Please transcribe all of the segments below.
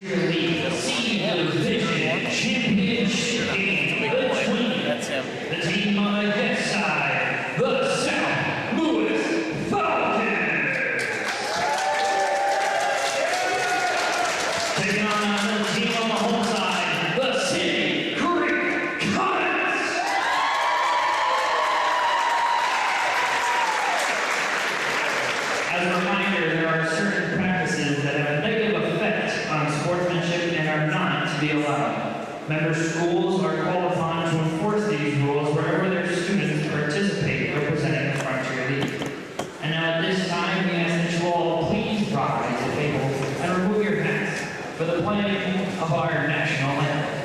The senior division championship game between the team on the guest side, the St. Louis Falcons, taking on the team on the home side, the City Creek Comets. As a reminder, there are certain practices that have a negative effect on sportsmanship and are not to be allowed. Member schools are called upon to enforce these rules wherever their students participate representing the Frontier League. And now at this time, we ask that you all please rise if able and remove your hats for the playing of our national anthem.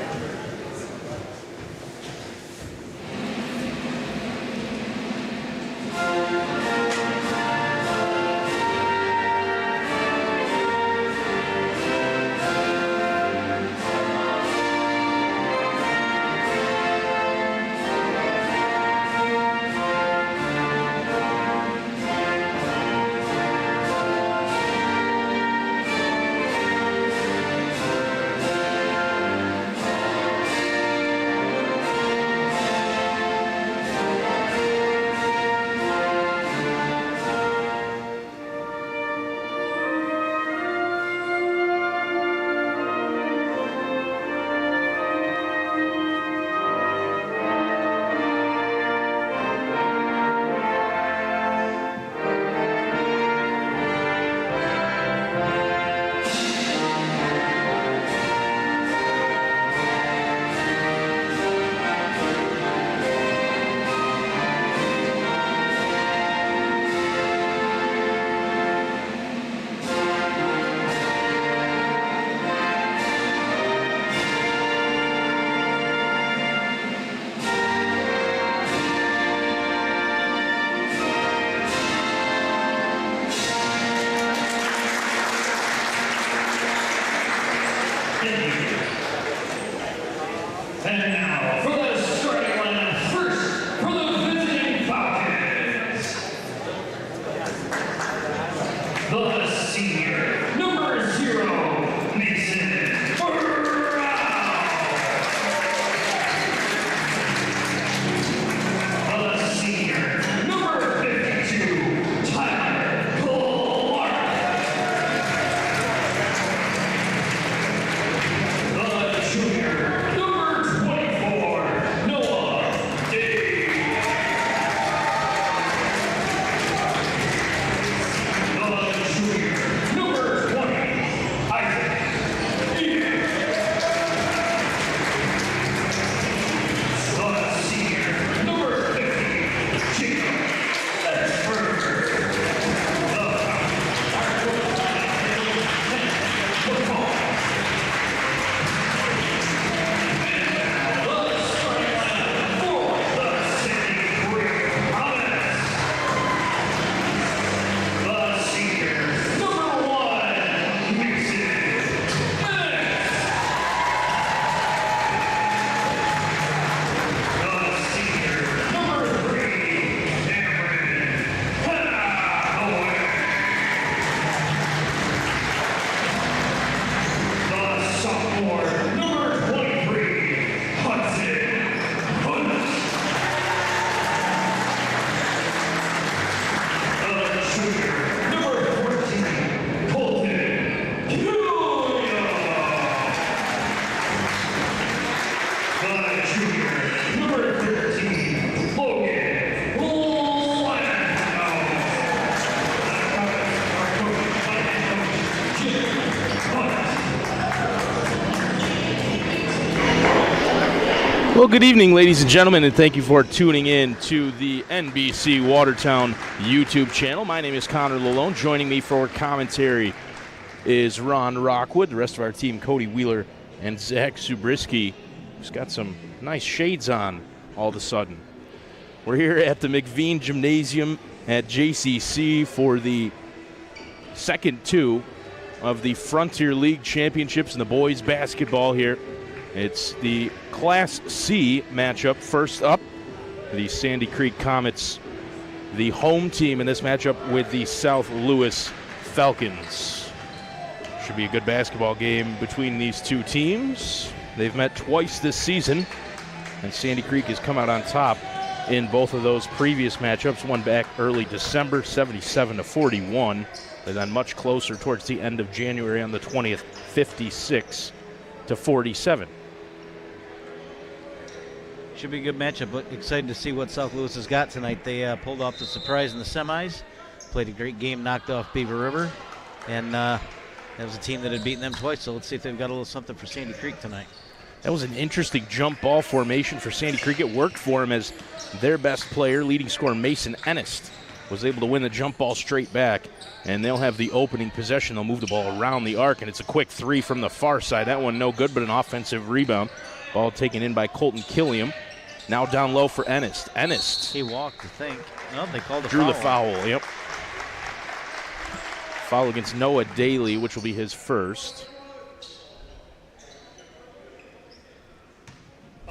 And now, for the starting lineup, first, for the visiting Falcons, the senior, number 0, Mason Brown. The senior, number 52, Tyler Clark. The junior, Well, good evening, ladies and gentlemen, and thank you for tuning in to the NBC Watertown YouTube channel. My name is Connor Lalone. Joining me for commentary is Ron Rockwood, the rest of our team, Cody Wheeler and Zach Subrisky, who's got some nice shades on all of a sudden. We're here at the McVean Gymnasium at JCC for the second two of the Frontier League Championships in the boys basketball here. It's the Class C matchup. First up, the Sandy Creek Comets, the home team in this matchup with the South Louis Falcons. Should be a good basketball game between these two teams. They've met twice this season, and Sandy Creek has come out on top in both of those previous matchups. One back early December, 77-41, and then much closer towards the end of January on the 20th, 56-47. Should be a good matchup, but excited to see what South Louis has got tonight. They pulled off the surprise in the semis, played a great game, knocked off Beaver River, and that was a team that had beaten them twice, so let's see if they've got a little something for Sandy Creek tonight. That was an interesting jump ball formation for Sandy Creek. It worked for him as their best player, leading scorer Mason Ennist, was able to win the jump ball straight back, and they'll have the opening possession. They'll move the ball around the arc, and it's a quick three from the far side. That one no good, but an offensive rebound. Ball taken in by Colton Killiam. Now down low for Ennist. Ennist. He walked, I think. No, they called the drew foul. the foul, yep. Foul against Noah Daly, which will be his first.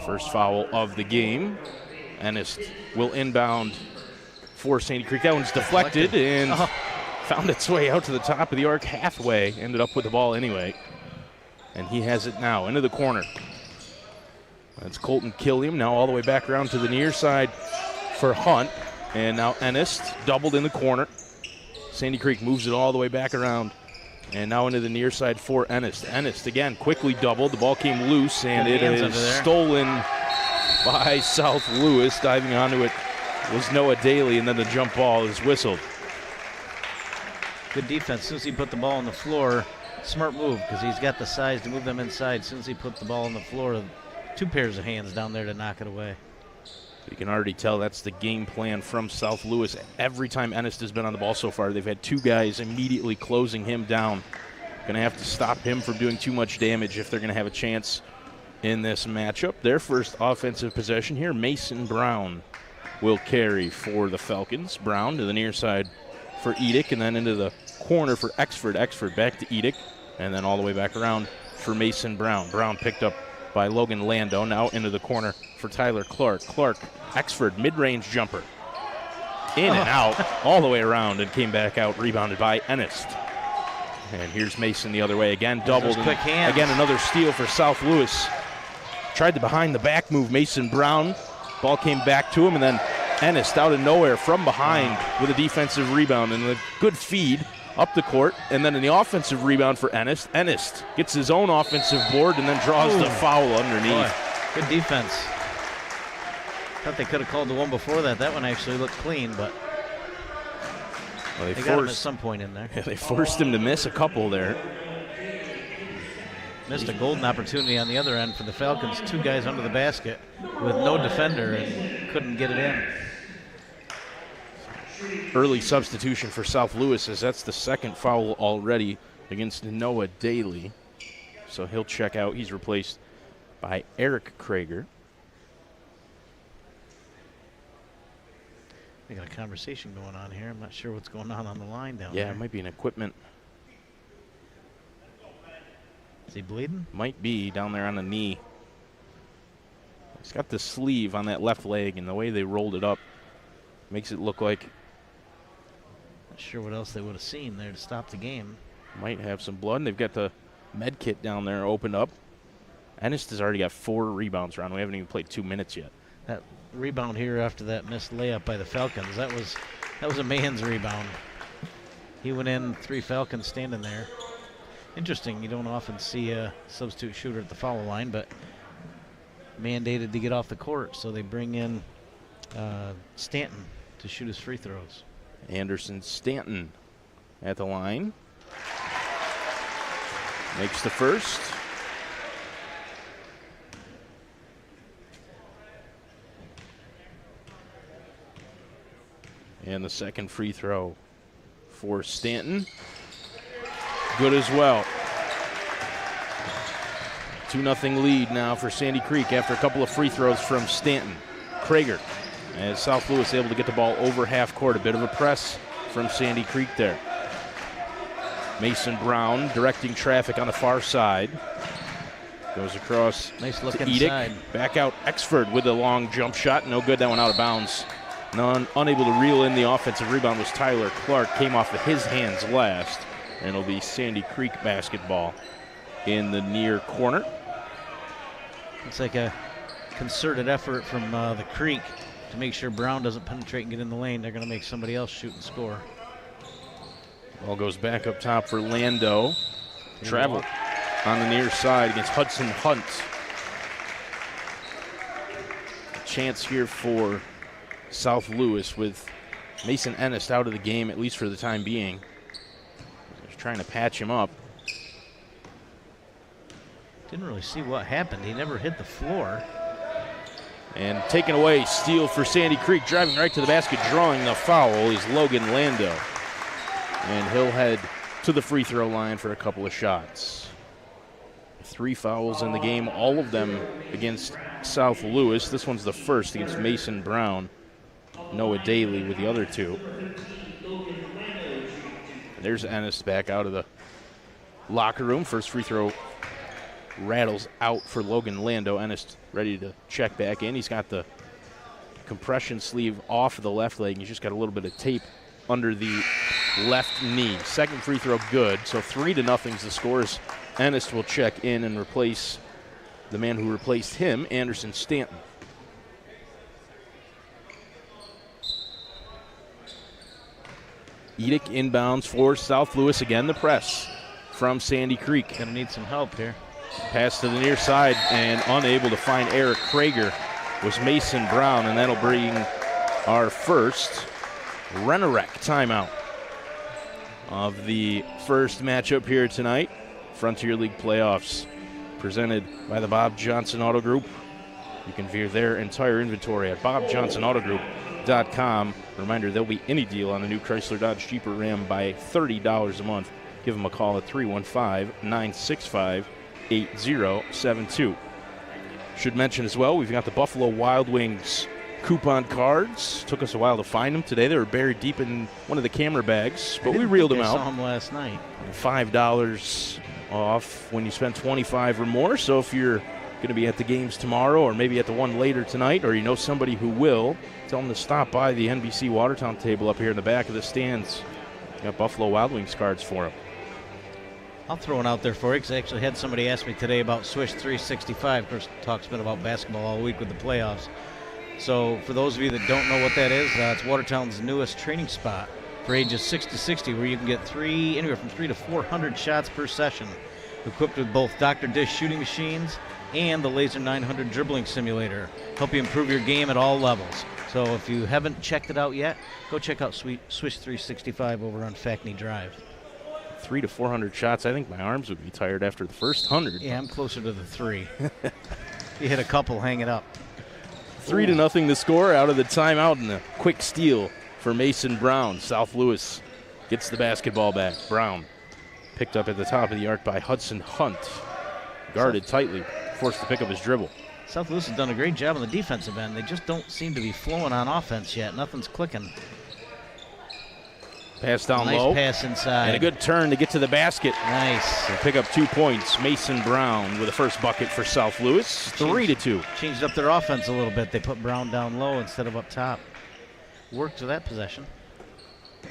First foul of the game. Ennist will inbound for Sandy Creek. That one's deflected and found its way out to the top of the arc halfway. Ended up with the ball anyway. And he has it now into the corner. That's Colton Killiam now all the way back around to the near side for Hunt. And now Ennist doubled in the corner. Sandy Creek moves it all the way back around. And now into the near side for Ennist. Ennist again quickly doubled. The ball came loose and it is stolen by South Louis. Diving onto it was Noah Daly, and then the jump ball is whistled. Good defense. As soon as he put the ball on the floor, smart move because he's got the size to move them inside. As soon as he put the ball on the floor, two pairs of hands down there to knock it away. You can already tell that's the game plan from South Louis. Every time Ennist has been on the ball so far, they've had two guys immediately closing him down. Going to have to stop him from doing too much damage if they're going to have a chance in this matchup. Their first offensive possession here, Mason Brown will carry for the Falcons. Brown to the near side for Edick, and then into the corner for Exford. Exford back to Edick, and then all the way back around for Mason Brown. Brown picked up by Logan Lando, now into the corner for Tyler Clark. Clark, Exford, mid-range jumper. In and out, all the way around, and came back out, rebounded by Ennist. And here's Mason the other way again, doubled. Quick hands. Again, another steal for South Louis. Tried the behind-the-back move, Mason Brown. Ball came back to him, and then Ennist out of nowhere from behind with a defensive rebound and a good feed up the court, and then in the offensive rebound for Ennist. Ennist gets his own offensive board and then draws the foul underneath. Boy, good defense. Thought they could have called the one before that. That one actually looked clean, but they got him at some point in there. Yeah, they forced him to miss a couple there. Missed a golden opportunity on the other end for the Falcons. Two guys under the basket with no defender and couldn't get it in. Early substitution for South Louis, as that's the second foul already against Noah Daly. So he'll check out. He's replaced by Eric Krager. We got a conversation going on here. I'm not sure what's going on the line down there. Yeah, it might be an equipment. Is he bleeding? Might be down there on the knee. He's got the sleeve on that left leg, and the way they rolled it up makes it look like Not sure what else they would have seen there to stop the game. might have some blood. And they've got the med kit down there opened up. Ennist has already got 4 rebounds around. We haven't even played 2 minutes yet. That rebound here after that missed layup by the Falcons, that was a man's rebound. He went in, 3 Falcons standing there. Interesting, you don't often see a substitute shooter at the foul line, but mandated to get off the court, so they bring in Stanton to shoot his free throws. Anderson Stanton at the line. Makes the first. And the second free throw for Stanton. Good as well. 2-0 lead now for Sandy Creek after a couple of free throws from Stanton. Krager, as South Louis able to get the ball over half court. A bit of a press from Sandy Creek there. Mason Brown directing traffic on the far side. Goes across nice look to inside. Edick. Back out Exford with a long jump shot. No good, that one out of bounds. Unable to reel in the offensive rebound was Tyler Clark. Came off of his hands last. and it'll be Sandy Creek basketball in the near corner. It's like a concerted effort from the Creek to make sure Brown doesn't penetrate and get in the lane. They're going to make somebody else shoot and score. Ball goes back up top for Lando. Travel on the near side against Hudson Hunt. A chance here for South Louis with Mason Ennis out of the game, at least for the time being. They're trying to patch him up. Didn't really see what happened. He never hit the floor. And taken away, steal for Sandy Creek, driving right to the basket, drawing the foul is Logan Lando. And he'll head to the free throw line for a couple of shots. 3 fouls in the game, all of them against South Louis. This one's the first against Mason Brown. Noah Daly with the other 2. And there's Ennis back out of the locker room. First free throw rattles out for Logan Lando. Ennis ready to check back in. He's got the compression sleeve off the left leg. He's just got a little bit of tape under the left knee. Second free throw good. So 3-0 the score as Ennis will check in and replace the man who replaced him, Anderson Stanton. Edick inbounds for South Louis. Again, the press from Sandy Creek. Gonna need some help here. Pass to the near side and unable to find Eric Krager was Mason Brown, and that'll bring our first Rennerek timeout of the first matchup here tonight. Frontier League playoffs presented by the Bob Johnson Auto Group. You can view their entire inventory at bobjohnsonautogroup.com. Reminder, there'll be any deal on a new Chrysler Dodge Jeep or Ram by $30 a month. Give them a call at 315-965-8072. Should mention as well, we've got the Buffalo Wild Wings coupon cards. Took us a while to find them today. They were buried deep in one of the camera bags, but we reeled them out. I saw them last night. $5 off when you spend $25 or more. So if you're going to be at the games tomorrow or maybe at the one later tonight, or you know somebody who will, tell them to stop by the NBC Watertown table up here in the back of the stands. Got Buffalo Wild Wings cards for them. I'll throw one out there for you because I actually had somebody ask me today about Swish 365. Of course, talk's been about basketball all week with the playoffs. So for those of you that don't know what that is, it's Watertown's newest training spot for ages 6 to 60, where you can get anywhere from 300 to 400 shots per session, equipped with both Dr. Dish shooting machines and the Laser 900 dribbling simulator. Help you improve your game at all levels. So if you haven't checked it out yet, go check out Swish 365 over on Fackney Drive. 300 to 400 shots. I think my arms would be tired after the first 100. Yeah, I'm closer to the 3. You hit a couple, hang it up. 3-0 the score out of the timeout, and a quick steal for Mason Brown. South Louis gets the basketball back. Brown picked up at the top of the arc by Hudson Hunt. Guarded tightly, forced to pick up his dribble. South Louis has done a great job on the defensive end. They just don't seem to be flowing on offense yet. Nothing's clicking. Pass down nice low. Pass inside. And a good turn to get to the basket. Nice. And pick up 2 points. Mason Brown with the first bucket for South Louis. 3-2. Changed up their offense a little bit. They put Brown down low instead of up top. Worked to that possession.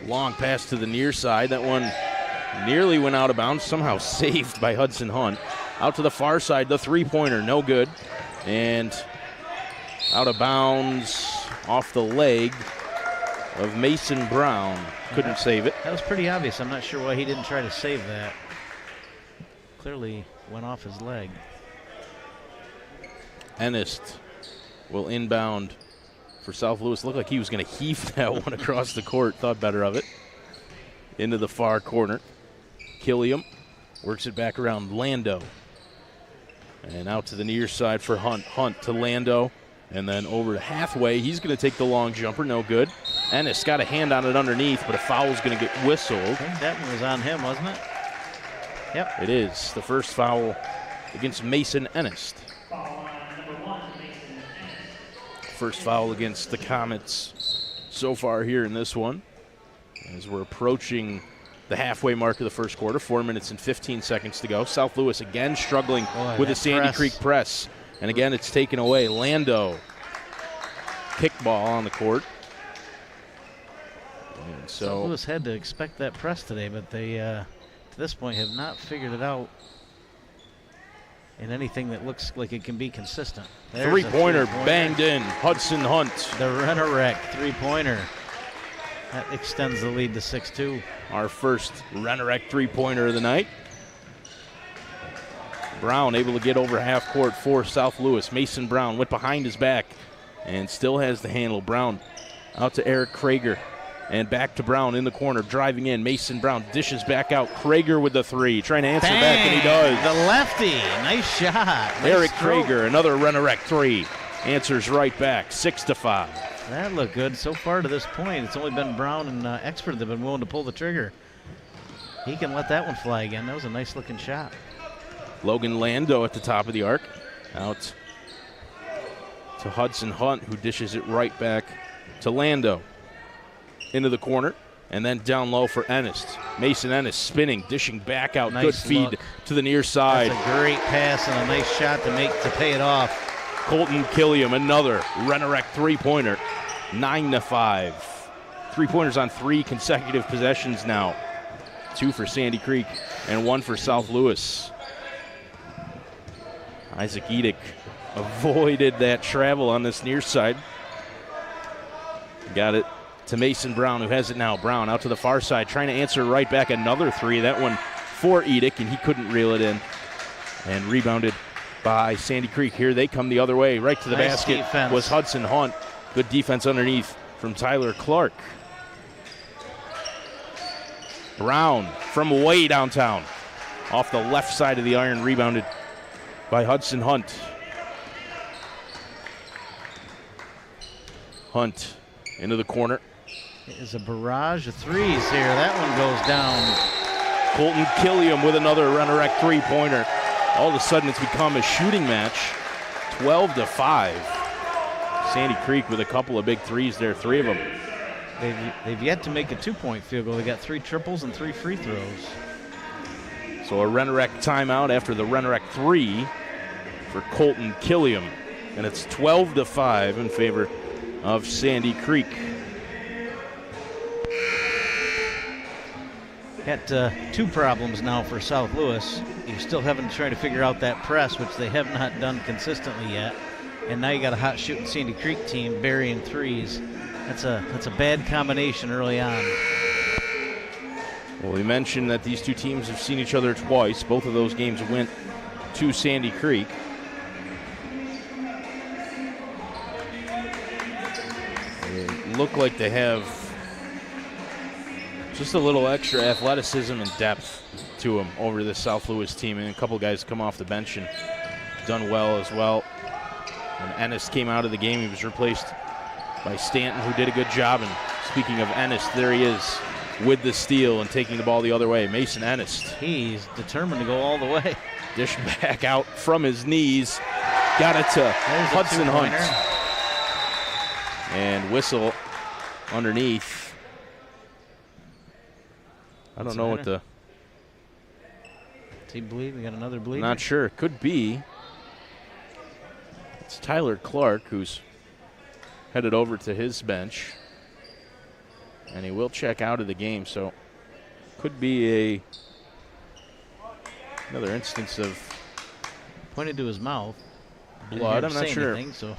Long pass to the near side. That one nearly went out of bounds. Somehow saved by Hudson Hunt. Out to the far side. The three-pointer. No good. And out of bounds off the leg of Mason Brown. Couldn't save it. That was pretty obvious. I'm not sure why he didn't try to save that. Clearly went off his leg. Ennis will inbound for South Louis. Looked like he was going to heave that one across the court. Thought better of it. Into the far corner. Killiam works it back around Lando. And out to the near side for Hunt. Hunt to Lando. And then over to Hathaway. He's going to take the long jumper. No good. Ennis got a hand on it underneath, but a foul's going to get whistled. I think that one was on him, wasn't it? Yep. It is. The first foul against Mason Ennis. First foul against the Comets so far here in this one. As we're approaching the halfway mark of the first quarter, 4 minutes and 15 seconds to go. South Louis again struggling with the Sandy Creek press. And again, it's taken away. Lando, kickball on the court. And so South Louis had to expect that press today, but they to this point, have not figured it out in anything that looks like it can be consistent. There's Three-pointer banged in. Hudson Hunt. The Rennerek three-pointer. That extends the lead to 6-2. Our first Rennerek three-pointer of the night. Brown able to get over half court for South Louis. Mason Brown went behind his back and still has the handle. Brown out to Eric Krager and back to Brown in the corner, driving in. Mason Brown dishes back out. Krager with the three, trying to answer back, and he does. The lefty, nice shot. Nice Eric stroke. Krager, another Rennerek three, answers right back, 6-5. That looked good so far to this point. It's only been Brown and Expert that have been willing to pull the trigger. He can let that one fly again. That was a nice looking shot. Logan Lando at the top of the arc. Out to Hudson Hunt, who dishes it right back to Lando. Into the corner, and then down low for Ennis. Mason Ennis spinning, dishing back out. Nice Good feed look. to the near side. That's a great pass and a nice shot to pay it off. Colton Killiam, another Rennerek three-pointer. 9-5. Three-pointers on 3 consecutive possessions now. 2 for Sandy Creek and 1 for South Louis. Isaac Edick avoided that travel on this near side. Got it to Mason Brown, who has it now. Brown out to the far side, trying to answer right back. Another three. That one for Edick, and he couldn't reel it in. And rebounded by Sandy Creek. Here they come the other way. Right to the Nice basket defense. was Hudson Hunt. Good defense underneath from Tyler Clark. Brown from way downtown. Off the left side of the iron, rebounded by Hudson Hunt. Hunt into the corner. It is a barrage of threes here. That one goes down. Colton Killiam with another Rennerek three-pointer. All of a sudden it's become a shooting match. 12-5. Sandy Creek with a couple of big threes there, 3 of them. They've yet to make a 2-point field goal. They got 3 triples and 3 free throws. So a Rennerek timeout after the Rennerek three for Colton Killiam. And it's 12-5 in favor of Sandy Creek. Got 2 problems now for South Louis. You're still having to try to figure out that press, which they have not done consistently yet. And now you got a hot shooting Sandy Creek team burying threes. That's a bad combination early on. Well, we mentioned that these two teams have seen each other twice. Both of those games went to Sandy Creek. They look like they have just a little extra athleticism and depth to them over the South Louis team. And a couple guys come off the bench and done well as well. When Ennis came out of the game, he was replaced by Stanton, who did a good job. And speaking of Ennis, there he is with the steal and taking the ball the other way. Mason Ennis. He's determined to go all the way. Dish back out from his knees. Got it to Hudson Hunt. And whistle underneath. I don't know what the... Does he bleed? We got another bleed? Not sure. Could be. It's Tyler Clark who's headed over to his bench. And he will check out of the game, so could be another instance of pointed to his mouth. Blood, I'm not sure. Anything, so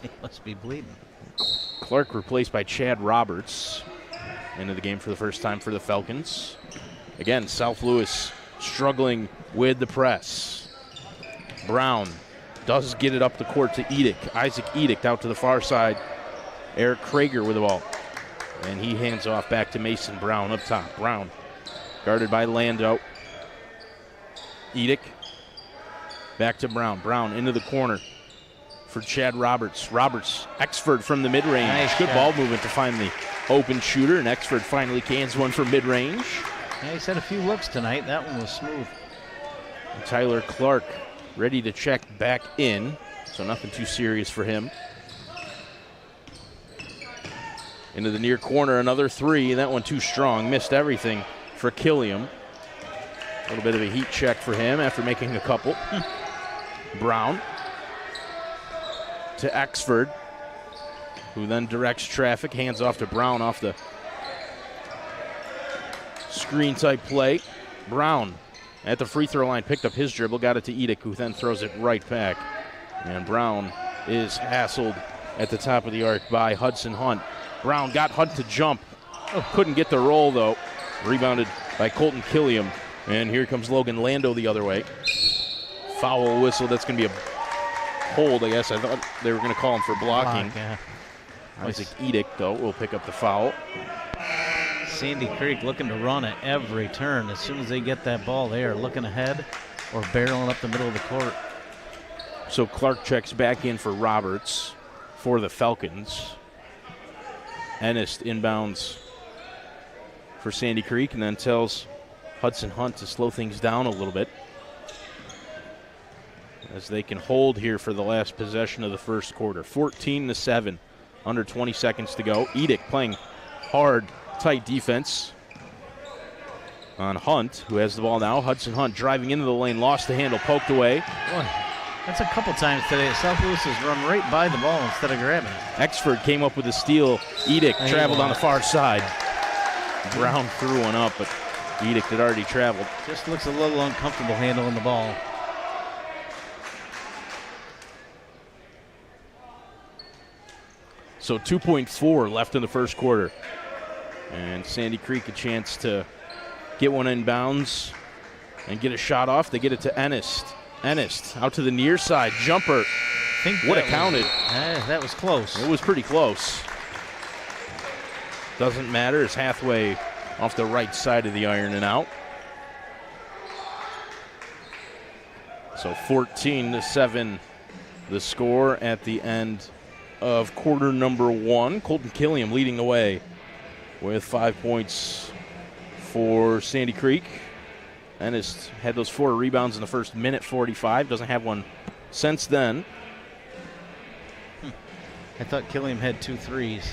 he must be bleeding. Clark replaced by Chad Roberts into the game for the first time for the Falcons. Again, South Louis struggling with the press. Brown does get it up the court to Edick. Isaac Edick out to the far side. Eric Krager with the ball. And he hands off back to Mason Brown up top. Brown guarded by Lando. Edick back to Brown. Brown into the corner for Chad Roberts. Roberts, Exford from the mid-range. Nice Good shot. ball movement to find the open shooter, and Exford finally cans one from mid-range. Yeah, he's had a few looks tonight. That one was smooth. And Tyler Clark ready to check back in, so nothing too serious for him. Into the near corner, another three. That one too strong. Missed everything for Killiam. A little bit of a heat check for him after making a couple. Brown to Exford, who then directs traffic. Hands off to Brown off the screen type play. Brown at the free throw line picked up his dribble, got it to Edick, who then throws it right back. And Brown is hassled at the top of the arc by Hudson Hunt. Brown got Hunt to jump. Couldn't get the roll, though. Rebounded by Colton Killiam. And here comes Logan Lando the other way. Foul whistle. That's going to be a hold, I guess. I thought they were going to call him for blocking. Isaac Edick, though, will pick up the foul. Sandy Creek looking to run at every turn. As soon as they get that ball, they are looking ahead or barreling up the middle of the court. So Clark checks back in for Roberts for the Falcons. Ennis inbounds for Sandy Creek and then tells Hudson Hunt to slow things down a little bit as they can hold here for the last possession of the first quarter. 14-7, under 20 seconds to go. Edick playing hard, tight defense on Hunt, who has the ball now. Hudson Hunt driving into the lane, lost the handle, poked away. Boy, that's a couple times today. South Louis has run right by the ball instead of grabbing it. Exford came up with a steal. Edick traveled on the far side. Brown threw one up, but Edick had already traveled. Just looks a little uncomfortable handling the ball. So 2.4 left in the first quarter. And Sandy Creek a chance to get one in bounds and get a shot off. They get it to Ennis. Ennis out to the near side. Jumper. Would have counted. That was close. It was pretty close. Doesn't matter. It's Hathaway off the right side of the iron and out. So 14-7 the score at the end of quarter number one. Colton Killiam leading the way with 5 points for Sandy Creek. Ennis had those 4 rebounds in the first minute 45. Doesn't have one since then. I thought Killiam had 2 threes.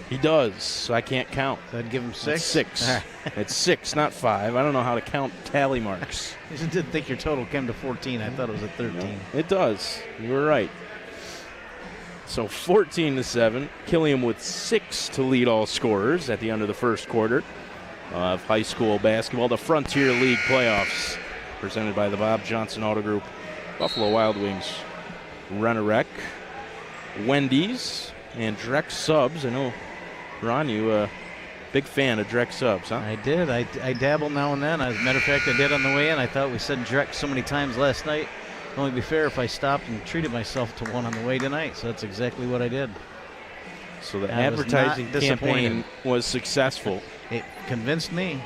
He does, so I can't count. So I'd give him 6? It's 6. It's 6, not 5. I don't know how to count tally marks. I just didn't think your total came to 14. I thought it was at 13. No, it does. You were right. So 14-7. Killiam with 6 to lead all scorers at the end of the first quarter of high school basketball. The Frontier League playoffs presented by the Bob Johnson Auto Group. Buffalo Wild Wings, Rennerek, Wendy's, and Drex Subs. I know, Ron, you a big fan of Drex Subs, huh? I did. I dabble now and then. As a matter of fact, I did on the way in. I thought we said Drex so many times last night. It'd only be fair if I stopped and treated myself to one on the way tonight. So that's exactly what I did. So the advertising campaign was successful. It convinced me.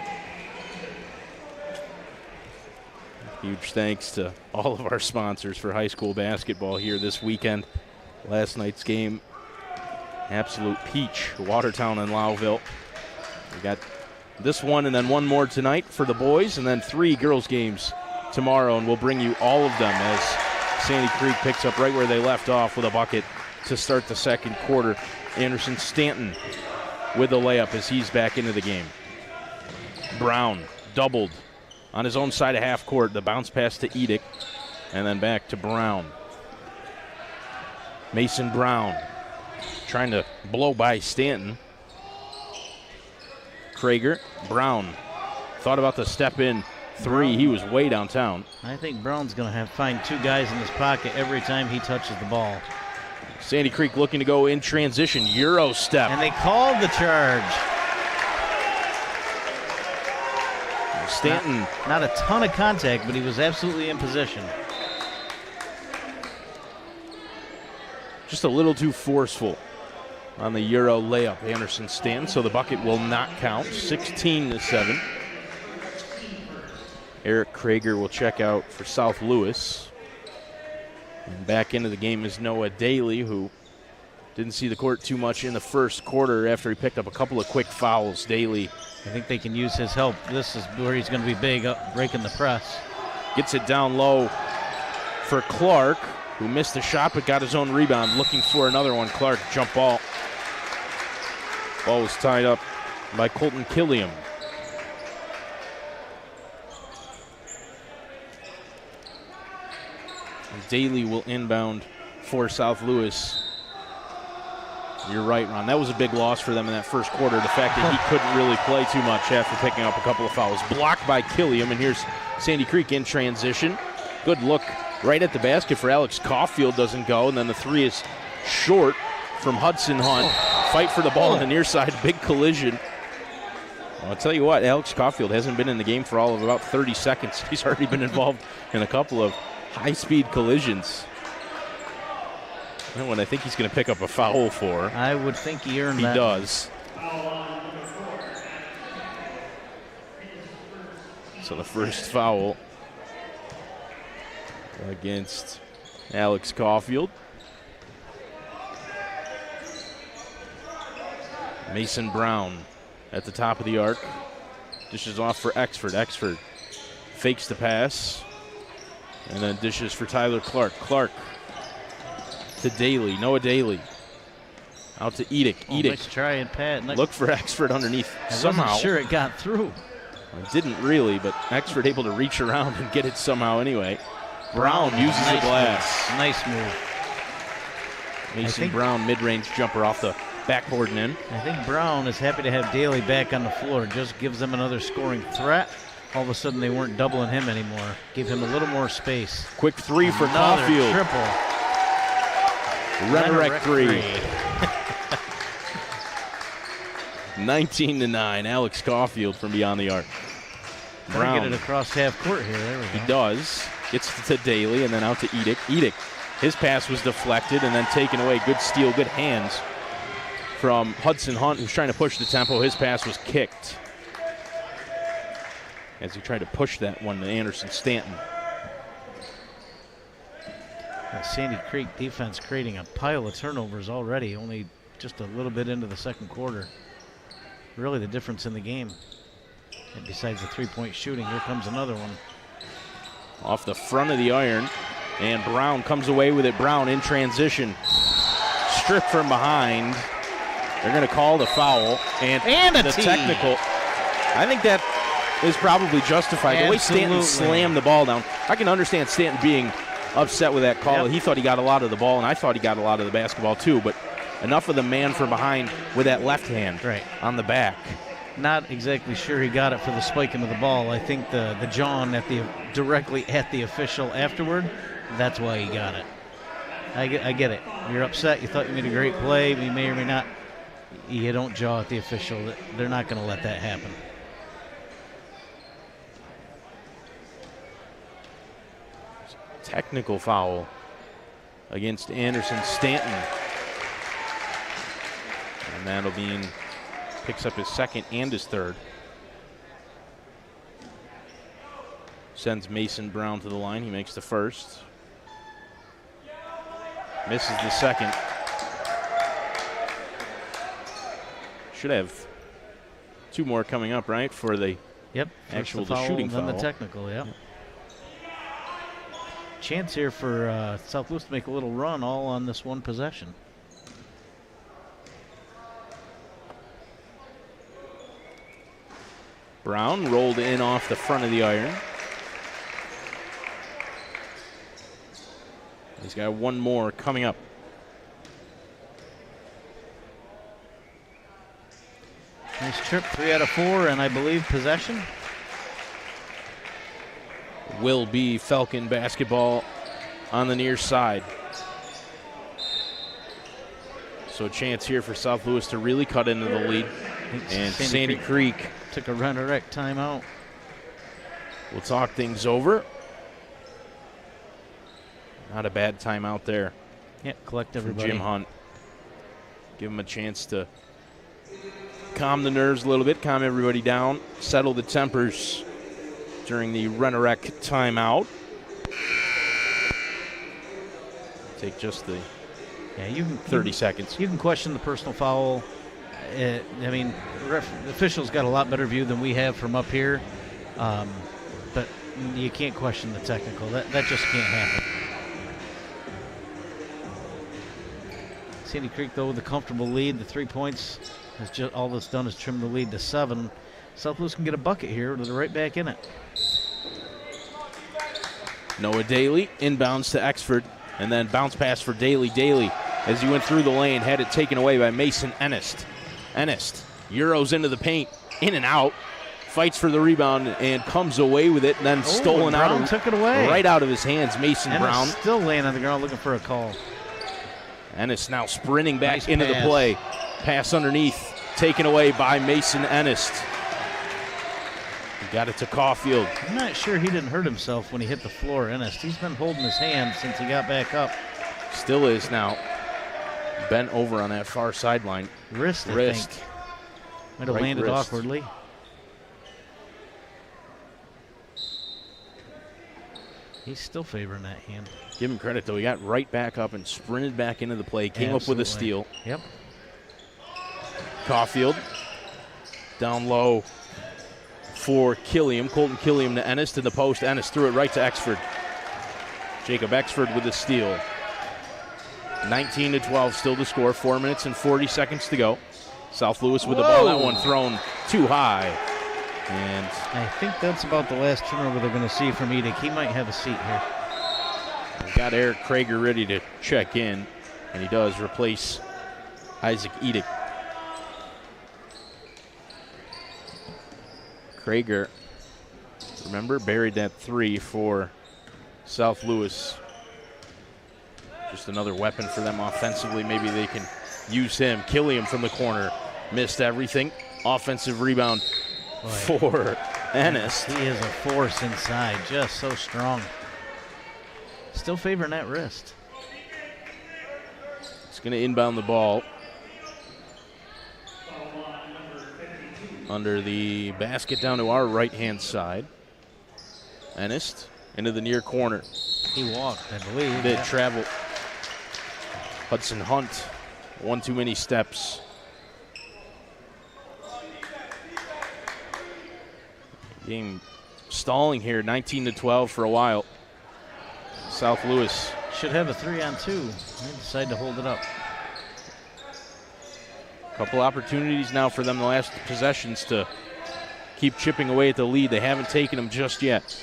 Huge thanks to all of our sponsors for high school basketball here this weekend. Last night's game, absolute peach. Watertown and Lowville. We got this one and then one more tonight for the boys, and then 3 girls games tomorrow, and we'll bring you all of them as Sandy Creek picks up right where they left off with a bucket to start the second quarter. Anderson Stanton with a layup as he's back into the game. Brown doubled on his own side of half court. The bounce pass to Edick, and then back to Brown. Mason Brown trying to blow by Stanton. Krager. Brown thought about the step in 3. He was way downtown. I think Brown's going to find 2 guys in his pocket every time he touches the ball. Sandy Creek looking to go in transition. Euro step. And they called the charge. Stanton. Not a ton of contact, but he was absolutely in position. Just a little too forceful on the Euro layup, Anderson Stanton, so the bucket will not count. 16-7. Eric Krager will check out for South Louis. And back into the game is Noah Daly, who didn't see the court too much in the first quarter after he picked up a couple of quick fouls. Daly, I think they can use his help. This is where he's going to be big, up breaking the press. gets it down low for Clark, who missed the shot but got his own rebound. Looking for another one. Clark, jump ball. Ball was tied up by Colton Killiam. Daly will inbound for South Louis. You're right, Ron. That was a big loss for them in that first quarter. The fact that he couldn't really play too much after picking up a couple of fouls. Blocked by Killiam, and here's Sandy Creek in transition. Good look right at the basket for Alex Caulfield, doesn't go, and then the three is short from Hudson Hunt. Fight for the ball on the near side, big collision. Well, I'll tell you what, Alex Caulfield hasn't been in the game for all of about 30 seconds. He's already been involved in a couple of high-speed collisions. When I think he's going to pick up a foul for. I would think he earned that. He does. So the first foul against Alex Caulfield. Mason Brown at the top of the arc. Dishes off for Exford. Exford fakes the pass. And then dishes for Tyler Clark. Clark to Daly. Noah Daly. Out to Edick. Edick. Nice try and pat. Look for Exford underneath. I somehow. wasn't sure it got through. It didn't really, but Exford able to reach around and get it somehow anyway. Brown uses the glass. Nice move. Mason Brown, mid-range jumper off the backboard and in. I think Brown is happy to have Daly back on the floor. Just gives them another scoring threat. All of a sudden they weren't doubling him anymore. Give him a little more space. Quick three for Another Caulfield. triple. Resurrect three. 19-9. Alex Caulfield from beyond the arc. Brown get it across half court here. There we go. He does. Gets to Daly and then out to Edick. Edick, his pass was deflected and then taken away. Good steal, good hands from Hudson Hunt, who's trying to push the tempo. His pass was kicked as he tried to push that one to Anderson Stanton. Sandy Creek defense creating a pile of turnovers already, only just a little bit into the second quarter. Really the difference in the game. And besides the three-point shooting, here comes another one. Off the front of the iron, and Brown comes away with it. Brown in transition. Stripped from behind. They're going to call the foul. And a the tee. technical. I think that is probably justified. Absolutely. The way Stanton slammed the ball down. I can understand Stanton being upset with that call. Yep. He thought he got a lot of the ball, and I thought he got a lot of the basketball too, but enough of the man from behind with that left hand on the back. Not exactly sure he got it for the spike into the ball. I think the John directly at the official afterward, that's why he got it. I get it. You're upset. You thought you made a great play. You may or may not. You don't jaw at the official. They're not going to let that happen. Technical foul against Anderson Stanton. And that'll mean picks up his second and his third. Sends Mason Brown to the line. He makes the first. Misses the second. Should have two more coming up, right, for the actual the shooting foul. Then the technical, yep. Chance here for South Louis to make a little run all on this one possession. Brown rolled in off the front of the iron. He's got one more coming up. Nice trip, 3 out of 4, and I believe possession. Will be Falcon basketball on the near side. So a chance here for South Louis to really cut into the lead. And Sandy Creek took a run-a-wreck timeout. We'll talk things over. Not a bad timeout there. Yeah, collect everybody. Jim Hunt. Give him a chance to calm the nerves a little bit, calm everybody down, settle the tempers during the run-a-wreck timeout. Take just the 30 seconds. You can question the personal foul. I mean, the officials got a lot better view than we have from up here, but you can't question the technical. That just can't happen. Sandy Creek, though, with a comfortable lead. The 3 points, has just all that's done is trim the lead to 7. South Louis can get a bucket here. They're right back in it. Noah Daly inbounds to Exford, and then bounce pass for Daly. Daly as he went through the lane, had it taken away by Mason Ennist. Ennist Euros into the paint, in and out, fights for the rebound and comes away with it, and then stolen out. Brown took it away. Right out of his hands, Mason Brown. Still laying on the ground looking for a call. Ennis now sprinting back Nice into the pass. play. Pass underneath, taken away by Mason Ennist. He got it to Caulfield. I'm not sure he didn't hurt himself when he hit the floor, Ennist. He's been holding his hand since he got back up. Still is now. Bent over on that far sideline. Wrist, I think. Might have Right landed wrist. awkwardly. He's still favoring that hand. Give him credit, though. He got right back up and sprinted back into the play. Came up with a steal. Yep. Caulfield down low for Killiam. Colton Killiam to Ennis to the post. Ennis threw it right to Exford. Jacob Exford with the steal. 19-12 still to score. 4 minutes and 40 seconds to go. South Louis with the ball. That one thrown too high. And I think that's about the last turnover they're going to see from Edick. He might have a seat here. we've got Eric Krager ready to check in. And he does replace Isaac Edick. Krager, remember, buried that three for South Louis. Just another weapon for them offensively. Maybe they can use him. Killiam from the corner. Missed everything. Offensive rebound for Ennis. He is a force inside, just so strong. Still favoring that wrist. He's going to inbound the ball. Under the basket down to our right-hand side. Ennis into the near corner. He walked, I believe. Did travel. Hudson Hunt, one too many steps. Game stalling here, 19-12 for a while. South Louis. Should have a 3-on-2. They decide to hold it up. Couple opportunities now for them the last possessions to keep chipping away at the lead. They haven't taken them just yet.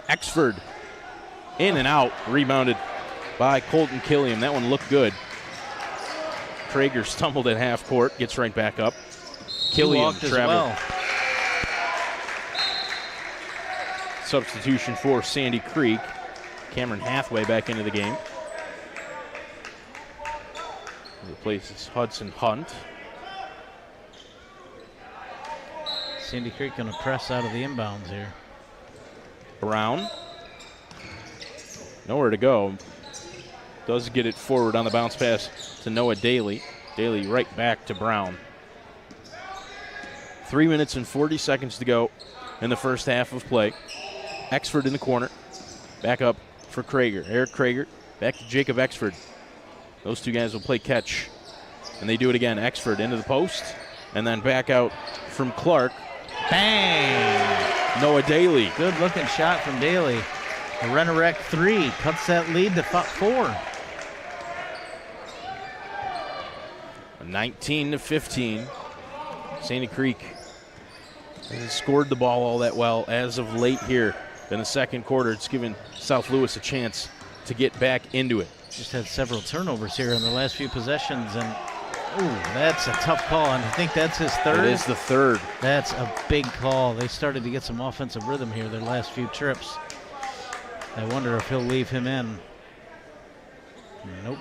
Exford in and out, rebounded by Colton Killiam. That one looked good. Krager stumbled at half court, gets right back up. Killiam traveled. Substitution for Sandy Creek. Cameron Hathaway back into the game. Replaces Hudson Hunt. Sandy Creek going to press out of the inbounds here. Brown. Nowhere to go. Does get it forward on the bounce pass to Noah Daly. Daly right back to Brown. 3 minutes and 40 seconds to go in the first half of play. Exford in the corner. Back up for Krager. Eric Krager back to Jacob Exford. Those two guys will play catch. And they do it again. Exford into the post. And then back out from Clark. Bang! Noah Daly. Good looking shot from Daly. A Rennerek 3 cuts that lead to 4. 19-15. Sandy Creek hasn't scored the ball all that well as of late here in the second quarter. It's given South Louis a chance to get back into it. Just had several turnovers here in the last few possessions, and that's a tough call, and I think that's his third. It is the third. That's a big call. They started to get some offensive rhythm here their last few trips. I wonder if he'll leave him in. Nope.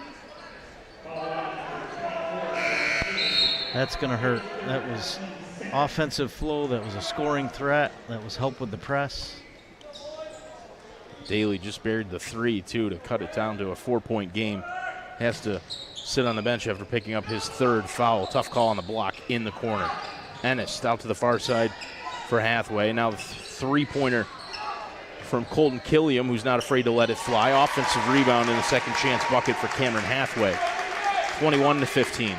That's going to hurt. That was offensive flow. That was a scoring threat. That was help with the press. Daly just buried the three, too, to cut it down to a 4-point game. Has to sit on the bench after picking up his third foul. Tough call on the block in the corner. Ennis out to the far side for Hathaway. Now the three-pointer from Colton Killiam, who's not afraid to let it fly. Offensive rebound and a second chance bucket for Cameron Hathaway. 21-15.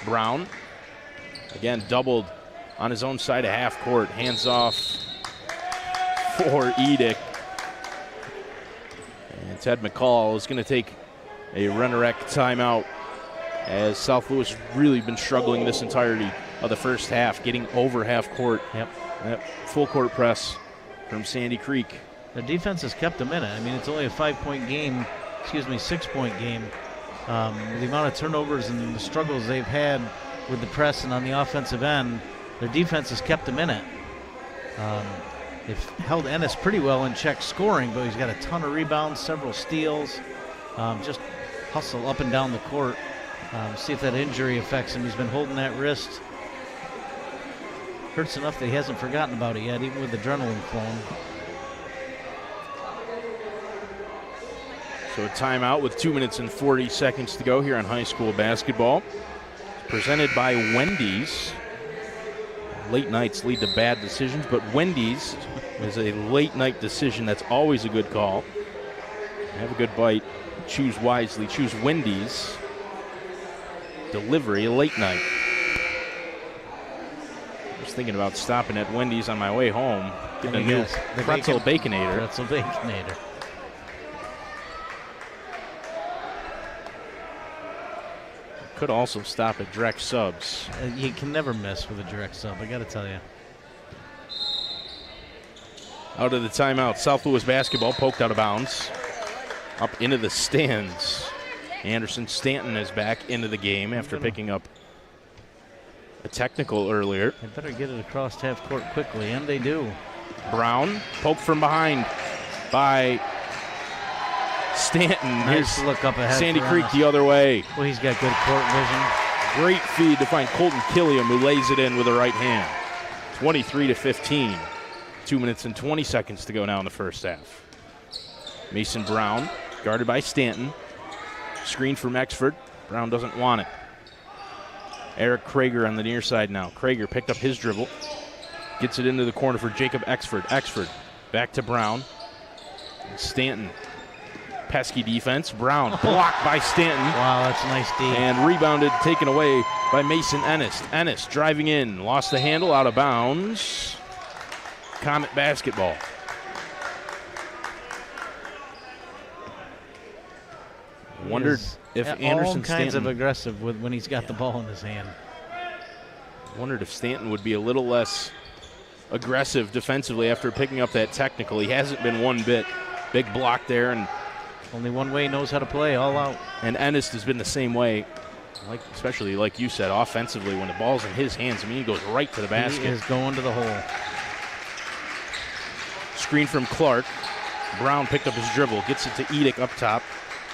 Brown, again, doubled on his own side of half court. Hands off for Edick. And Ted McCall is going to take a Rennerek timeout, as South Louis really been struggling this entirety of the first half, getting over half court. Yep. Full court press from Sandy Creek. Their defense has kept them in it. I mean, it's only a 6-point game. The amount of turnovers and the struggles they've had with the press and on the offensive end, their defense has kept them in it. They've held Ennis pretty well in check scoring, but he's got a ton of rebounds, several steals, just hustle up and down the court. See if that injury affects him. He's been holding that wrist. Hurts enough that he hasn't forgotten about it yet, even with adrenaline flowing. So a timeout with 2 minutes and 40 seconds to go here on high school basketball. Presented by Wendy's. Late nights lead to bad decisions, but Wendy's is a late night decision. That's always a good call. Have a good bite. Choose wisely. Choose Wendy's. Delivery late night. I was thinking about stopping at Wendy's on my way home. Getting a new pretzel baconator. Pretzel baconator. Could also stop at direct subs. You can never miss with a direct sub, I got to tell you. Out of the timeout, South Louis basketball poked out of bounds. Up into the stands. Anderson Stanton is back into the game after picking up a technical earlier. They better get it across half court quickly, and they do. Brown poked from behind by Stanton. Nice Here's look up ahead. Sandy Creek the other way. Well, he's got good court vision. Great feed to find Colton Killiam, who lays it in with the right hand. 23-15. 2 minutes and 20 seconds to go now in the first half. Mason Brown, guarded by Stanton. Screen from Exford. Brown doesn't want it. Eric Krager on the near side now. Krager picked up his dribble. Gets it into the corner for Jacob Exford. Exford back to Brown. Stanton. Pesky defense. Brown blocked by Stanton. Wow, that's a nice D. And rebounded, taken away by Mason Ennis. Ennis driving in. Lost the handle, out of bounds. Comet basketball. Wondered if Anderson all kinds Stanton, of aggressive when he's got the ball in his hand. wondered if Stanton would be a little less aggressive defensively after picking up that technical. He hasn't been one bit. Big block there, and only one way he knows how to play, all out. And Ennis has been the same way, especially like you said, offensively when the ball's in his hands. I mean, he goes right to the basket. He is going to the hole. Screen from Clark. Brown picked up his dribble, gets it to Edick up top,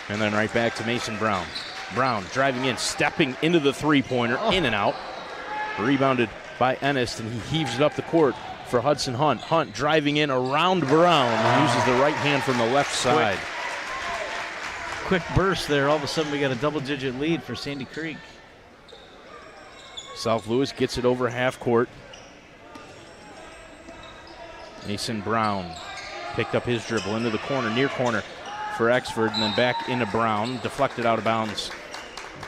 and then right back to Mason Brown. Brown driving in, stepping into the three-pointer, in and out. Rebounded by Ennis, and he heaves it up the court for Hudson Hunt. Hunt driving in around Brown, uses the right hand from the left side. Quick burst there. All of a sudden, we got a double-digit lead for Sandy Creek. South Louis gets it over half court. Mason Brown picked up his dribble into the corner, near corner for Exford, and then back into Brown. Deflected out of bounds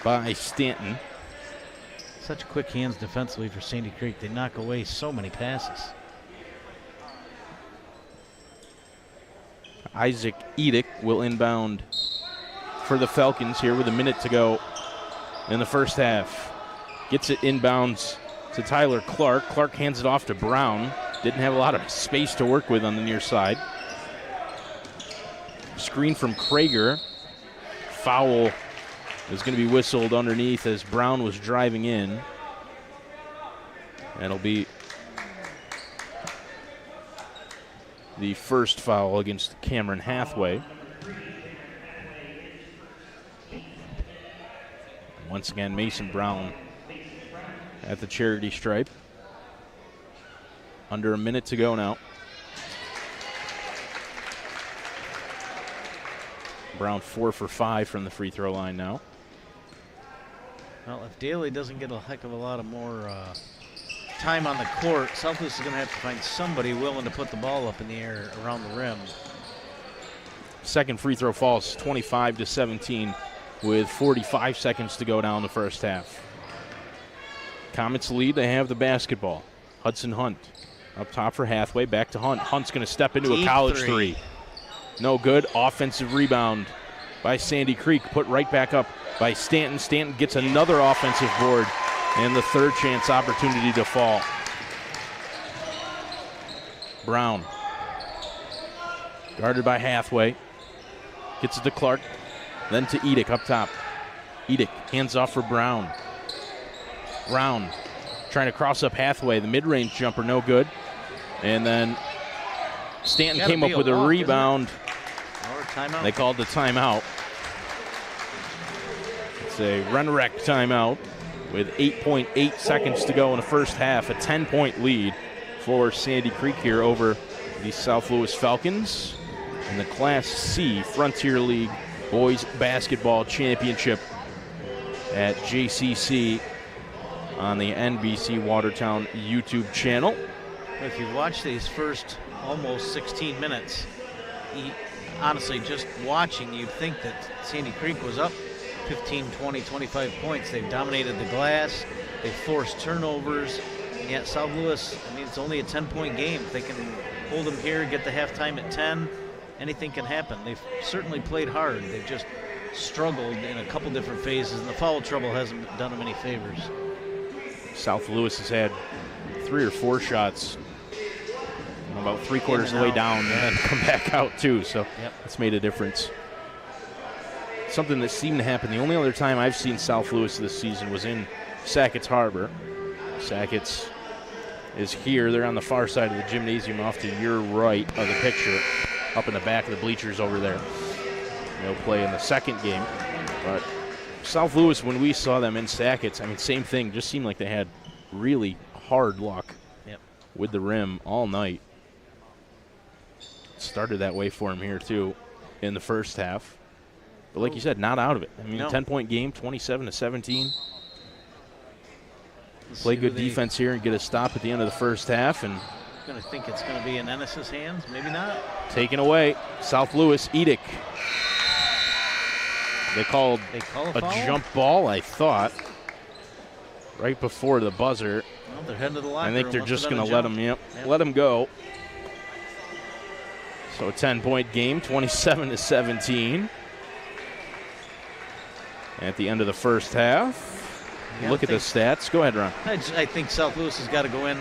by Stanton. Such quick hands defensively for Sandy Creek. They knock away so many passes. Isaac Edick will inbound for the Falcons here with a minute to go in the first half. Gets it inbounds to Tyler Clark. Clark hands it off to Brown. Didn't have a lot of space to work with on the near side. Screen from Krager. Foul is going to be whistled underneath as Brown was driving in. That'll be the first foul against Cameron Hathaway. Once again, Mason Brown at the charity stripe. Under a minute to go now. Brown 4 for 5 from the free throw line now. Well, if Daly doesn't get a heck of a lot of more time on the court, South Louis is going to have to find somebody willing to put the ball up in the air around the rim. Second free throw falls, 25-17 with 45 seconds to go down the first half. Comets lead, they have the basketball. Hudson Hunt up top for Hathaway, back to Hunt. Hunt's going to step into a college three. No good. Offensive rebound by Sandy Creek, put right back up by Stanton. Stanton gets another offensive board and the third chance opportunity to fall. Brown Guarded by Hathaway. Gets it to Clark. Then to Edick up top. Edick hands off for Brown. Brown trying to cross up Hathaway. The mid-range jumper, no good. And then Stanton came up with a rebound. Or a timeout. They called the timeout. It's a run-wreck timeout with 8.8 seconds to go in the first half. A 10-point lead for Sandy Creek here over the South Louis Falcons in the Class C Frontier League Boys Basketball Championship at JCC on the NBC Watertown YouTube channel. If you watch these first almost 16 minutes, honestly, just watching, you'd think that Sandy Creek was up 15, 20, 25 points. They've dominated the glass. They've forced turnovers. And yet South Louis, I mean, it's only a 10-point game. If they can hold them here, get the halftime at 10, anything can happen. They've certainly played hard. They've just struggled in a couple different phases, and the foul trouble hasn't done them any favors. South Louis has had 3 or 4 shots about 3/4 of the way down and then come back out too, so it's made a difference. Something that seemed to happen, the only other time I've seen South Louis this season was in Sackets Harbor. Sackets is here. They're on the far side of the gymnasium off to your right of the picture, up in the back of the bleachers over there. They'll play in the second game. But South Louis, when we saw them in Sackets, I mean, same thing. Just seemed like they had really hard luck with the rim all night. Started that way for them here, too, in the first half. But like you said, not out of it. I mean, 10-point game, 27-17. Play good defense here and get a stop at the end of the first half. And I'm going to think it's going to be in Ennis's hands. Maybe not. Taken away. South Louis, Edick. They called a jump ball, I thought, right before the buzzer. Well, they're heading to the locker room. I think they're just going to let them, let them go. So a 10-point game, 27-17. At the end of the first half. Look at the stats. Go ahead, Ron. I think South Louis has got to go in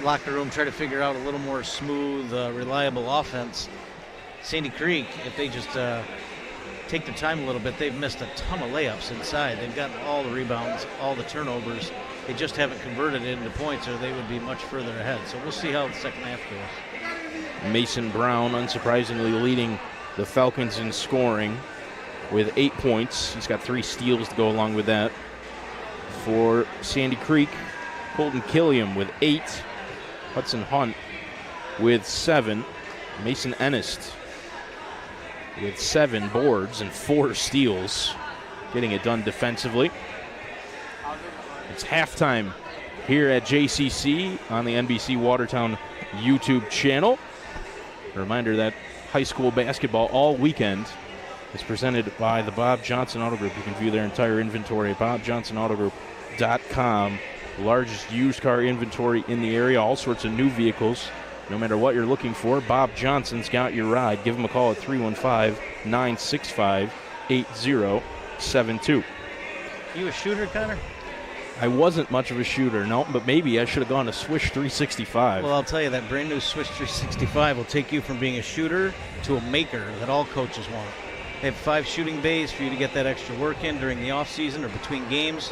locker room, try to figure out a little more smooth, reliable offense. Sandy Creek, if they just take their time a little bit, they've missed a ton of layups inside. They've gotten all the rebounds, all the turnovers. They just haven't converted it into points, or they would be much further ahead. So we'll see how the second half goes. Mason Brown, unsurprisingly, leading the Falcons in scoring with 8 points. He's got 3 steals to go along with that. For Sandy Creek, Colton Killiam with 8. Hudson Hunt with 7. Mason Ennis with 7 boards and 4 steals, getting it done defensively. It's halftime here at JCC on the NBC Watertown YouTube channel. A reminder that high school basketball all weekend is presented by the Bob Johnson Auto Group. You can view their entire inventory at bobjohnsonautogroup.com. The largest used car inventory in the area, all sorts of new vehicles. No matter what you're looking for, Bob Johnson's got your ride. Give him a call at 315-965-8072. You a shooter, Connor? I wasn't much of a shooter, no, but maybe I should have gone to Swish 365. Well, I'll tell you, that brand new Swish 365 will take you from being a shooter to a maker that all coaches want. They have 5 shooting bays for you to get that extra work in during the off season or between games.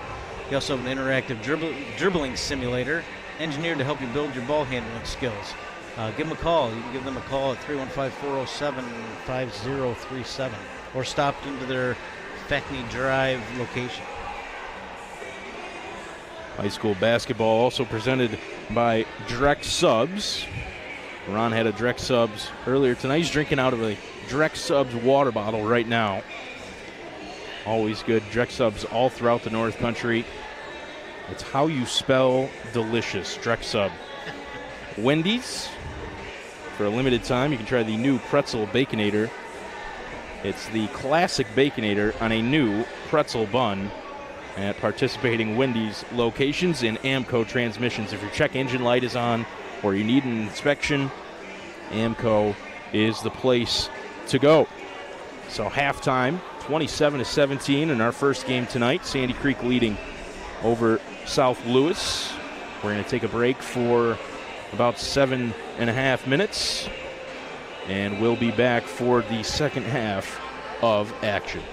You also have an interactive dribbling simulator engineered to help you build your ball handling skills. Give them a call. You can give them a call at 315-407-5037 or stop into their Feckney Drive location. High school basketball also presented by Drex Subs. Ron had a Drex Subs earlier tonight. He's drinking out of a Drex Subs water bottle right now. Always good. Drex Subs all throughout the North Country. It's how you spell delicious. Drex Sub. Wendy's. For a limited time, you can try the new Pretzel Baconator. It's the classic Baconator on a new pretzel bun at participating Wendy's locations in AMCO transmissions. If your check engine light is on or you need an inspection, AMCO is the place to go. So halftime, 27-17 in our first game tonight. Sandy Creek leading over South Louis. We're going to take a break for about 7.5 minutes. and we'll be back for the second half of action.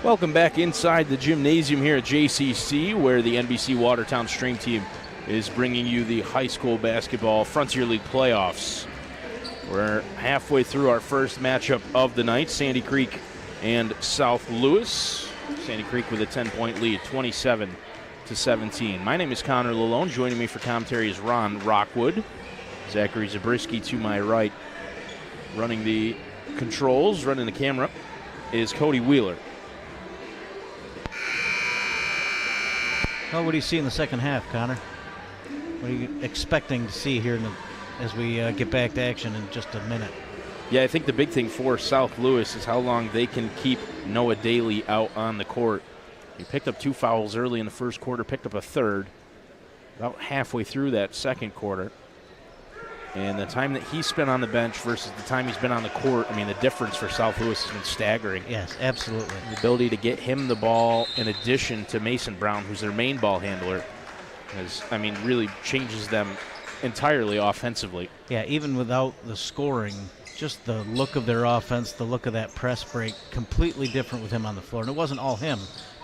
Welcome back inside the gymnasium here at JCC, where the NBC Watertown Stream Team is bringing you the high school basketball Frontier League playoffs. We're halfway through our first matchup of the night, Sandy Creek and South Louis. Sandy Creek with a 10-point lead, 27-17. My name is Connor Lalone. Joining me for commentary is Ron Rockwood. Zachary Zabriskie to my right. Running the controls, running the camera, is Cody Wheeler. Well, what do you see in the second half, Connor? What are you expecting to see here as we get back to action in just a minute? Yeah, I think the big thing for South Louis is how long they can keep Noah Daly out on the court. He picked up 2 fouls early in the first quarter, picked up a third about halfway through that second quarter. And the time that he spent on the bench versus the time he's been on the court, I mean, the difference for South Louis has been staggering. Yes, absolutely. The ability to get him the ball in addition to Mason Brown, who's their main ball handler, really changes them entirely offensively. Yeah, even without the scoring, just the look of their offense, the look of that press break, completely different with him on the floor. And it wasn't all him,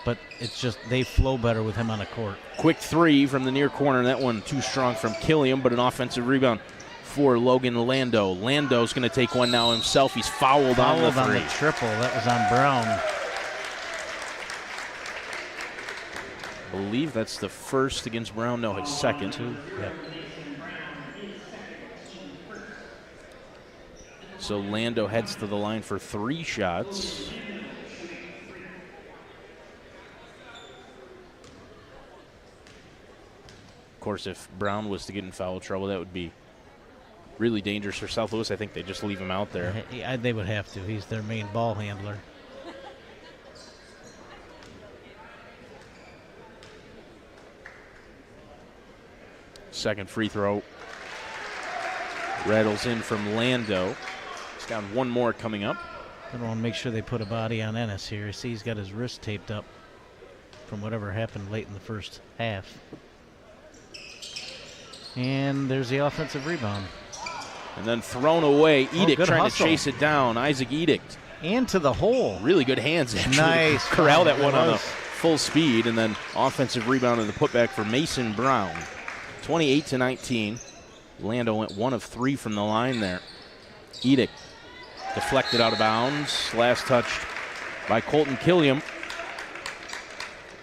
but it's just they flow better with him on the court. Quick three from the near corner. That one too strong from Killiam, but an offensive rebound for Logan Lando. Lando's going to take one now himself. He's fouled on the three. On the triple. That was on Brown. I believe that's the first against Brown. No, his second. Yep. So Lando heads to the line for 3 shots. Of course, if Brown was to get in foul trouble, that would be really dangerous for South Louis. I think they just leave him out there. Yeah, they would have to. He's their main ball handler. Second free throw rattles in from Lando. He's got one more coming up. They want to make sure they put a body on Ennis here. See, he's got his wrist taped up from whatever happened late in the first half. And there's the offensive rebound. And then thrown away. Edict trying hustle. to chase it down. Isaac Edict. And to the hole. Really good hands, actually. Nice. Corral that one on a full speed. And then offensive rebound and the putback for Mason Brown. 28-19. Lando went 1 of 3 from the line there. Edict deflected out of bounds. Last touched by Colton Killiam.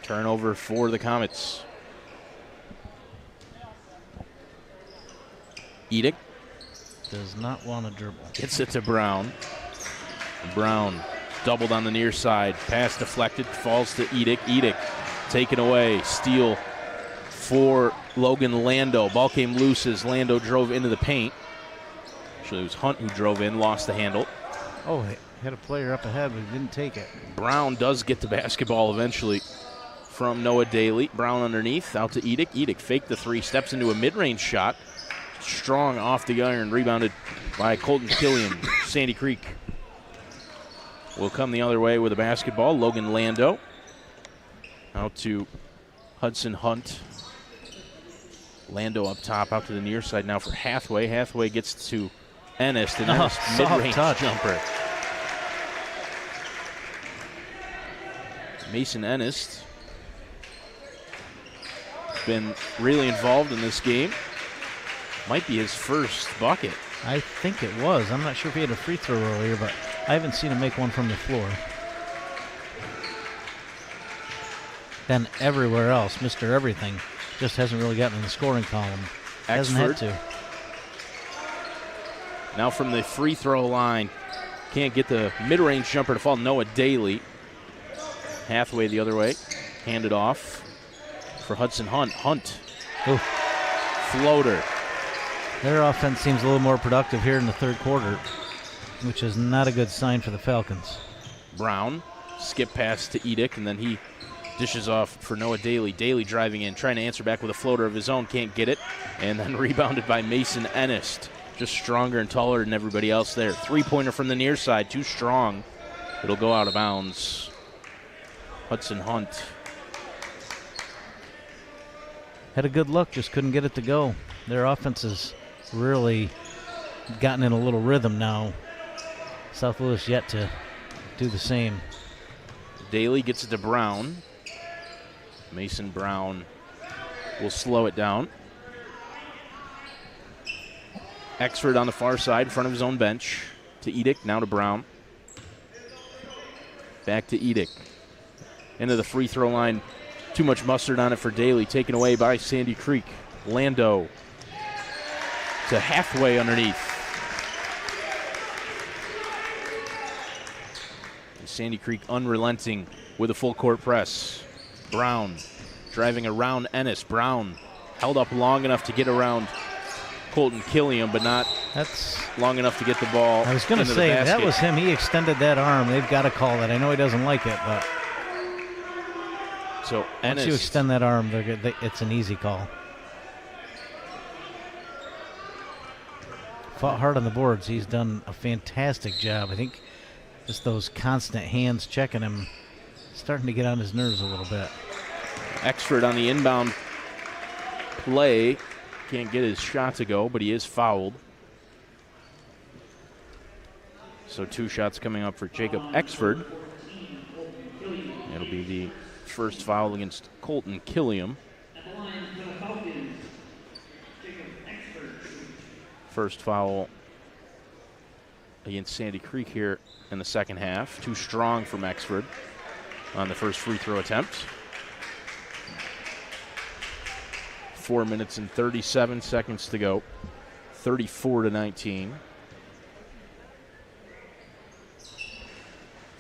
Turnover for the Comets. Edict does not want to dribble. gets it to Brown. Brown doubled on the near side. Pass deflected, falls to Edict. Edict taken away. Steal for Logan Lando. Ball came loose as Lando drove into the paint. Actually, it was Hunt who drove in, lost the handle. Oh, he had a player up ahead, but he didn't take it. Brown does get the basketball eventually from Noah Daly. Brown underneath, out to Edict. Edict faked the 3, steps into a mid-range shot. Strong off the iron, rebounded by Colton Killian. Sandy Creek will come the other way with a basketball. Logan Lando out to Hudson Hunt. Lando up top, out to the near side now for Hathaway. Hathaway gets to Ennis, the Ennis mid-range jumper. Mason Ennis been really involved in this game. Might be his first bucket. I think it was. I'm not sure if he had a free throw earlier, but I haven't seen him make one from the floor. Then everywhere else, Mr. Everything, just hasn't really gotten in the scoring column. Hasn't had to. Now from the free throw line, can't get the mid-range jumper to fall. Noah Daly. Hathaway the other way. Handed off for Hudson Hunt. Hunt. Ooh. Floater. Their offense seems a little more productive here in the third quarter, which is not a good sign for the Falcons. Brown, skip pass to Edict, and then he dishes off for Noah Daly. Daly driving in, trying to answer back with a floater of his own, can't get it, and then rebounded by Mason Ennis. Just stronger and taller than everybody else there. Three-pointer from the near side, too strong. It'll go out of bounds. Hudson Hunt. Had a good look, just couldn't get it to go. Their offense has really gotten in a little rhythm now. South Louis yet to do the same. Daly gets it to Brown. Mason Brown will slow it down. Exford on the far side in front of his own bench. To Edick, now to Brown. Back to Edick. Into the free throw line. Too much mustard on it for Daly. Taken away by Sandy Creek. Lando to halfway underneath. And Sandy Creek unrelenting with a full court press. Brown driving around Ennis. Brown held up long enough to get around Colton Killiam, but not long enough to get the ball. I was going to say, that was him. He extended that arm. They've got to call that. I know he doesn't like it, but so Ennis, once you extend that arm, it's an easy call. Fought hard on the boards. He's done a fantastic job. I think just those constant hands checking him, starting to get on his nerves a little bit. Exford on the inbound play. Can't get his shot to go, but he is fouled. So 2 shots coming up for Jacob Exford. It'll be the first foul against Colton Killiam. First foul against Sandy Creek here in the second half. Too strong from Exford on the first free throw attempt. 4 minutes and 37 seconds to go. 34-19.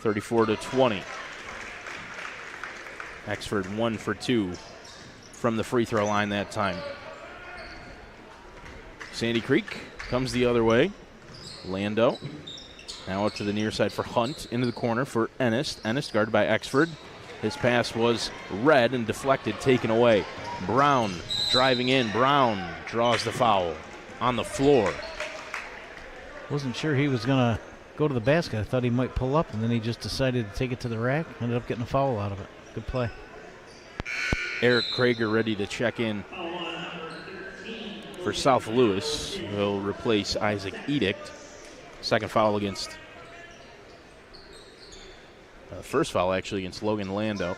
34-20. Exford 1 for 2 from the free throw line that time. Sandy Creek comes the other way. Lando now out to the near side for Hunt. Into the corner for Ennis. Ennis guarded by Exford. His pass was read and deflected, taken away. Brown driving in. Brown draws the foul on the floor. Wasn't sure he was going to go to the basket. I thought he might pull up, and then he just decided to take it to the rack. Ended up getting a foul out of it. Good play. Eric Krager ready to check in for South Lewis. He'll replace Isaac Edict. Second foul against first foul actually against Logan Lando.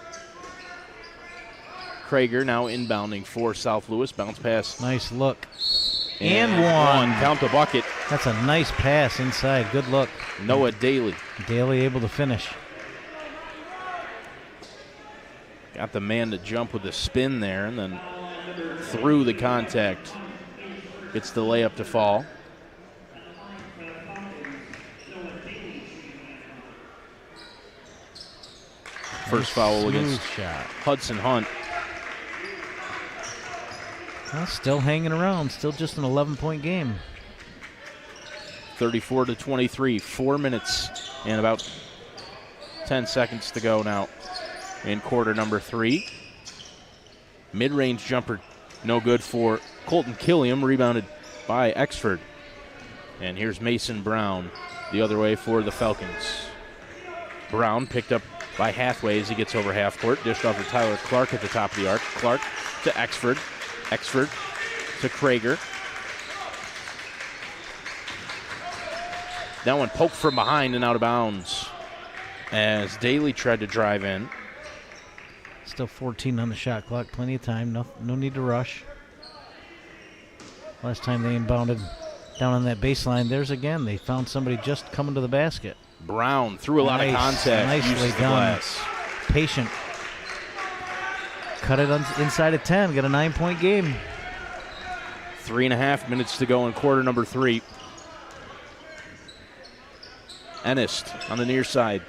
Krager now inbounding for South Lewis. Bounce pass. Nice look. And one. Count the bucket. That's a nice pass inside. Good look. Noah Daly. Daly able to finish. Got the man to jump with a spin there and then through the contact. Gets the layup to fall. First foul against Hudson Hunt. Well, still hanging around. Still just an 11-point game. 34-23. 4 minutes and about 10 seconds to go now in quarter number 3. Mid-range jumper no good for Colton Killiam. Rebounded by Exford. And here's Mason Brown the other way for the Falcons. Brown picked up by Hathaway as he gets over half court. Dished off to Tyler Clark at the top of the arc. Clark to Exford. Exford to Krager. That one poked from behind and out of bounds as Daly tried to drive in. Still 14 on the shot clock. Plenty of time. No need to rush. Last time they inbounded down on that baseline, there's again. They found somebody just coming to the basket. Brown threw a lot of contact. Nicely done. Glass. Patient. Cut it inside of 10. Got a 9-point game. 3.5 minutes to go in quarter number 3. Ennis on the near side.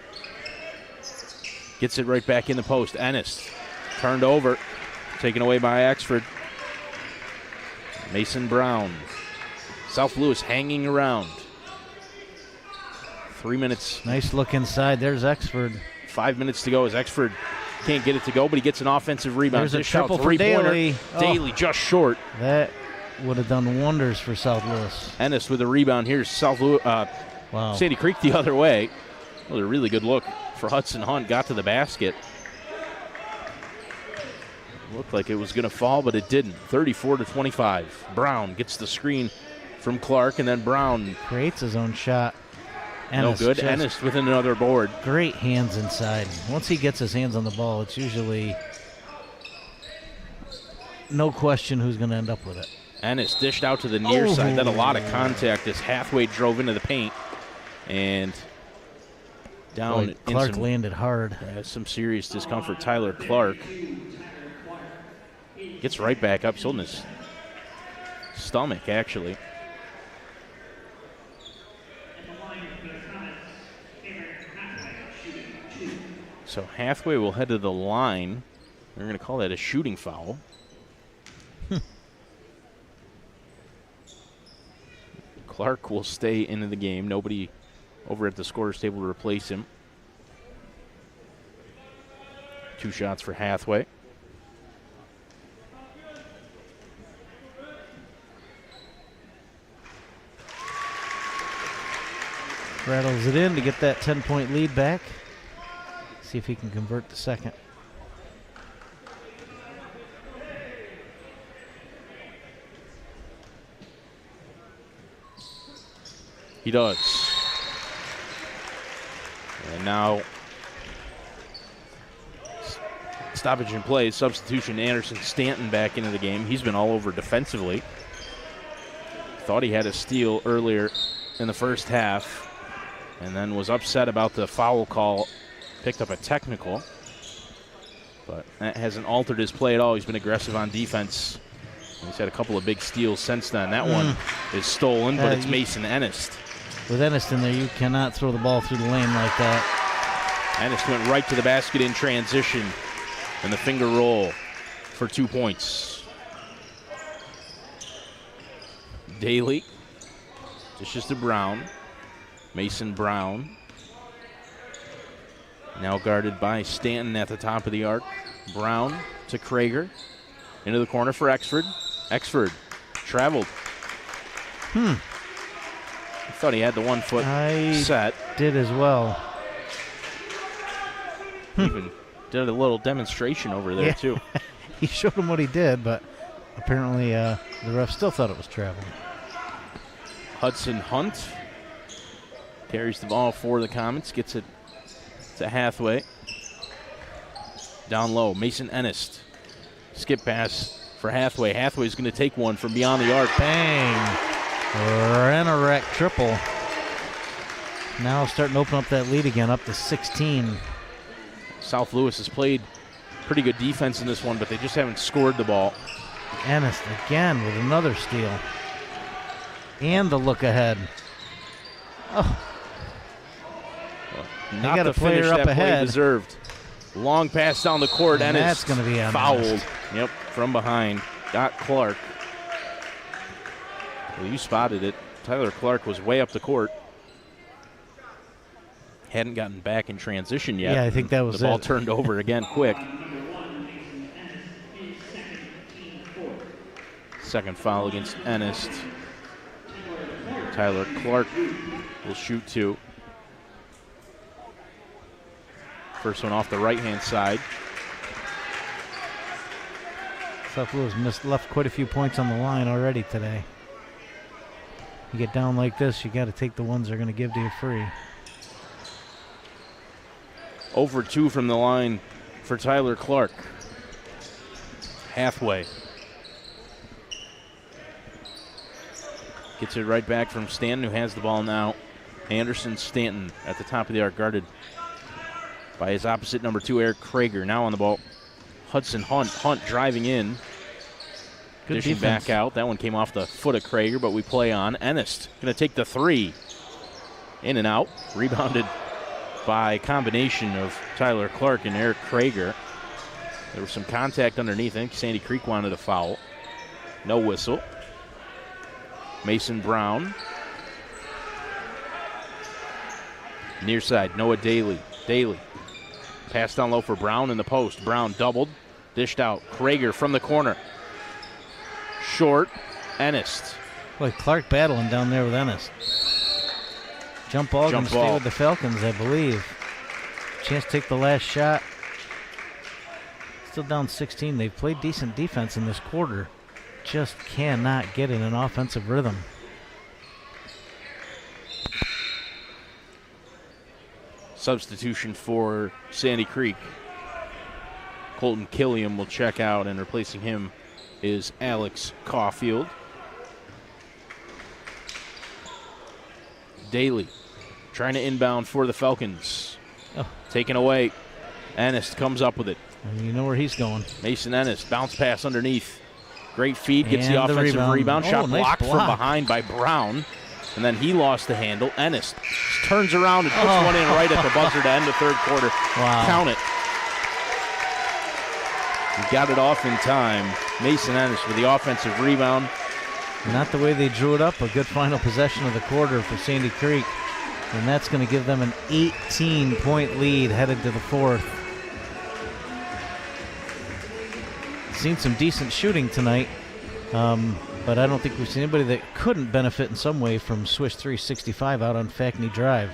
Gets it right back in the post. Ennis turned over. Taken away by Exford. Mason Brown. South Lewis hanging around. 3 minutes. Nice look inside. There's Exford. 5 minutes to go as Exford can't get it to go, but he gets an offensive rebound. There's a triple for Daly. Daly just short. That would have done wonders for South Lewis. Ennis with a rebound. Here's South Lewis. Wow. Sandy Creek the other way. Well, a really good look for Hudson Hunt. Got to the basket. Looked like it was going to fall, but it didn't. 34-25. Brown gets the screen from Clark, and then Brown creates his own shot. Ennis no good. just Ennis with another board. great hands inside. Once he gets his hands on the ball, it's usually no question who's going to end up with it. Ennis dished out to the near side. That a lot of contact as Hathaway drove into the paint. And down. Boy, Clark landed hard. Some serious discomfort. Tyler Clark gets right back up. He's holding his stomach, actually. So Hathaway will head to the line. They're going to call that a shooting foul. Clark will stay into the game. Nobody over at the scorer's table to replace him. 2 shots for Hathaway. Rattles it in to get that 10-point lead back. See if he can convert the second. He does. And now stoppage in play, substitution Anderson Stanton back into the game. He's been all over defensively. Thought he had a steal earlier in the first half and then was upset about the foul call. Picked up a technical, but that hasn't altered his play at all. He's been aggressive on defense. He's had a couple of big steals since then. That one is stolen, but it's Mason Ennist. With Ennist in there, you cannot throw the ball through the lane like that. Ennist went right to the basket in transition, and the finger roll for 2 points. Daly dishes to Brown. Mason Brown. Now guarded by Stanton at the top of the arc. Brown to Krager. Into the corner for Exford. Exford traveled. I thought he had the 1 foot set. Did as well. Even did a little demonstration over there, too. He showed him what he did, but apparently the ref still thought it was traveling. Hudson Hunt carries the ball for the Comets, gets it to Hathaway. Down low, Mason Ennist. Skip pass for Hathaway. Hathaway's going to take one from beyond the arc. Bang! Renarek triple. Now starting to open up that lead again, up to 16. South Louis has played pretty good defense in this one, but they just haven't scored the ball. Ennist again with another steal. And the look ahead. Oh. Not got the a player finish up that ahead. play deserved. Long pass down the court. And Ennist that's going to be on fouled. Ennist. Yep, from behind. Got Clark. Well, you spotted it. Tyler Clark was way up the court. Hadn't gotten back in transition yet. Yeah, I think that was the ball it. turned over again quick. Second foul against Ennist. Tyler Clark will shoot 2. First one off the right-hand side. South Louis left quite a few points on the line already today. You get down like this, you got to take the ones they're going to give to you free. Over 2 from the line for Tyler Clark. Hathaway. Gets it right back from Stanton, who has the ball now. Anderson Stanton at the top of the arc, guarded by his opposite number 2, Eric Krager. Now on the ball, Hudson Hunt. Hunt driving in. Good Dishing defense. back out. That one came off the foot of Krager, but we play on. Ennist going to take the 3. In and out. Rebounded by a combination of Tyler Clark and Eric Krager. There was some contact underneath. I think Sandy Creek wanted a foul. No whistle. Mason Brown. Near side, Noah Daly. Daly. Pass down low for Brown in the post. Brown doubled. Dished out. Krager from the corner. Short. Ennist. Boy, Clark battling down there with Ennist. Jump ball going to stay with the Falcons, I believe. Chance to take the last shot. Still down 16. They've played decent defense in this quarter. Just cannot get in an offensive rhythm. substitution for Sandy Creek. Colton Killiam will check out, and replacing him is Alex Caulfield. Daly trying to inbound for the Falcons. Oh. Taken away. Ennis comes up with it. And you know where he's going. Mason Ennis, bounce pass underneath. Great feed, gets the And the offensive rebound. Oh, Shot nice blocked block. from behind by Brown. And then he lost the handle. Ennis turns around and puts one in right at the buzzer to end the third quarter. Wow. Count it. He got it off in time. Mason Ennis with the offensive rebound. Not the way they drew it up. A good final possession of the quarter for Sandy Creek. And that's going to give them an 18-point lead headed to the fourth. Seen some decent shooting tonight, but I don't think we've seen anybody that couldn't benefit in some way from Swish 365 out on Fackney Drive.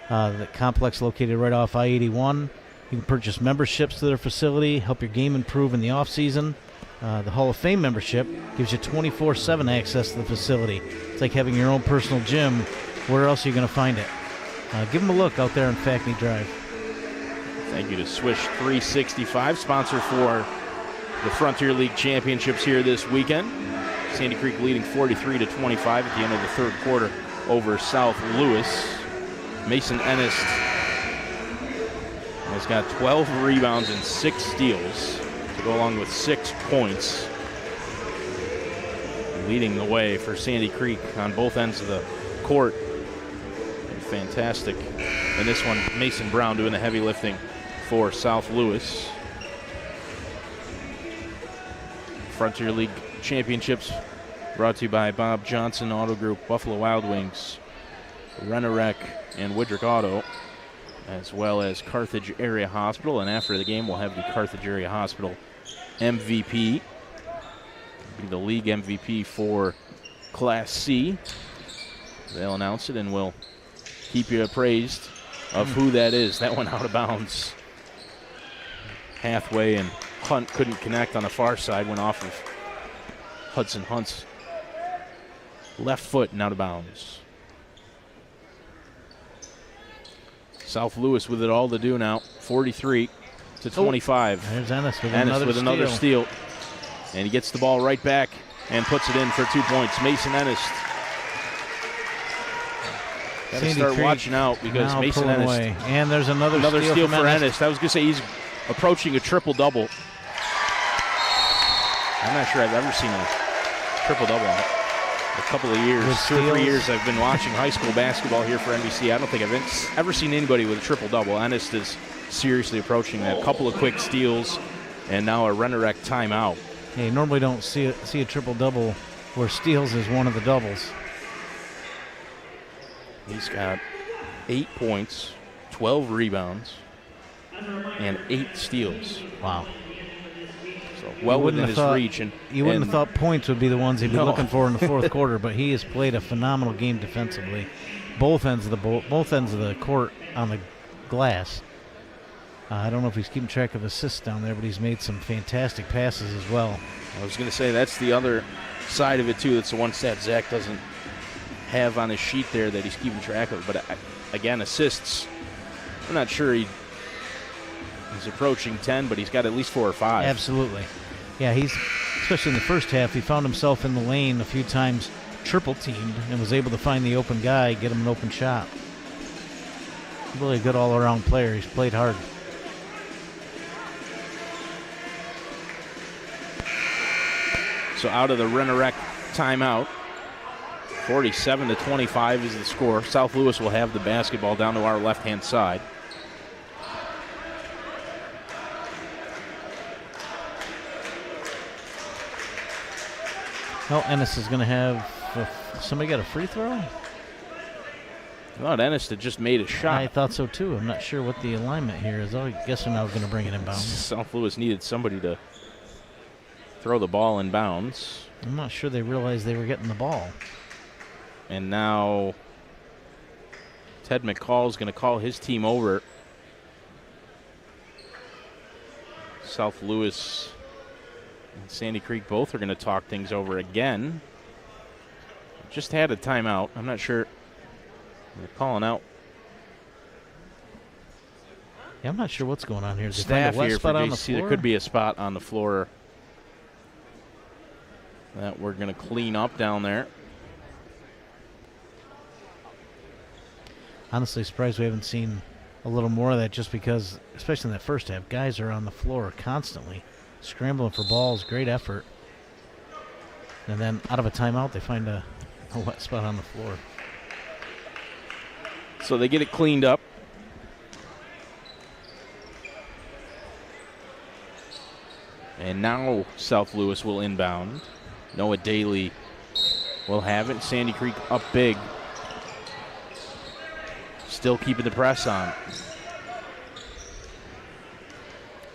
The complex located right off I-81. You can purchase memberships to their facility, help your game improve in the off-season. The Hall of Fame membership gives you 24/7 access to the facility. It's like having your own personal gym. Where else are you going to find it? Give them a look out there on Fackney Drive. Thank you to Swish 365, sponsor for the Frontier League Championships here this weekend. Sandy Creek leading 43-25 at the end of the third quarter over South Lewis. Mason Ennis has got 12 rebounds and 6 steals to go along with 6 points. Leading the way for Sandy Creek on both ends of the court. Fantastic. And this one, Mason Brown doing the heavy lifting for South Lewis. Frontier League Championships brought to you by Bob Johnson Auto Group, Buffalo Wild Wings, Rennerec, and Woodrick Auto, as well as Carthage Area Hospital. And after the game, we'll have the Carthage Area Hospital MVP, be the league MVP for Class C. They'll announce it, and we'll keep you appraised of who that is. That went out of bounds. Hathaway and Hunt couldn't connect on the far side, went off of Hudson Hunt's left foot and out of bounds. South Lewis with it all to do now, 43-25. There's Ennis with another steal. And he gets the ball right back and puts it in for 2 points. Mason Ennis. Got to start watching out because Mason Ennis. Away. And there's another steal for Ennis. I was going to say he's approaching a triple-double. I'm not sure I've ever seen a triple-double in a couple of years. 2 or 3 years I've been watching high school basketball here for NBC. I don't think I've ever seen anybody with a triple-double. Ennis is seriously approaching that. A couple of quick steals and now a Rennerec timeout. Yeah, you normally don't see a triple-double where steals is one of the doubles. He's got 8 points, 12 rebounds, and 8 steals. Wow. So well within his reach. You wouldn't have thought points would be the ones he'd be looking for in the fourth quarter, but he has played a phenomenal game defensively. Both ends of the court on the glass. I don't know if he's keeping track of assists down there, but he's made some fantastic passes as well. I was going to say that's the other side of it, too. That's the one stat Zach doesn't have on his sheet there that he's keeping track of. But, again, assists. I'm not sure he's approaching 10, but he's got at least 4 or 5. Absolutely. Yeah, especially in the first half, he found himself in the lane a few times, triple-teamed, and was able to find the open guy, get him an open shot. Really a good all-around player. He's played hard. So out of the Rennerec timeout, 47-25 is the score. South Lewis will have the basketball down to our left-hand side. Well, Ennis is going to have somebody got a free throw? I thought Ennis had just made a shot. I thought so, too. I'm not sure what the alignment here is. I guess they're now going to bring it in bounds. South Lewis needed somebody to throw the ball in bounds. I'm not sure they realized they were getting the ball. And now Ted McCall is going to call his team over. South Lewis and Sandy Creek both are going to talk things over again. Just had a timeout. I'm not sure. They're calling out Yeah, I'm not sure what's going on here. Did they Staff find a wet here spot for on the JC. floor? There could be a spot on the floor that we're going to clean up down there. Honestly, surprised we haven't seen a little more of that, just because, especially in that first half, guys are on the floor constantly, scrambling for balls, great effort. And then out of a timeout, they find a wet spot on the floor. So they get it cleaned up. And now South Louis will inbound. Noah Daly will have it. Sandy Creek up big. Still keeping the press on.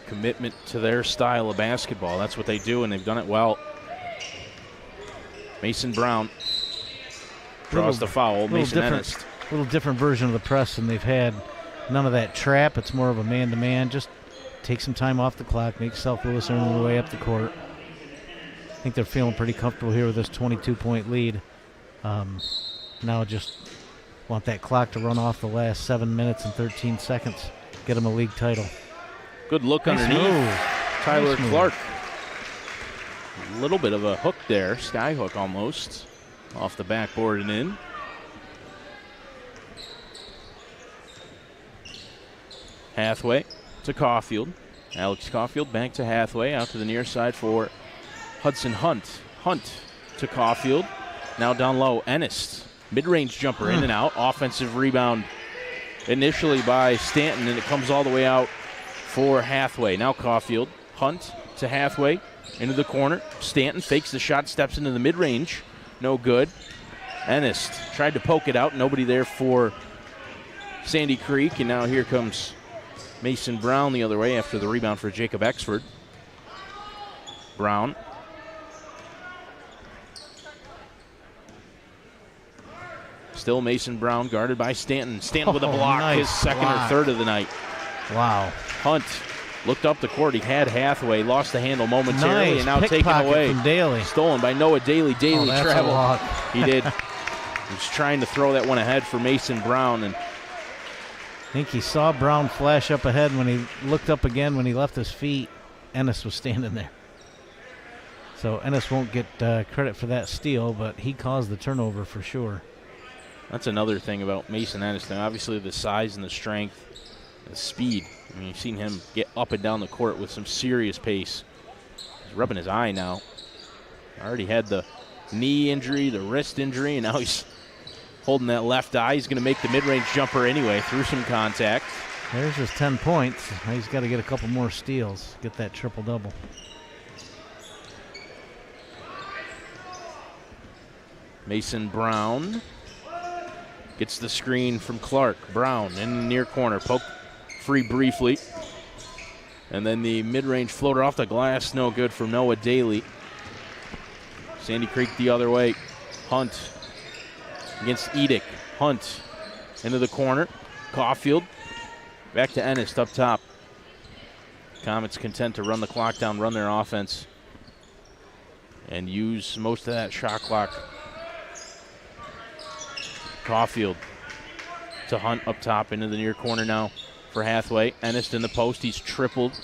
Commitment to their style of basketball. That's what they do, and they've done it well. Mason Brown draws the foul. Mason Ennis. A little different version of the press than they've had. None of that trap. It's more of a man-to-man. Just take some time off the clock, make South Louis earn their way up the court. I think they're feeling pretty comfortable here with this 22-point lead. Now just want that clock to run off the last 7 minutes and 13 seconds. Get them a league title. Good look Nice underneath. move. Tyler Nice move. Clark. A little bit of a hook there, sky hook almost, off the backboard and in. Hathaway to Caulfield. Alex Caulfield back to Hathaway, out to the near side for Hudson Hunt. Hunt to Caulfield. Now down low, Ennis. Mid-range jumper in and out. Offensive rebound initially by Stanton, and it comes all the way out for Hathaway. Now Caulfield. Hunt to Hathaway. Into the corner. Stanton fakes the shot, steps into the mid-range. No good. Ennis tried to poke it out. Nobody there for Sandy Creek, and now here comes Mason Brown the other way after the rebound for Jacob Exford. Brown. Still Mason Brown guarded by Stanton. Stanton with a block, nice his second block. or third of the night. Wow. Hunt looked up the court. He had Hathaway, lost the handle momentarily, Nice and now taken pickpocket away. from Daly. Stolen by Noah Daly. Daly That's a traveled. walk. He did. He was trying to throw that one ahead for Mason Brown, and I think he saw Brown flash up ahead. When he looked up again, when he left his feet, Ennis was standing there. So Ennis won't get credit for that steal, but he caused the turnover for sure. that's another thing about Mason Ennis. Obviously the size and the strength, the speed. I mean, you've seen him get up and down the court with some serious pace. He's rubbing his eye now. Already had the knee injury, the wrist injury, and now he's holding that left eye. He's going to make the mid-range jumper anyway through some contact. There's his 10 points. Now he's got to get a couple more steals, get that triple-double. Mason Brown gets the screen from Clark. Brown in the near corner, poke free briefly. And then the mid-range floater off the glass, no good for Noah Daly. Sandy Creek the other way. Hunt against Edick. Hunt into the corner. Caulfield back to Ennis up top. Comets content to run the clock down, run their offense, and use most of that shot clock. Caulfield to Hunt up top into the near corner now for Hathaway. Ennis in the post. He's tripled.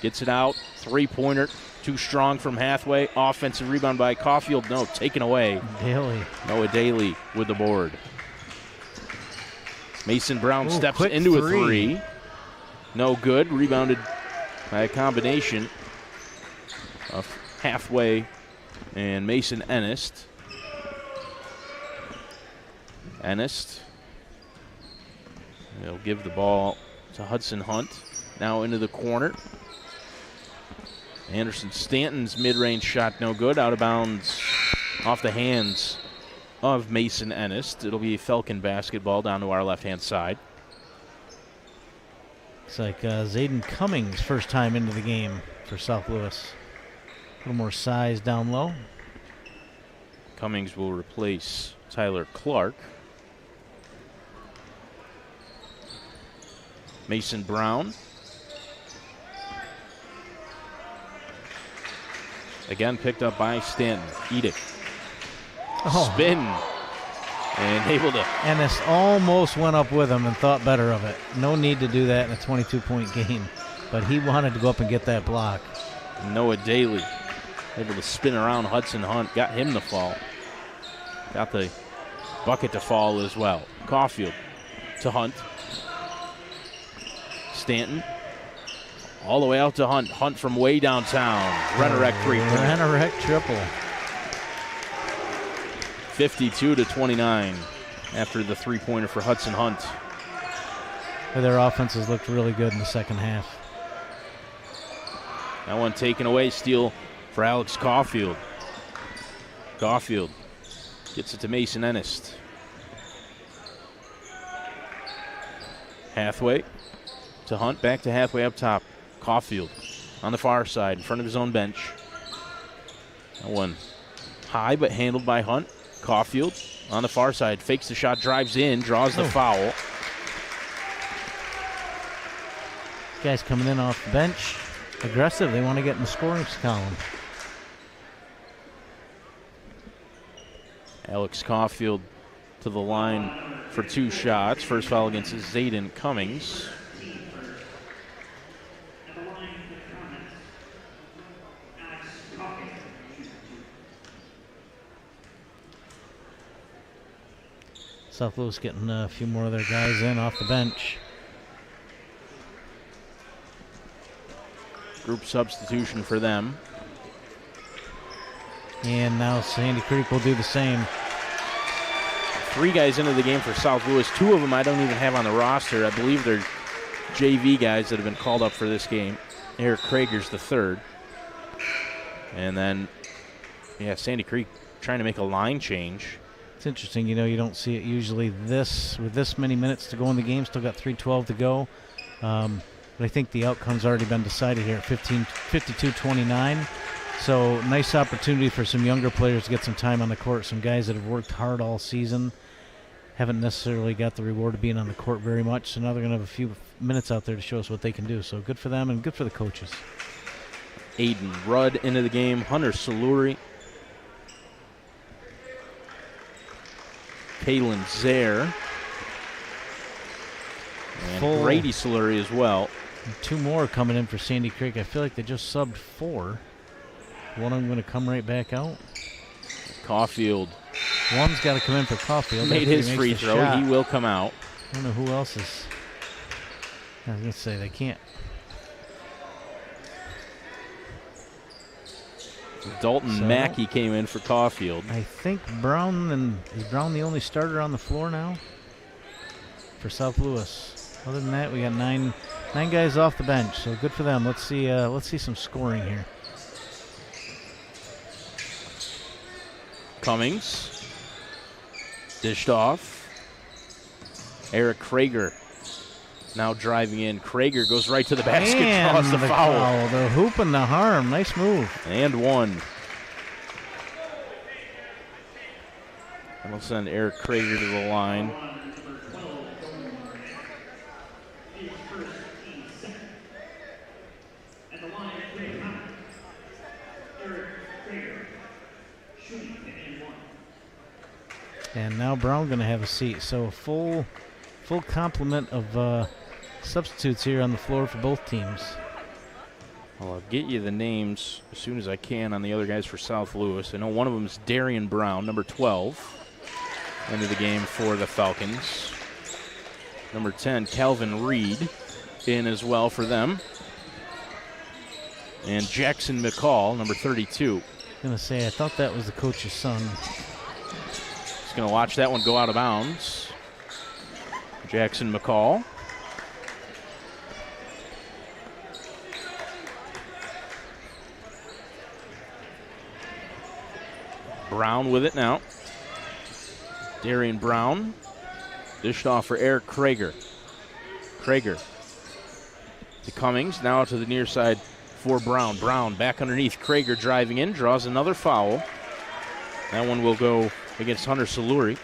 Gets it out. Three-pointer. Too strong from Hathaway. Offensive rebound by Caulfield. No, taken away. Daly. Noah Daly with the board. Mason Brown Ooh, steps quick into three. a three. No good. Rebounded by a combination of Hathaway and Mason Ennis. Ennis. He'll give the ball to Hudson Hunt. Now into the corner. Anderson Stanton's mid-range shot no good. Out of bounds off the hands of Mason Ennis. It'll be Falcon basketball down to our left-hand side. It's like Zayden Cummings' first time into the game for South Louis. A little more size down low. Cummings will replace Tyler Clark. Mason Brown. Again picked up by Stanton. Edick. Oh. Spin. And able to. Ennis almost went up with him and thought better of it. No need to do that in a 22-point game. But he wanted to go up and get that block. Noah Daly able to spin around Hudson Hunt. Got him to fall. Got the bucket to fall as well. Caulfield to Hunt. Stanton all the way out to Hunt. Hunt from way downtown. Rennerek three-pointer. Rennerek triple. 52-29 after the three-pointer for Hudson Hunt. Their offenses looked really good in the second half. That one taken away. Steal for Alex Caulfield. Caulfield gets it to Mason Ennis. Hathaway to Hunt. Back to Hathaway up top. Caulfield on the far side in front of his own bench. That one high but handled by Hunt. Caulfield on the far side. Fakes the shot. Drives in. Draws the foul. Guys coming in off the bench. Aggressive. They want to get in the scoring column. Alex Caulfield to the line for 2 shots. First foul against Zayden Cummings. South Louis getting a few more of their guys in off the bench. Group substitution for them. And now Sandy Creek will do the same. 3 guys into the game for South Louis. 2 of them I don't even have on the roster. I believe they're JV guys that have been called up for this game. Eric Krager's the 3rd. And then, Sandy Creek trying to make a line change. It's interesting, you don't see it usually with this many minutes to go in the game. Still got 3:12 to go. But I think the outcome's already been decided here at 52-29. So nice opportunity for some younger players to get some time on the court. Some guys that have worked hard all season. Haven't necessarily got the reward of being on the court very much. So now they're going to have a few minutes out there to show us what they can do. So good for them and good for the coaches. Aiden Rudd into the game. Hunter Saluri. Kalen Zaire. And Brady Saluri as well. And 2 more coming in for Sandy Creek. I feel like they just subbed 4. One of them going to come right back out. Caulfield. One's got to come in for Caulfield. Made his free throw. Shot. He will come out. I don't know who else is. I was going to say they can't. Dalton Mackey came in for Caulfield. I think is Brown the only starter on the floor now for South Louis. Other than that, we got nine guys off the bench, so good for them. Let's see some scoring here. Cummings dished off. Eric Krager now driving in. Krager goes right to the basket, draws the foul. The hoop and the harm. Nice move. And 1. And we'll send Eric Krager to the line. And now Brown going to have a seat. So a full complement of substitutes here on the floor for both teams. Well, I'll get you the names as soon as I can on the other guys for South Louis. I know one of them is Darian Brown, number 12, into the game for the Falcons. Number 10, Calvin Reed, in as well for them. And Jackson McCall, number 32. I'm going to say, I thought that was the coach's son. Just going to watch that one go out of bounds. Jackson McCall. Brown with it now. Darian Brown. Dished off for Eric Krager. Krager to Cummings. Now to the near side for Brown. Brown back underneath. Krager driving in. Draws another foul. That one will go against Hunter Saluri.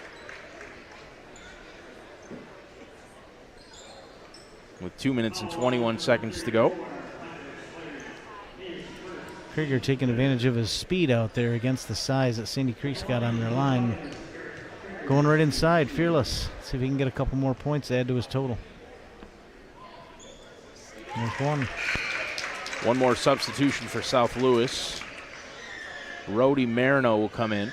With 2 minutes and 21 seconds to go. Krieger taking advantage of his speed out there against the size that Sandy Creek's got on their line. Going right inside, Fearless. See if he can get a couple more points to add to his total. There's one. One more substitution for South Louis. Rody Marino will come in.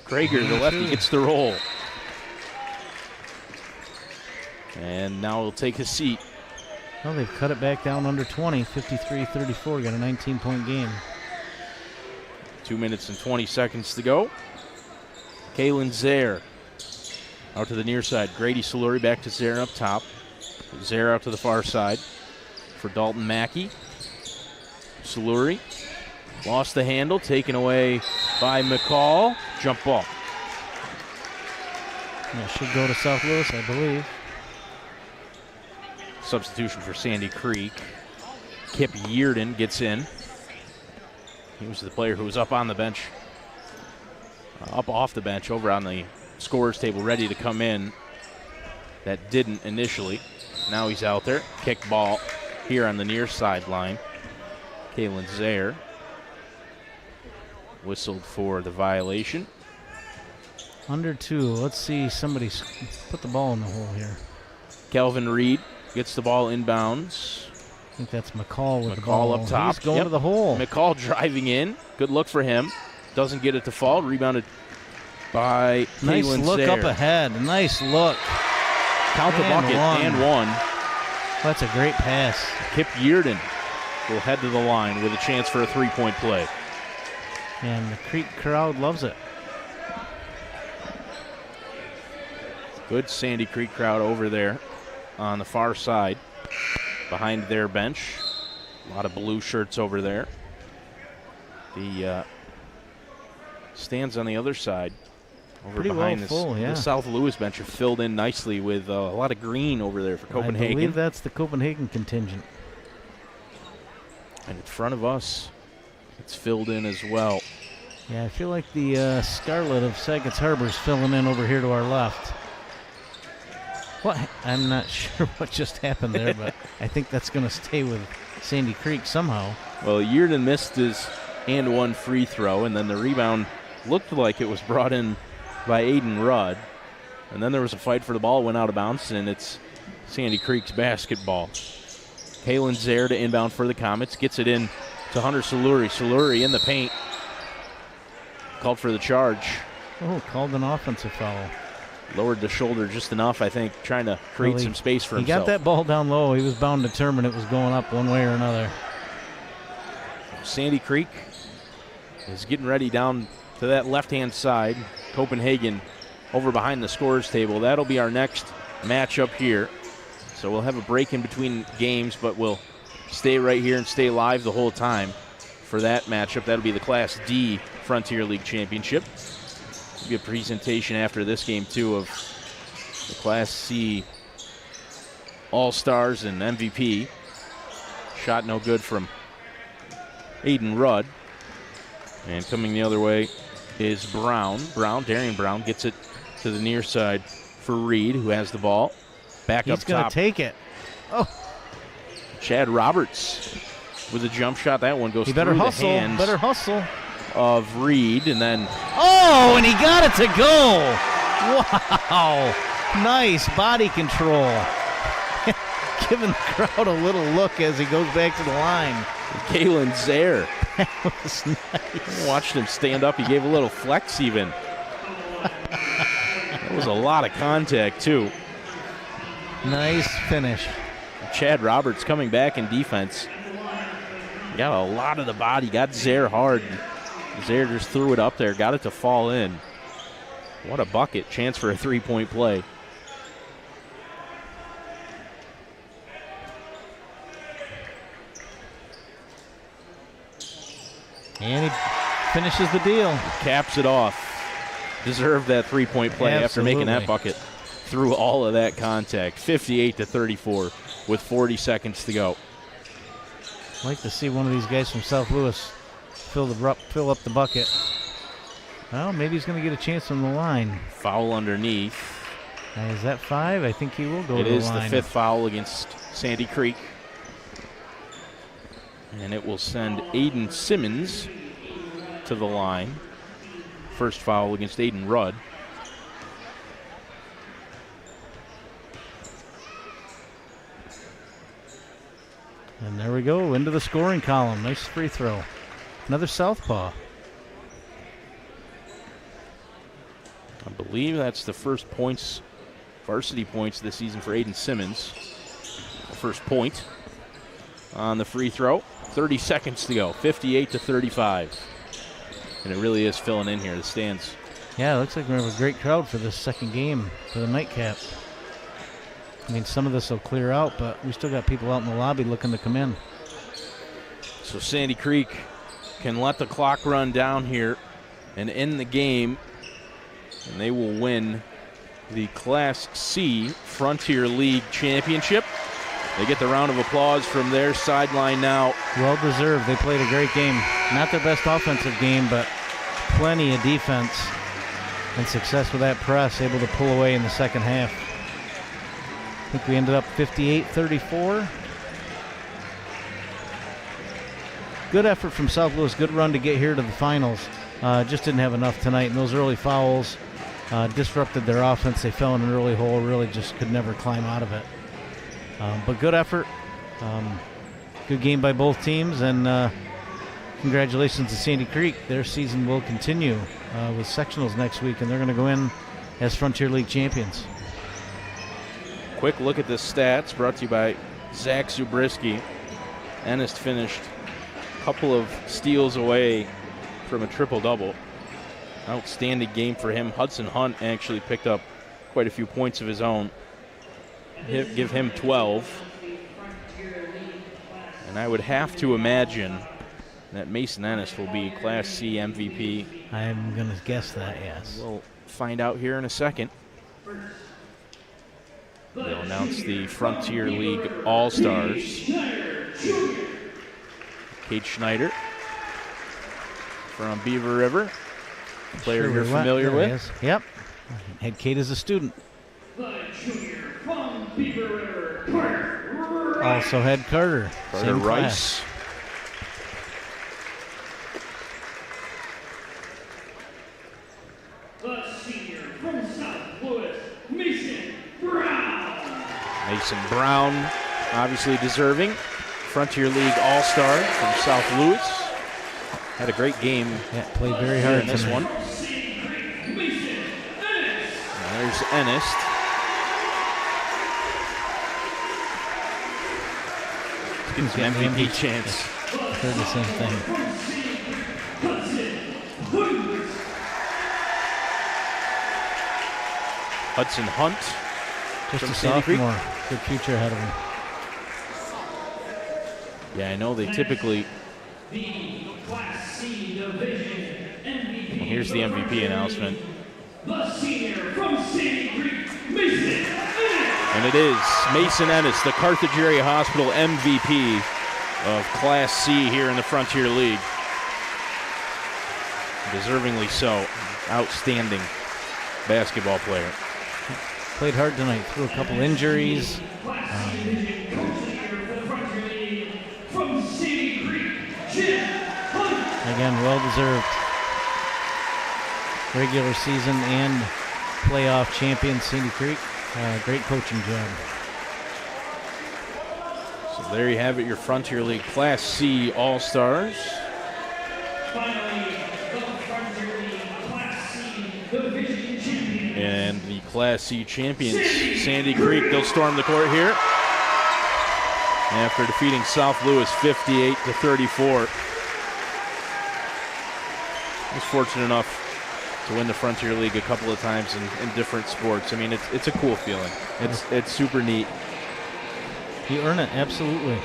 Krager, the lefty, gets the roll. And now he'll take his seat. Well, they've cut it back down under 20, 53-34. Got a 19-point game. 2 minutes and 20 seconds to go. Kalen Zaire out to the near side. Grady Soluri back to Zaire up top. Zaire out to the far side for Dalton Mackey. Soluri lost the handle, taken away by McCall. Jump ball. That should go to South Louis, I believe. Substitution for Sandy Creek. Kip Yearden gets in. He was the player who was up on the bench, up off the bench, over on the scorer's table, ready to come in. That didn't initially. Now he's out there. Kick ball here on the near sideline. Kalen Zaire whistled for the violation. Under 2. Let's see somebody put the ball in the hole here. Kelvin Reed gets the ball inbounds. I think that's McCall with the ball. McCall up top. He's going to the hole. McCall driving in. Good look for him. Doesn't get it to fall. Rebounded by Nice Kalen look Zaire. up ahead. Nice look. Count the And bucket one. and one. That's a great pass. Kip Yearden will head to the line with a chance for a three-point play. And the Creek crowd loves it. Good Sandy Creek crowd over there on the far side behind their bench. A lot of blue shirts over there. The stands on the other side over Pretty behind well full, yeah. the South Louis bench are filled in nicely with a lot of green over there for Copenhagen. I believe that's the Copenhagen contingent. And in front of us, it's filled in as well. Yeah, I feel like the Scarlet of Sackets Harbor is filling in over here to our left. What? I'm not sure what just happened there, but I think that's going to stay with Sandy Creek somehow. Well, Yearden missed his and one free throw, and then the rebound looked like it was brought in by Aiden Rudd. And then there was a fight for the ball, went out of bounds, and it's Sandy Creek's basketball. Kalen Zaire to inbound for the Comets, gets it in to Hunter Soluri. Soluri in the paint. Called for the charge. Oh, called an offensive foul. Lowered the shoulder just enough, I think, trying to create some space for himself. He got that ball down low. He was bound to determine it was going up one way or another. Sandy Creek is getting ready down to that left-hand side. Copenhagen over behind the scorer's table. That'll be our next matchup here. So we'll have a break in between games, but we'll stay right here and stay live the whole time for that matchup. That'll be the Class D Frontier League Championship. There'll be a presentation after this game, too, of the Class C All-Stars and MVP. Shot no good from Aiden Rudd. And coming the other way is Brown. Darian Brown gets it to the near side for Reed, who has the ball. Back up top. He's going to take it. Oh. Chad Roberts with a jump shot. That one goes He through better the hustle. hands Better hustle. of Reed, and then Oh, and he got it to go. Wow. Nice body control. Giving the crowd a little look as he goes back to the line. Kalen Zaire. That was nice. Watched him stand up. He gave a little flex even. That was a lot of contact, too. Nice finish. Chad Roberts coming back in defense. Got a lot of the body. Got Zaire hard. Zaire just threw it up there. Got it to fall in. What a bucket. Chance for a three-point play. And he finishes the deal. Caps it off. Deserved that three-point play after making that bucket through all of that contact. 58-34 with 40 seconds to go. I'd like to see one of these guys from South Louis fill up the bucket. Well, maybe he's going to get a chance on the line. Foul underneath. Is that 5? I think he will go to the line. It is the 5th foul against Sandy Creek. And it will send Aiden Simmons to the line. First foul against Aiden Rudd. And there we go, into the scoring column. Nice free throw. Another southpaw. I believe that's the first points, varsity points this season for Aiden Simmons. First point on the free throw. 30 seconds to go, 58-35. And it really is filling in here, the stands. Yeah, it looks like we have a great crowd for this second game for the nightcap. I mean, some of this will clear out, but we still got people out in the lobby looking to come in. So Sandy Creek can let the clock run down here and end the game, and they will win the Class C Frontier League Championship. They get the round of applause from their sideline now. Well deserved. They played a great game. Not their best offensive game, but plenty of defense and success with that press, able to pull away in the second half. I think we ended up 58-34. Good effort from South Louis. Good run to get here to the finals. Just didn't have enough tonight. And those early fouls disrupted their offense. They fell in an early hole. Really just could never climb out of it. But good effort. Good game by both teams. And congratulations to Sandy Creek. Their season will continue with sectionals next week. And they're going to go in as Frontier League champions. Quick look at the stats brought to you by Zach Zubriski. Ennis finished a couple of steals away from a triple-double. Outstanding game for him. Hudson Hunt actually picked up quite a few points of his own. Give him 12. And I would have to imagine that Mason Ennis will be Class C MVP. I'm going to guess that, yes. We'll find out here in a second. They'll announce the Frontier League All-Stars. Kate Schneider from Beaver River. Player Sure, you're familiar there he with. is. Yep. Had Kate as a student. Also had Carter. Carter Same Rice. class. The senior from South Louis, Mason Brown. Mason Brown, obviously deserving. Frontier League All-Star from South Louis. Had a great game. Yeah, played very hard in this tonight. one. And there's Ennis. Getting some MVP chance. Heard the same thing. Hudson Hunt. Just from a Sandy Creek. sophomore. Good future ahead of him. Yeah, I know they typically. The Class C Division MVP. Here's the MVP announcement. The senior from Sandy Creek, Mason Ennis. And it is Mason Ennis, the Carthage Area Hospital MVP of Class C here in the Frontier League. Deservingly so. Outstanding basketball player. Played hard tonight. Through a couple injuries. From Sandy Creek, Jim Hunt. Again, well-deserved. Regular season and playoff champion, Sandy Creek. Great coaching job. So there you have it, your Frontier League Class C All-Stars. Finally, the Frontier League Class C Division champion. And the Class C champions, Sandy Creek, they'll storm the court here after defeating South Louis 58-34. I was fortunate enough to win the Frontier League a couple of times in different sports. I mean, it's a cool feeling. It's super neat. You earn it, absolutely.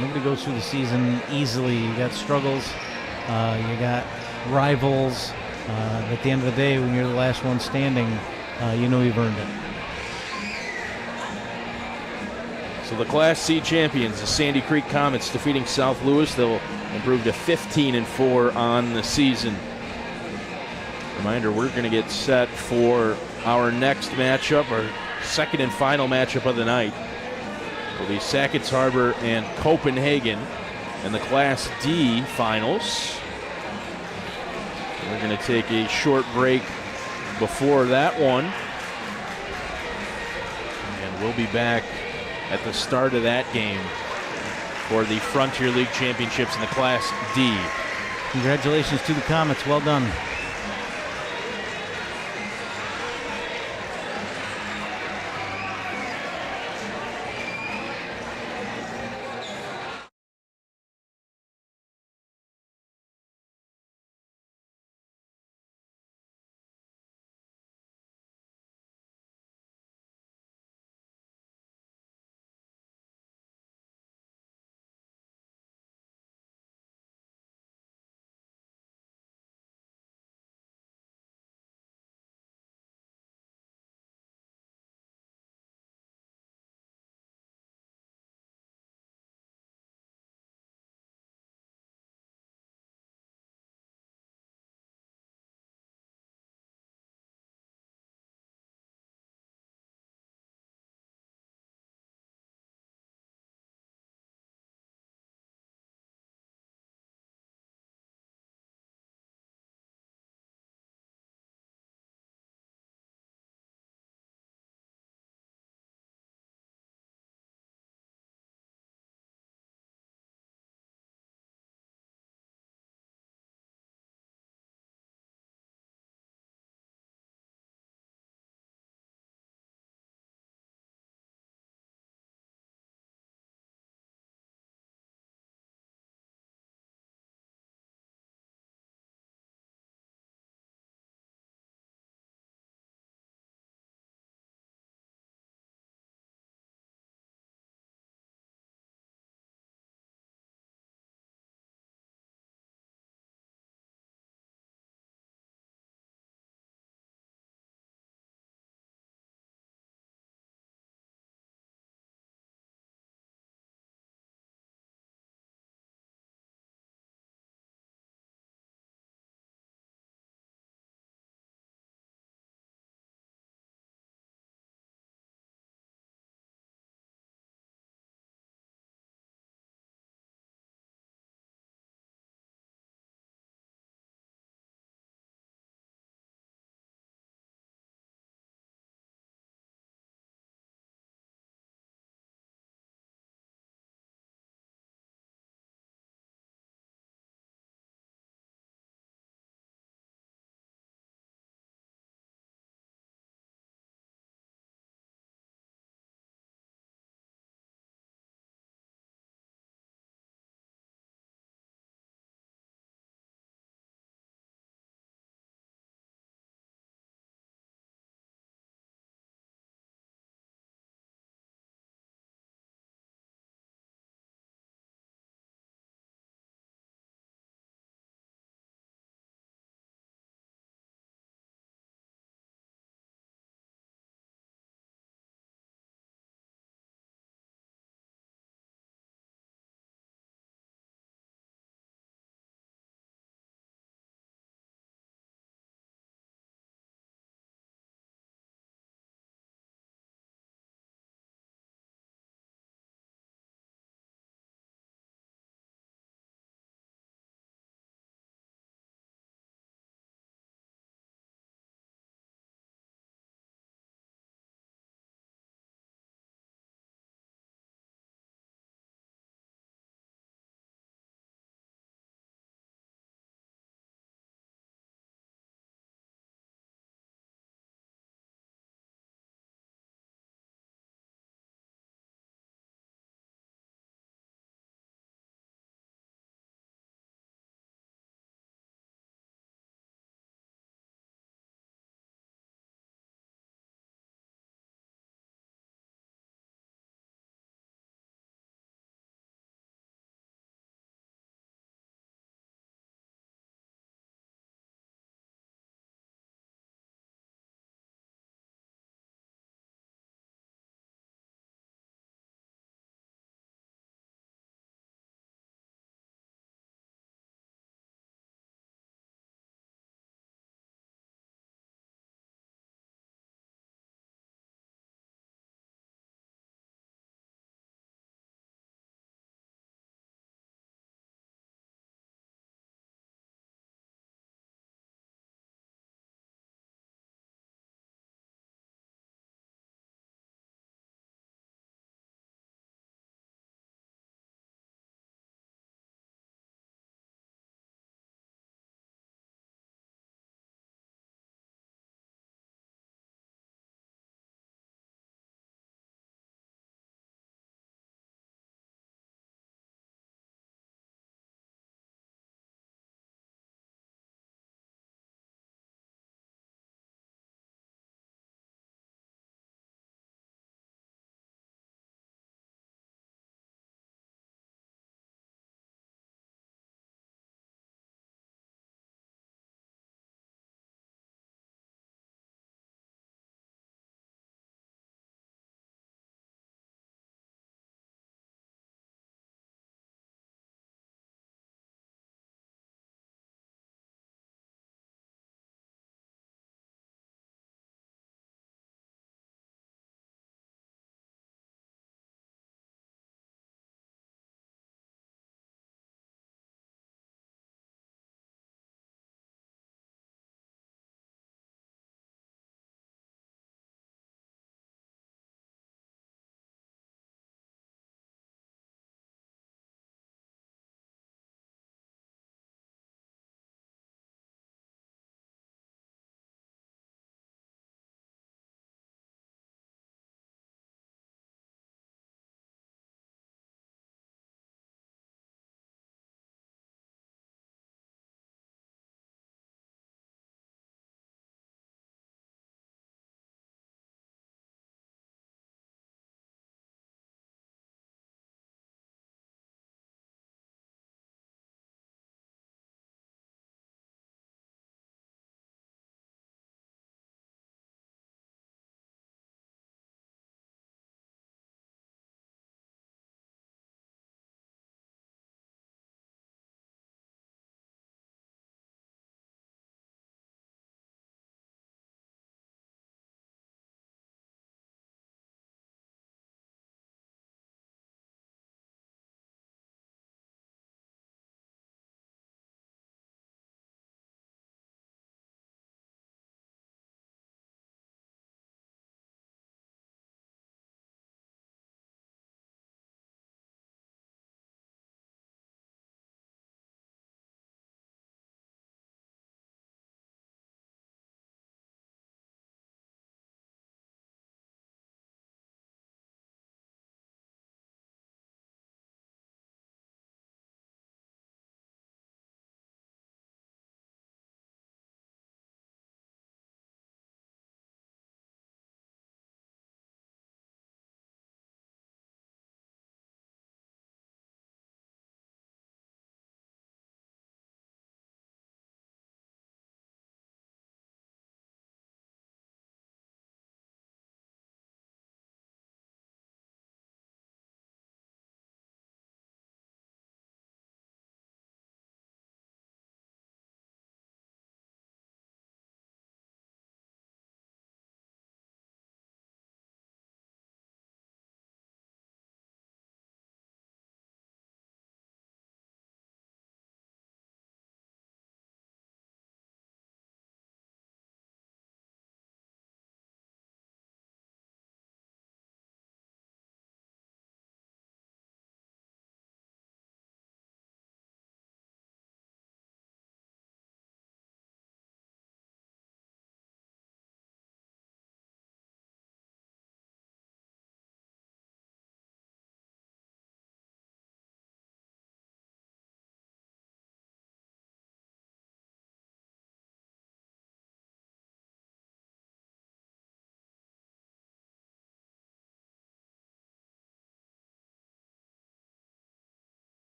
Nobody goes through the season easily. You got struggles. You got rivals. At the end of the day, when you're the last one standing, you know you've earned it. So the Class C champions, the Sandy Creek Comets, defeating South Louis. They'll improve to 15-4 on the season. Reminder, we're going to get set for our next matchup, our second and final matchup of the night. will be Sackets Harbor and Copenhagen in the Class D finals. We're going to take a short break before that one. And we'll be back at the start of that game for the Frontier League Championships in the Class D. Congratulations to the Comets. Well done.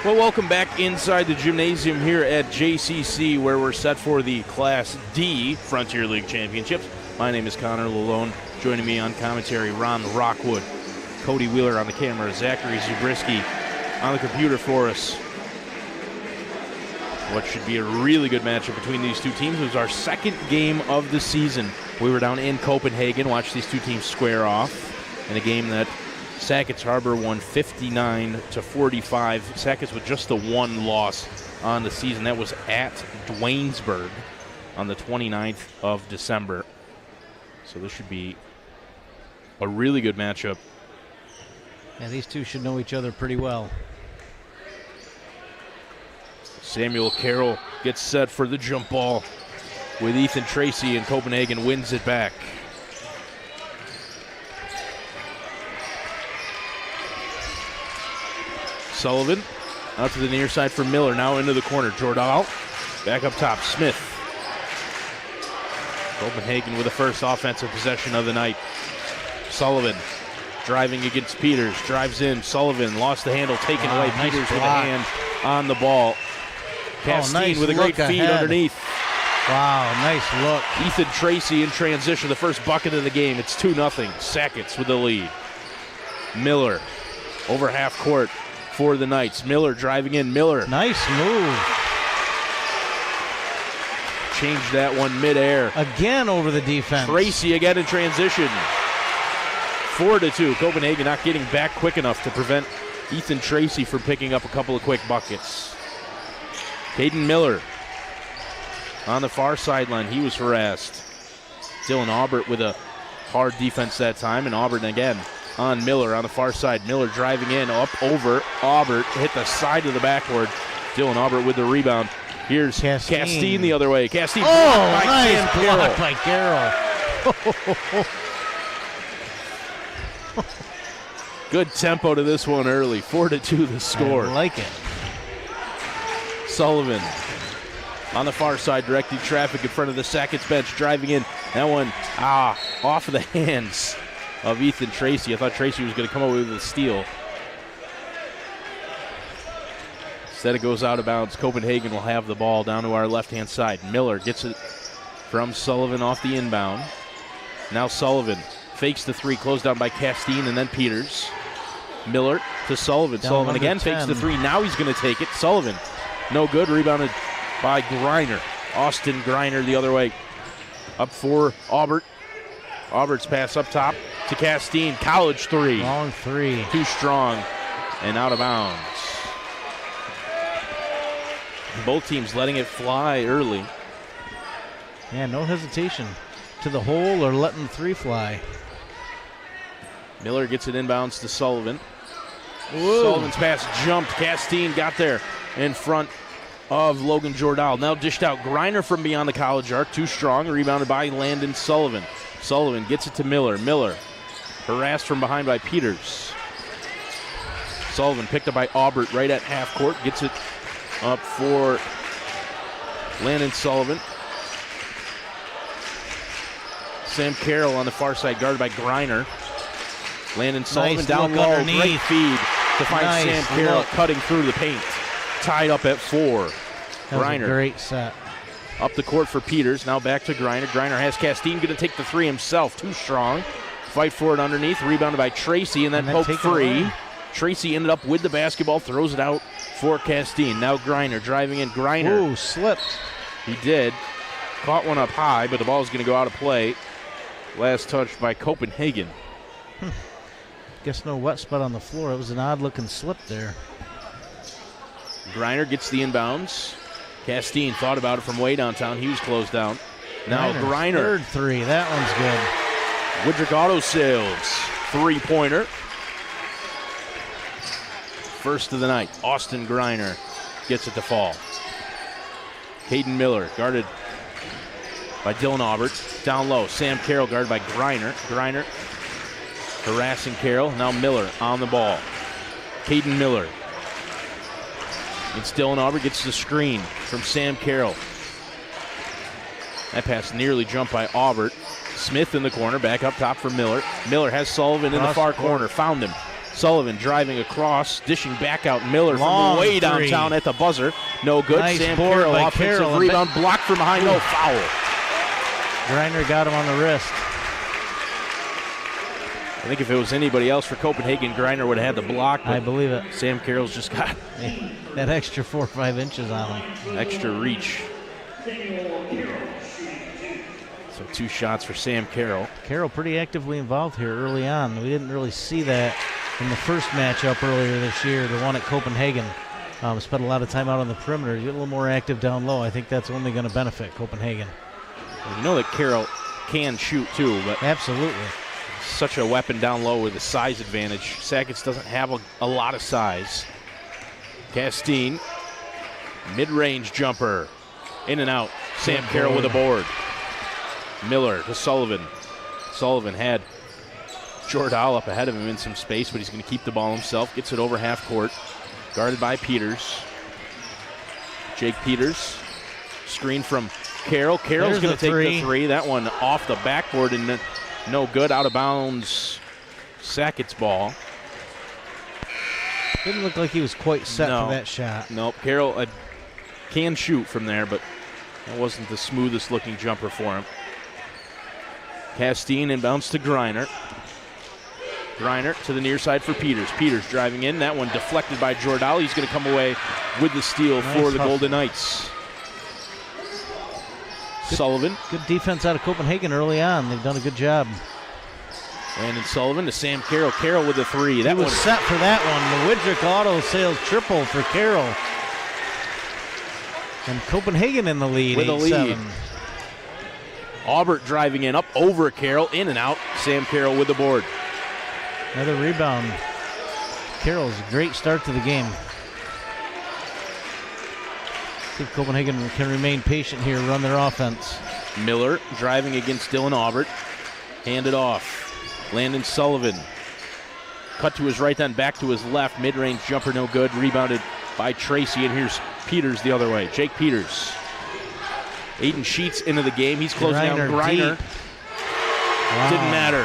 Well, welcome back inside the gymnasium here at JCC, where we're set for the Class D Frontier League Championships. My name is Connor Lalone. Joining me on commentary, Ron Rockwood, Cody Wheeler on the camera, Zachary Zabriskie on the computer for us. What should be a really good matchup between these two teams. It was our second game of the season. We were down in Copenhagen, watched these two teams square off in a game that Sackets Harbor won 59-45. Sackets with just the one loss on the season. That was at Dwaynesburg on the 29th of December. So this should be a really good matchup. Yeah, these two should know each other pretty well. Samuel Carroll gets set for the jump ball with Ethan Tracy, and Copenhagen wins it back. Sullivan out to the near side for Miller, now into the corner. Jordahl back up top. Smith. Copenhagen with the first offensive possession of the night. Sullivan driving against Peters, drives in. Sullivan lost the handle, taken away. Nice Peters with a block. hand on the ball. Castine nice with a great look feed ahead. underneath. Wow, nice look. Ethan Tracy in transition, the first bucket of the game. It's 2-0. Sackets with the lead. Miller over half court for the Knights. Miller driving in. Miller Nice move. changed that one midair. Again over the defense. Tracy again in transition. 4-2. Copenhagen not getting back quick enough to prevent Ethan Tracy from picking up a couple of quick buckets. Caden Miller on the far sideline. He was harassed. Dylan Aubert with a hard defense that time, and Aubert again on Miller on the far side. Miller driving in, up over Aubert, hit the side of the backboard. Dylan Aubert with the rebound. Here's Castine the other way. Castine Oh, by nice Sam Carroll. block by Carroll. Good tempo to this one early. 4-2 the score. I like it. Sullivan on the far side, directing traffic in front of the Sackets bench, driving in. That one, off of the hands of Ethan Tracy. I thought Tracy was going to come away with a steal. Instead, it goes out of bounds. Copenhagen will have the ball down to our left-hand side. Miller gets it from Sullivan off the inbound. Now Sullivan fakes the three, closed down by Castine and then Peters. Miller to Sullivan. Down Sullivan under again 10. fakes the three. Now he's going to take it. Sullivan, no good. Rebounded by Griner. Austin Griner the other way. Up for Aubert. Aubert's pass up top to Castine. College three. Long three. Too strong and out of bounds. Both teams letting it fly early. Yeah, no hesitation to the hole or letting the three fly. Miller gets it inbounds to Sullivan. Whoa. Sullivan's pass jumped. Castine got there in front of Logan Jordahl. Now dished out. Griner from beyond the college arc. Too strong. Rebounded by Landon Sullivan. Sullivan gets it to Miller. Miller harassed from behind by Peters. Sullivan picked up by Aubert right at half court. Gets it up for Landon Sullivan. Sam Carroll on the far side, guarded by Griner. Landon Sullivan Nice down look low. underneath. Great feed to find Nice Sam Carroll look. cutting through the paint. Tied up at 4. That was a Griner great set. up the court for Peters. Now back to Griner. Griner has Castine, going to take the three himself. Too strong. Fight for it underneath. Rebounded by Tracy and then poked take it free. away. Tracy ended up with the basketball. Throws it out for Castine. Now Griner driving in. Griner. Ooh, slipped. He did. Caught one up high, but the ball is going to go out of play. Last touch by Copenhagen. Guess no wet spot on the floor. It was an odd-looking slip there. Griner gets the inbounds. Castine thought about it from way downtown. He was closed down. Now Griner. Third three. That one's good. Woodrick Auto Sales. Three-pointer. First of the night. Austin Griner gets it to fall. Caden Miller guarded by Dylan Aubert. Down low. Sam Carroll guarded by Griner. Griner harassing Carroll. Now Miller on the ball. Caden Miller. It's Dylan Aubert, gets the screen from Sam Carroll. That pass nearly jumped by Aubert. Smith in the corner, back up top for Miller. Miller has Sullivan in the far corner. Found him. Sullivan driving across, dishing back out. Miller Long from way three. downtown at the buzzer. No good. Nice Sam board Carroll, by offensive Carroll. rebound, blocked from behind. No foul. Griner got him on the wrist. I think if it was anybody else for Copenhagen, Griner would have had the block. I believe it. Sam Carroll's just got That extra 4 or 5 inches on him. extra reach. So 2 shots for Sam Carroll. Carroll pretty actively involved here early on. We didn't really see that in the first matchup earlier this year, the one at Copenhagen. Spent a lot of time out on the perimeter. You get a little more active down low. I think that's only going to benefit Copenhagen. Well, you know that Carroll can shoot too, but Absolutely. such a weapon down low with a size advantage. Sackets doesn't have a lot of size. Castine, mid-range jumper, in and out. Sam Carroll with a board. Miller to Sullivan. Sullivan had Jordahl up ahead of him in some space, but he's going to keep the ball himself. Gets it over half court. Guarded by Peters. Jake Peters. Screen from Carroll. Carroll's going to take the three. That one off the backboard and no good. Out of bounds. Sackets ball. Didn't look like he was quite set No. for that shot. Nope. Carroll can shoot from there, but that wasn't the smoothest looking jumper for him. Castine inbounds to Griner. Griner to the near side for Peters. Peters driving in. That one deflected by Jordahl. He's going to come away with the steal for the Golden Knights. Sullivan. Good defense out of Copenhagen early on. They've done a good job. Landon Sullivan to Sam Carroll. Carroll with a three. He That was one set for that one. The Widrick Auto Sales triple for Carroll. And Copenhagen in the lead, with a lead. 8-7. Aubert driving in, up over Carroll, in and out. Sam Carroll with the board. Another rebound. Carroll's a great start to the game. See if Copenhagen can remain patient here, run their offense. Miller driving against Dylan Aubert. Handed off. Landon Sullivan. Cut to his right, then back to his left. Mid-range jumper, no good. Rebounded by Tracy, and here's Peters the other way. Jake Peters. Aiden Sheets into the game. He's closing out Griner. Wow. Didn't matter.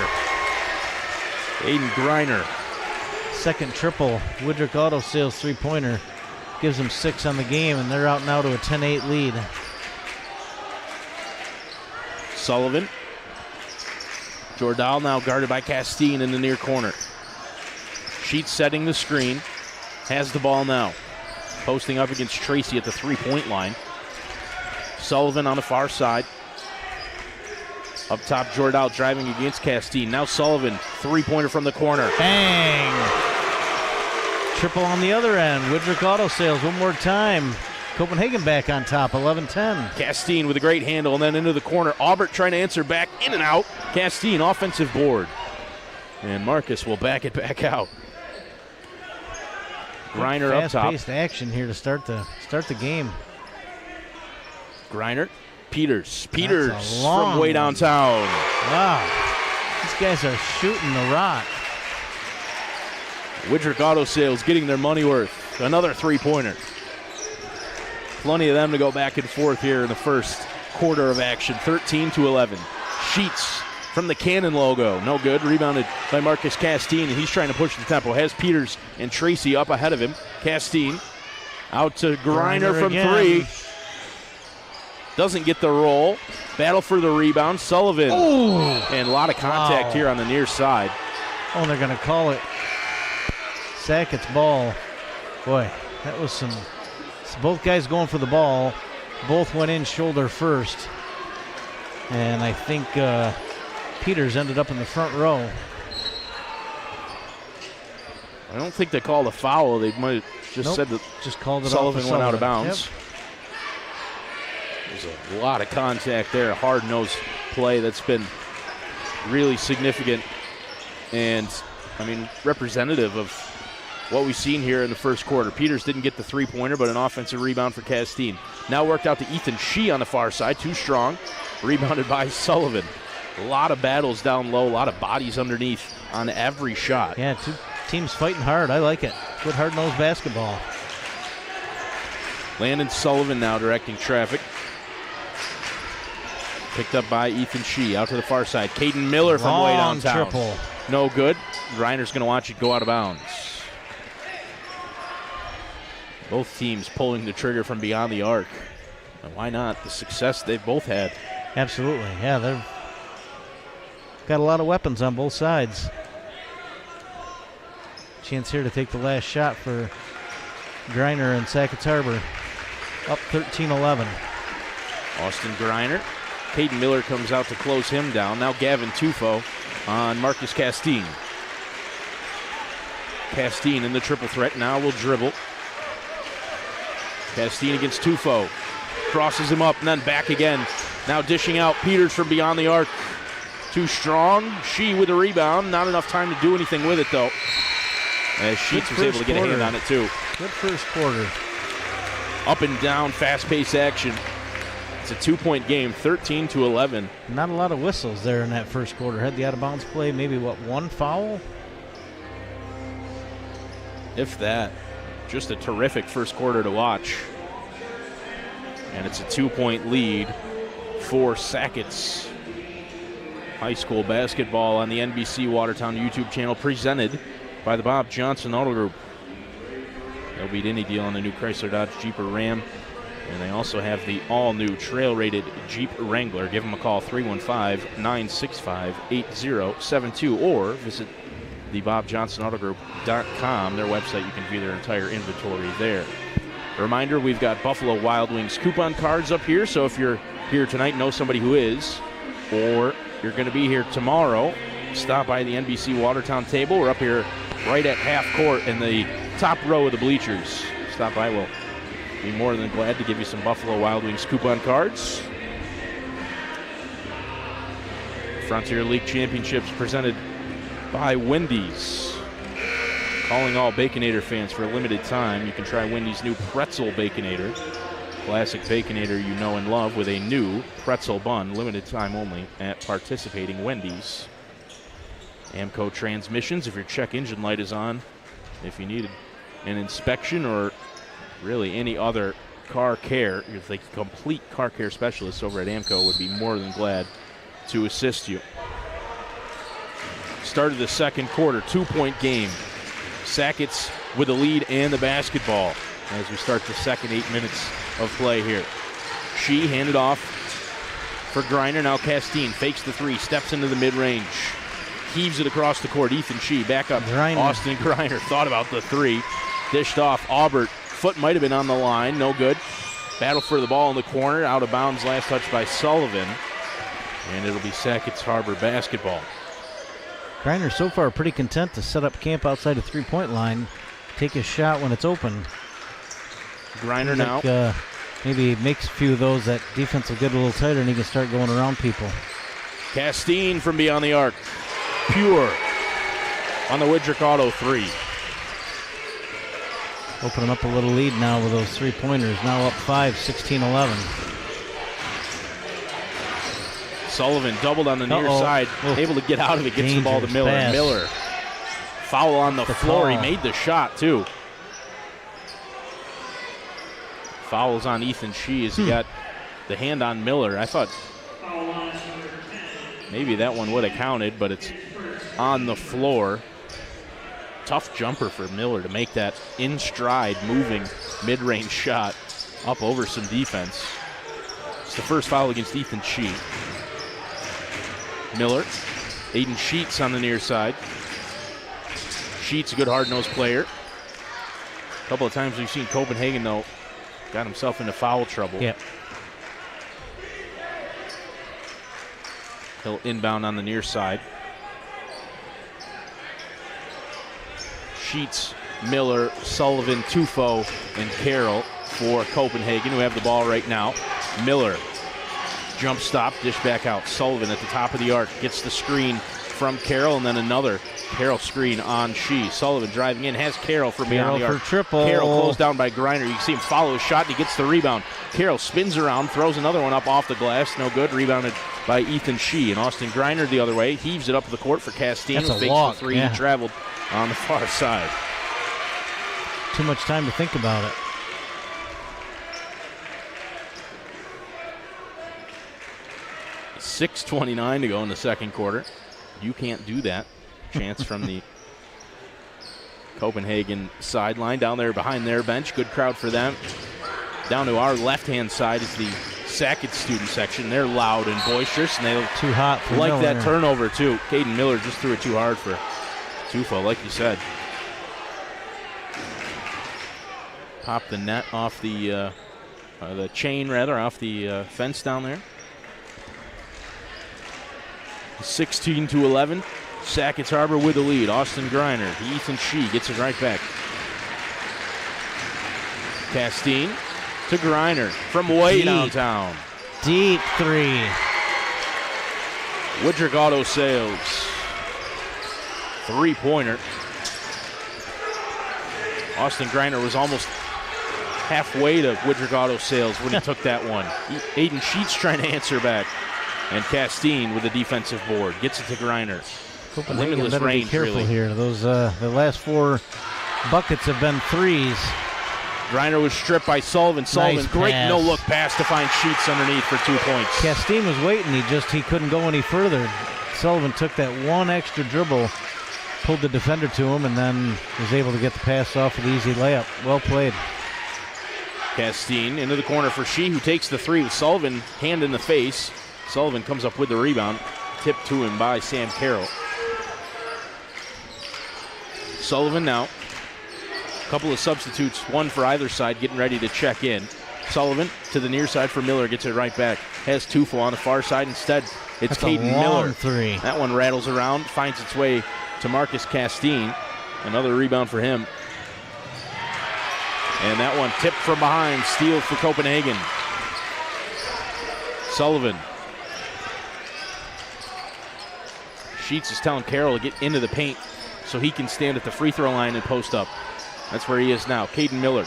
Aiden Griner. Second triple. Widrick Auto Sales three-pointer. Gives them 6 on the game, and they're out now to a 10-8 lead. Sullivan. Jordahl now guarded by Castine in the near corner. Sheets setting the screen. Has the ball now. Posting up against Tracy at the three-point line. Sullivan on the far side. Up top, Jordahl driving against Castine. Now Sullivan, three-pointer from the corner. Bang! Triple on the other end. Widrick Auto Sales one more time. Copenhagen back on top, 11-10. Castine with a great handle, and then into the corner. Aubert trying to answer back, in and out. Castine, offensive board. And Marcus will back it back out. Griner up top. Fast-paced action here to start the game. Griner, Peters. Peters That's a long from way one. downtown. Wow. These guys are shooting the rock. Widrick Auto Sales getting their money worth. Another three-pointer. Plenty of them to go back and forth here in the first quarter of action. 13-11. Sheets from the Cannon logo. No good. Rebounded by Marcus Castine, and he's trying to push the tempo. Has Peters and Tracy up ahead of him. Castine out to Griner from again. three. Doesn't get the roll. Battle for the rebound. Sullivan. Ooh. And a lot of contact here on the near side. Oh, and they're going to call it Sackets ball. Boy, that was some. Both guys going for the ball. Both went in shoulder first. And I think Peters ended up in the front row. I don't think they called a foul. They might have just said that just called it Sullivan off went out of bounds. Yep. There's a lot of contact there. A hard-nosed play that's been really significant and, I mean, representative of what we've seen here in the first quarter. Peters didn't get the three-pointer, but an offensive rebound for Castine. Now worked out to Ethan Shee on the far side. Too strong. Rebounded by Sullivan. A lot of battles down low. A lot of bodies underneath on every shot. Yeah, two teams fighting hard. I like it. Good hard-nosed basketball. Landon Sullivan now directing traffic. Picked up by Ethan Shee. Out to the far side. Caden Miller from way Long downtown. triple. No good. Griner's going to watch it go out of bounds. Both teams pulling the trigger from beyond the arc. And why not? The success they've both had. Absolutely. Yeah, they've got a lot of weapons on both sides. Chance here to take the last shot for Griner and Sackets Harbor. Up 13-11. Austin Griner. Caden Miller comes out to close him down. Now Gavin Tufo on Marcus Castine. Castine in the triple threat. Now will dribble. Castine against Tufo. Crosses him up and then back again. Now dishing out Peters from beyond the arc. Too strong. She with a rebound. Not enough time to do anything with it though. As Sheets was able to get a hand on it too. Good first quarter. Up and down, fast-paced action. It's a 2-point game, 13-11. Not a lot of whistles there in that first quarter. Had the out-of-bounds play, maybe, one foul? If that. Just a terrific first quarter to watch. And it's a 2-point lead for Sackets. High school basketball on the NBC Watertown YouTube channel, presented by the Bob Johnson Auto Group. They'll beat any deal on the new Chrysler Dodge Jeep or Ram. And they also have the all-new trail-rated Jeep Wrangler. Give them a call, 315-965-8072, or visit the BobJohnsonAutoGroup.com. Their website, you can view their entire inventory there. A reminder, we've got Buffalo Wild Wings coupon cards up here, so if you're here tonight, know somebody who is, or you're going to be here tomorrow, stop by the NBC Watertown table. We're up here right at half court in the top row of the bleachers. Stop by, we'll be more than glad to give you some Buffalo Wild Wings coupon cards. Frontier League Championships presented by Wendy's. Calling all Baconator fans for a limited time. You can try Wendy's new Pretzel Baconator. Classic Baconator you know and love with a new pretzel bun. Limited time only at participating Wendy's. Amco transmissions, if your check engine light is on, if you needed an inspection or really any other car care, if the complete car care specialist over at Amco would be more than glad to assist you. Start of the second quarter, 2-point game. Sackets with the lead and the basketball as we start the second 8 minutes of play here. She handed off for Griner. Now Castine fakes the three, steps into the mid-range, heaves it across the court. Ethan Shee back up. Griner. Austin Griner thought about the three, dished off. Aubert, foot might have been on the line, no good. Battle for the ball in the corner, out of bounds, last touch by Sullivan, and it'll be Sackets Harbor basketball. Griner so far pretty content to set up camp outside the three-point line, take a shot when it's open. Griner now. Maybe makes a few of those, that defense will get a little tighter and he can start going around people. Castine from beyond the arc. Pure on the Widrick Auto three. Opening up a little lead now with those three-pointers. Now up 5, 16-11. Sullivan doubled on the near side, able to get out of it, gets the ball to Miller. Pass. Miller, foul on the floor. Call. He made the shot, too. Fouls on Ethan Shee as he got the hand on Miller. I thought maybe that one would have counted, but it's on the floor. Tough jumper for Miller to make that in stride, moving mid-range shot up over some defense. It's the first foul against Ethan Shee. Miller, Aiden Sheets on the near side. Sheets, a good hard-nosed player. A couple of times we've seen Copenhagen, though, got himself into foul trouble. Yep. He'll inbound on the near side. Sheets, Miller, Sullivan, Tufo, and Carroll for Copenhagen, who have the ball right now. Miller, jump stop, dish back out. Sullivan at the top of the arc, gets the screen from Carroll, and then another Carroll screen on Shee. Sullivan driving in, has Carroll for beyond the arc. Triple. Carroll closed down by Griner. You can see him follow his shot, and he gets the rebound. Carroll spins around, throws another one up off the glass. No good. Rebounded by Ethan Shee. And Austin Griner the other way, heaves it up the court for Castine. That's a fakes walk. the three. Yeah. He traveled on the far side. Too much time to think about it. .6:29 to go in the second quarter. You can't do that. Chance from the Copenhagen sideline down there behind their bench. Good crowd for them. Down to our left-hand side is the Sackets student section. They're loud and boisterous, and they Too hot for like Miller. that turnover, too. Caden Miller just threw it too hard for Tufo, like you said. Popped the net off the chain, rather, off the fence down there. 16-11. Sackets Harbor with the lead. Austin Griner, Ethan Shee gets it right back. Castine to Griner from way Deep. downtown. Deep three. Woodrick Auto Sales. Three-pointer. Austin Griner was almost halfway to Woodrick Auto Sales when he took that one. Aiden Sheets trying to answer back. And Castine with the defensive board. Gets it to Griner. Copenhagen Limitless better range, be careful really. here. Those the last 4 buckets have been threes. Griner was stripped by Sullivan. Sullivan, Nice great pass. no-look pass to find Sheets underneath for 2 points. Castine was waiting. He couldn't go any further. Sullivan took that one extra dribble, pulled the defender to him, and then was able to get the pass off with the easy layup. Well played. Castine into the corner for Shee, who takes the three with Sullivan hand in the face. Sullivan comes up with the rebound, tipped to him by Sam Carroll. Sullivan now. A couple of substitutes, one for either side, getting ready to check in. Sullivan to the near side for Miller, gets it right back. Has Tufo on the far side instead. It's That's a Caden long Miller. three. That one rattles around, finds its way to Marcus Castine. Another rebound for him. And that one tipped from behind, steal for Copenhagen. Sullivan. Sheets is telling Carroll to get into the paint so he can stand at the free throw line and post up. That's where he is now. Caden Miller.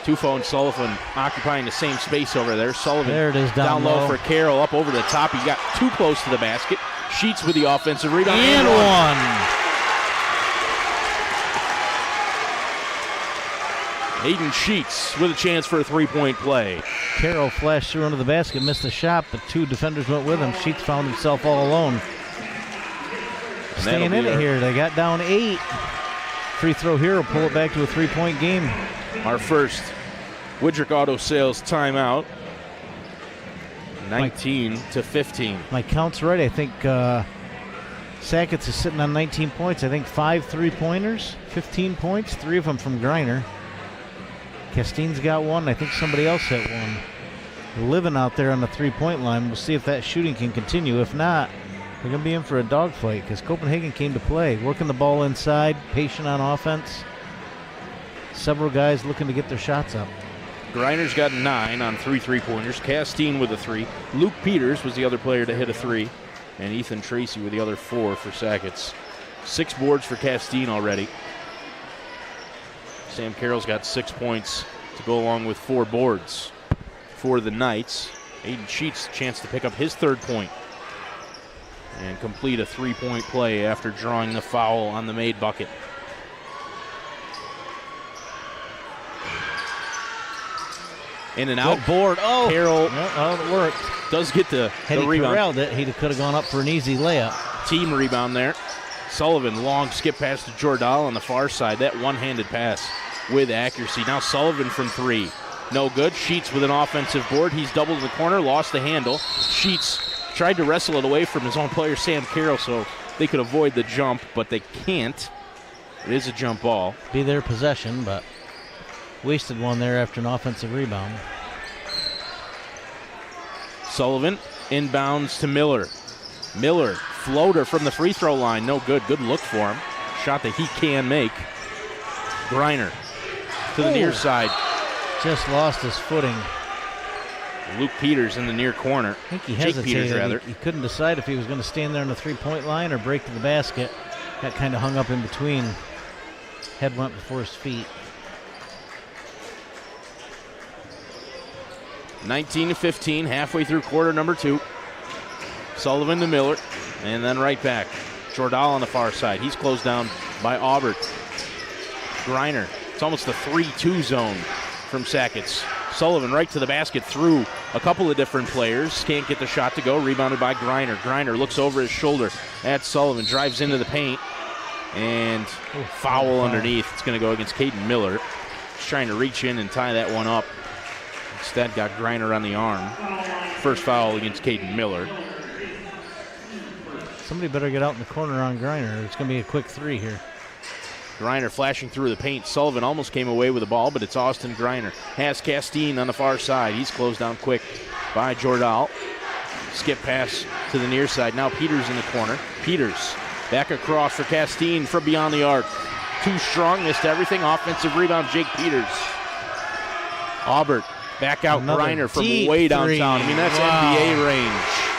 Tufo and Sullivan occupying the same space over there. Sullivan There it is, down low low. for Carroll, up over the top. He got too close to the basket. Sheets with the offensive rebound. And one. Aiden Sheets with a chance for a three-point play. Carroll flashed through under the basket, missed the shot, but 2 defenders went with him. Sheets found himself all alone. And Staying in it here. They got down 8. Free throw here will pull it back to a 3-point game. Our first Woodrick Auto Sales timeout. 19-15. My count's right. I think Sackets is sitting on 19 points. I think 5 3-pointers, 15 points, 3 of them from Griner. Castine's got 1. I think somebody else hit 1. Living out there on the 3-point line. We'll see if that shooting can continue. If not, they're going to be in for a dogfight because Copenhagen came to play. Working the ball inside, patient on offense. Several guys looking to get their shots up. Griner's got 9 on 3 3-pointers. Castine with a 3. Luke Peters was the other player to hit a 3. And Ethan Tracy with the other 4 for Sackets. 6 boards for Castine already. Sam Carroll's got 6 points to go along with 4 boards for the Knights. Aiden Sheets chance to pick up his 3rd point and complete a 3-point play after drawing the foul on the made bucket. In and out. Good board. Oh, Carroll well, it worked. does get the Had he rebound. corralled it, he could have gone up for an easy layup. Team rebound there. Sullivan, long skip pass to Jordal on the far side. That one-handed pass with accuracy. Now Sullivan from 3. No good. Sheets with an offensive board. He's doubled in the corner, lost the handle. Sheets tried to wrestle it away from his own player, Sam Carroll, so they could avoid the jump, but they can't. It is a jump ball. Be their possession, but wasted one there after an offensive rebound. Sullivan inbounds to Miller. Miller, floater from the free throw line. No good. Good look for him. Shot that he can make. Griner to the near side. Just lost his footing. Luke Peters in the near corner. I think he Jake hesitated. Peters, rather. He couldn't decide if he was going to stand there on the 3-point line or break to the basket. Got kind of hung up in between. Head went before his feet. 19-15, halfway through quarter number 2. Sullivan to Miller, and then right back. Jordal on the far side. He's closed down by Aubert. Griner. It's almost a 3-2 zone from Sackets. Sullivan right to the basket through a couple of different players. Can't get the shot to go. Rebounded by Griner. Griner looks over his shoulder at Sullivan. Drives into the paint. And foul underneath. It's going to go against Caden Miller. He's trying to reach in and tie that one up. Instead, got Griner on the arm. First foul against Caden Miller. Somebody better get out in the corner on Griner. It's going to be a quick 3 here. Griner flashing through the paint. Sullivan almost came away with the ball, but it's Austin Griner. Has Castine on the far side. He's closed down quick by Jordahl. Skip pass to the near side. Now Peters in the corner. Peters back across for Castine from beyond the arc. Too strong, missed everything. Offensive rebound, Jake Peters. Aubert back out. Griner from way downtown. I mean, that's NBA range.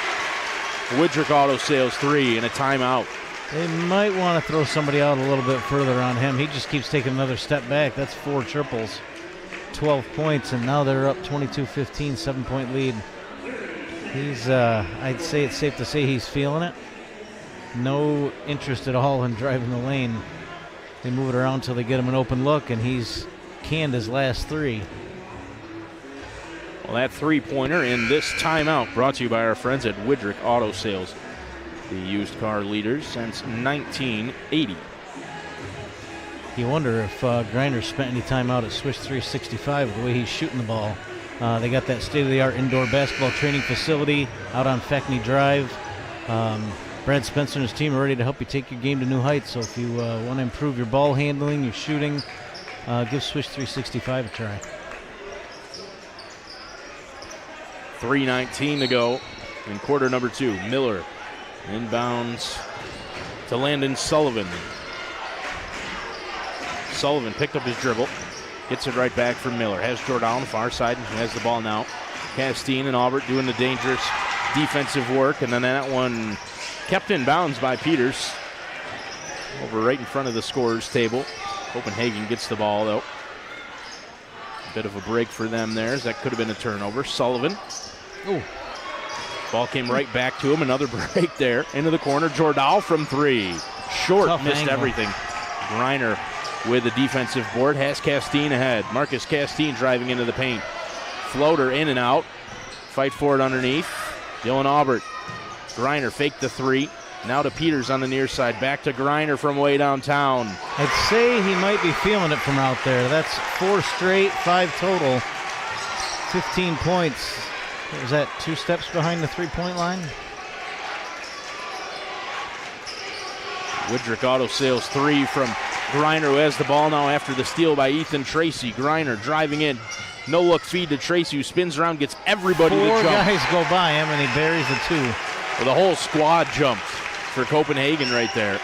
Woodrick Auto Sales 3 and a timeout. They might want to throw somebody out a little bit further on him. He just keeps taking another step back. That's 4 triples, 12 points, and now they're up 22-15, 7-point lead. He's, I'd say it's safe to say he's feeling it. No interest at all in driving the lane. They move it around until they get him an open look, and he's canned his last 3. Well, that three-pointer in this timeout brought to you by our friends at Woodrick Auto Sales, the used car leaders since 1980. You wonder if Griner spent any time out at Swiss 365 the way he's shooting the ball. They got that state-of-the-art indoor basketball training facility out on Feckney Drive. Brad Spencer and his team are ready to help you take your game to new heights. So if you want to improve your ball handling, your shooting, give Swiss 365 a try. 3:19 to go in quarter number 2. Miller inbounds to Landon Sullivan. Sullivan picked up his dribble, gets it right back for Miller. Has Jordan on the far side and has the ball now. Castine and Aubert doing the dangerous defensive work, and then that one kept in bounds by Peters over right in front of the scorer's table. Copenhagen gets the ball though. A bit of a break for them there, as that could have been a turnover. Sullivan. Ooh. Ball came right back to him. Another break there. Into the corner. Jordahl from 3. Short. Tough missed angle. Everything. Griner with the defensive board. Has Castine ahead. Marcus Castine driving into the paint. Floater in and out. Fight for it underneath. Dylan Aubert. Griner faked the 3. Now to Peters on the near side. Back to Griner from way downtown. I'd say he might be feeling it from out there. That's 4 straight, 5 total, 15 points. Is that 2 steps behind the 3-point line? Woodrick Auto Sales 3 from Griner, who has the ball now after the steal by Ethan Tracy. Griner driving in. No look feed to Tracy, who spins around, gets everybody to jump. 4 guys go by him, and he buries the 2. Well, the whole squad jumped for Copenhagen right there.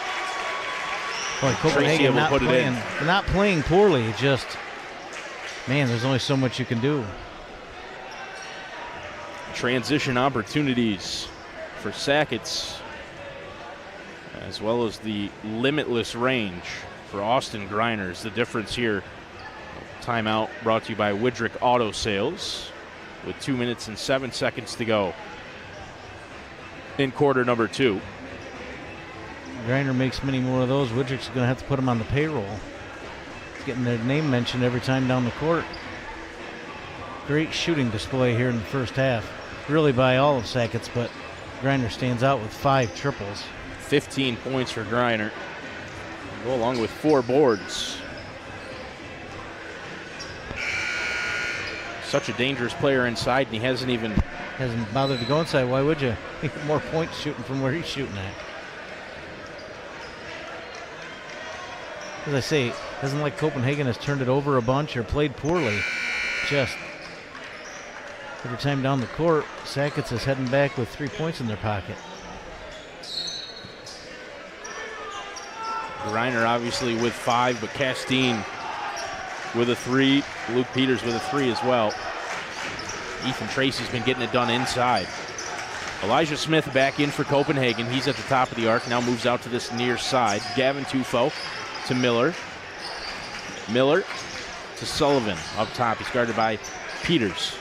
Boy, Copenhagen not playing poorly. Just, man, there's only so much you can do. Transition opportunities for Sackets, as well as the limitless range for Austin Griner is the difference here. Timeout brought to you by Woodrick Auto Sales with 2 minutes and 7 seconds to go in quarter number 2. Griner makes many more of those. Woodrick's going to have to put him on the payroll. Getting their name mentioned every time down the court. Great shooting display here in the first half. Really by all of Sackets, but Griner stands out with 5 triples. 15 points for Griner. Go along with 4 boards. Such a dangerous player inside, and he hasn't bothered to go inside. Why would you? More points shooting from where he's shooting at. As I say, doesn't like Copenhagen has turned it over a bunch or played poorly. Just every time down the court, Sackets is heading back with 3 points in their pocket. Griner obviously with 5, but Castine with a 3. Luke Peters with a 3 as well. Ethan Tracy's been getting it done inside. Elijah Smith back in for Copenhagen. He's at the top of the arc, now moves out to this near side. Gavin Tufo to Miller. Miller to Sullivan up top. He's guarded by Peters.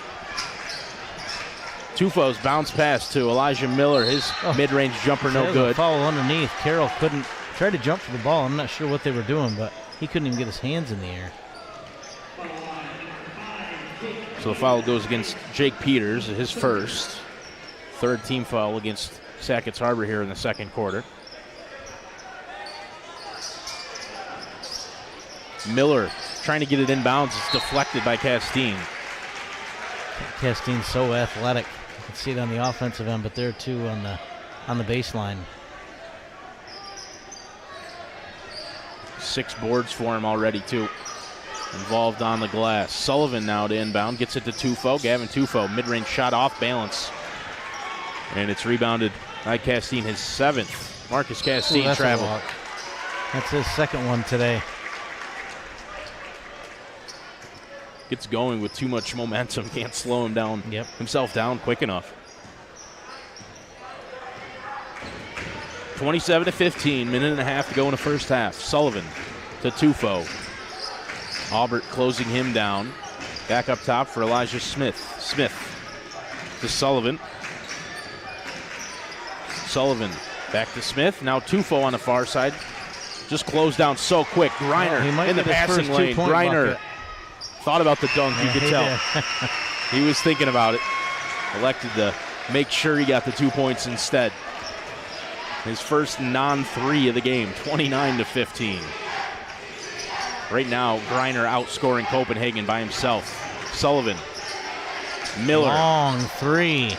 Tufo's bounce pass to Elijah Miller. His mid-range jumper no good. Foul underneath. Carroll couldn't try to jump for the ball. I'm not sure what they were doing, but he couldn't even get his hands in the air. So the foul goes against Jake Peters, his first. 3rd team foul against Sackets Harbor here in the second quarter. Miller trying to get it inbounds. It's deflected by Castine. Castine's so athletic. You can see it on the offensive end, but there too on the baseline. 6 boards for him already, too. Involved on the glass. Sullivan now to inbound. Gets it to Tufo. Gavin Tufo. Mid-range shot off balance. And it's rebounded by Castine, his 7th. Marcus Castine traveled. That's his 2nd one today. Gets going with too much momentum. Can't slow him down. Himself down quick enough. 27-15. Minute and a half to go in the first half. Sullivan to Tufo. Aubert closing him down. Back up top for Elijah Smith. Smith to Sullivan. Sullivan back to Smith. Now Tufo on the far side. Just closed down so quick. Griner in the passing lane. Griner thought about the dunk, you could tell. He was thinking about it. Elected to make sure he got the 2 points instead. His first non-3 of the game, 29-15. Right now, Griner outscoring Copenhagen by himself. Sullivan. Miller. Long 3.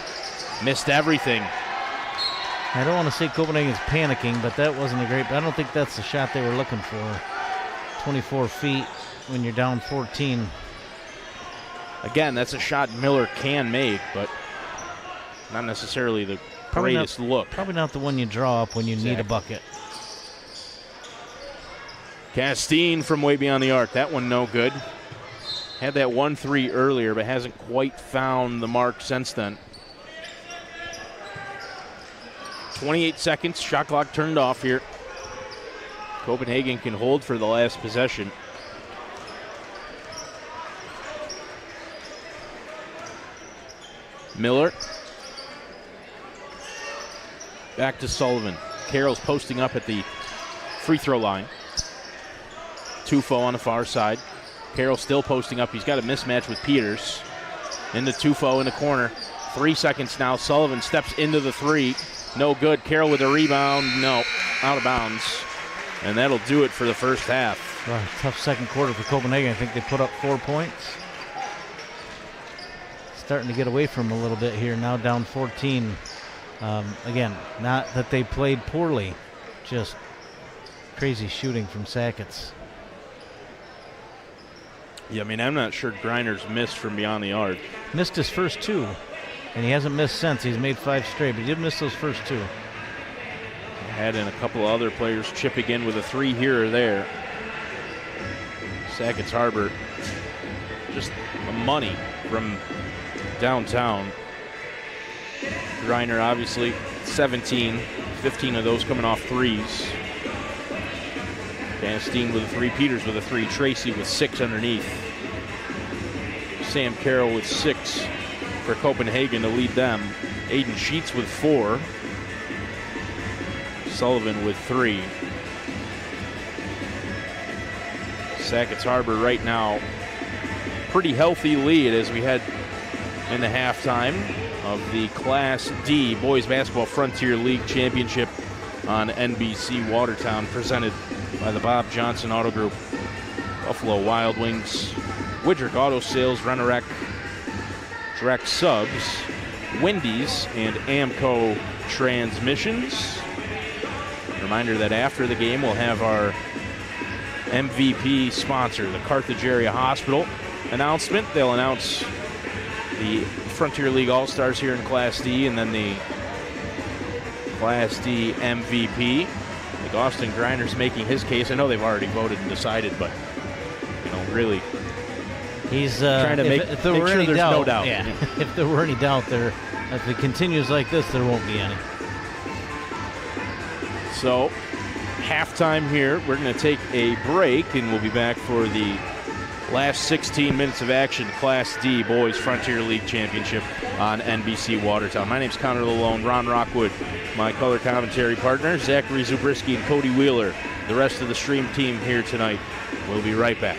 Missed everything. I don't want to say Copenhagen's panicking, but that wasn't a great. I don't think that's the shot they were looking for. 24 feet when you're down 14. Again, that's a shot Miller can make, but not necessarily the greatest look. Probably not the one you draw up when you need a bucket. Castine from way beyond the arc. That one no good. Had that 1-3 earlier, but hasn't quite found the mark since then. 28 seconds. Shot clock turned off here. Copenhagen can hold for the last possession. Miller. Back to Sullivan. Carroll's posting up at the free throw line. Tufo on the far side. Carroll still posting up. He's got a mismatch with Peters. Into Tufo in the corner. 3 seconds now. Sullivan steps into the 3. No good. Carroll with a rebound. No. Out of bounds. And that'll do it for the first half. Tough second quarter for Copenhagen. I think they put up 4 points. Starting to get away from them a little bit here. Now down 14. Again, not that they played poorly. Just crazy shooting from Sackets. Yeah, I mean, I'm not sure Griner's missed from beyond the arc. Missed his first 2, and he hasn't missed since. He's made 5 straight, but he did miss those first 2. Had in a couple of other players chipping in with a 3 here or there. Sackets Harbor, just money from downtown. Griner obviously 17, 15 of those coming off 3s. Castine with a 3, Peters with a 3, Tracy with 6 underneath. Sam Carroll with 6 for Copenhagen to lead them. Aiden Sheets with 4. Sullivan with 3. Sackets Harbor right now, pretty healthy lead as we head into halftime of the Class D Boys Basketball Frontier League Championship on NBC Watertown, presented by the Bob Johnson Auto Group, Buffalo Wild Wings, Widrick Auto Sales, Rennerec, Direct Subs, Wendy's, and Amco Transmissions. Reminder that after the game we'll have our MVP sponsor, the Carthage Area Hospital, announcement. They'll announce the Frontier League All-Stars here in Class D, and then the Class D MVP. I think Austin Griner's making his case. I know they've already voted and decided, but, you know, really he's trying to make sure there's no doubt. Yeah. If there were any doubt there, if it continues like this, there won't be any. So, halftime here. We're going to take a break, and we'll be back for the last 16 minutes of action, Class D Boys Frontier League Championship on NBC Watertown. My name's Connor Lalone, Ron Rockwood, my color commentary partner, Zachary Zabriskie and Cody Wheeler. The rest of the stream team here tonight. We'll be right back.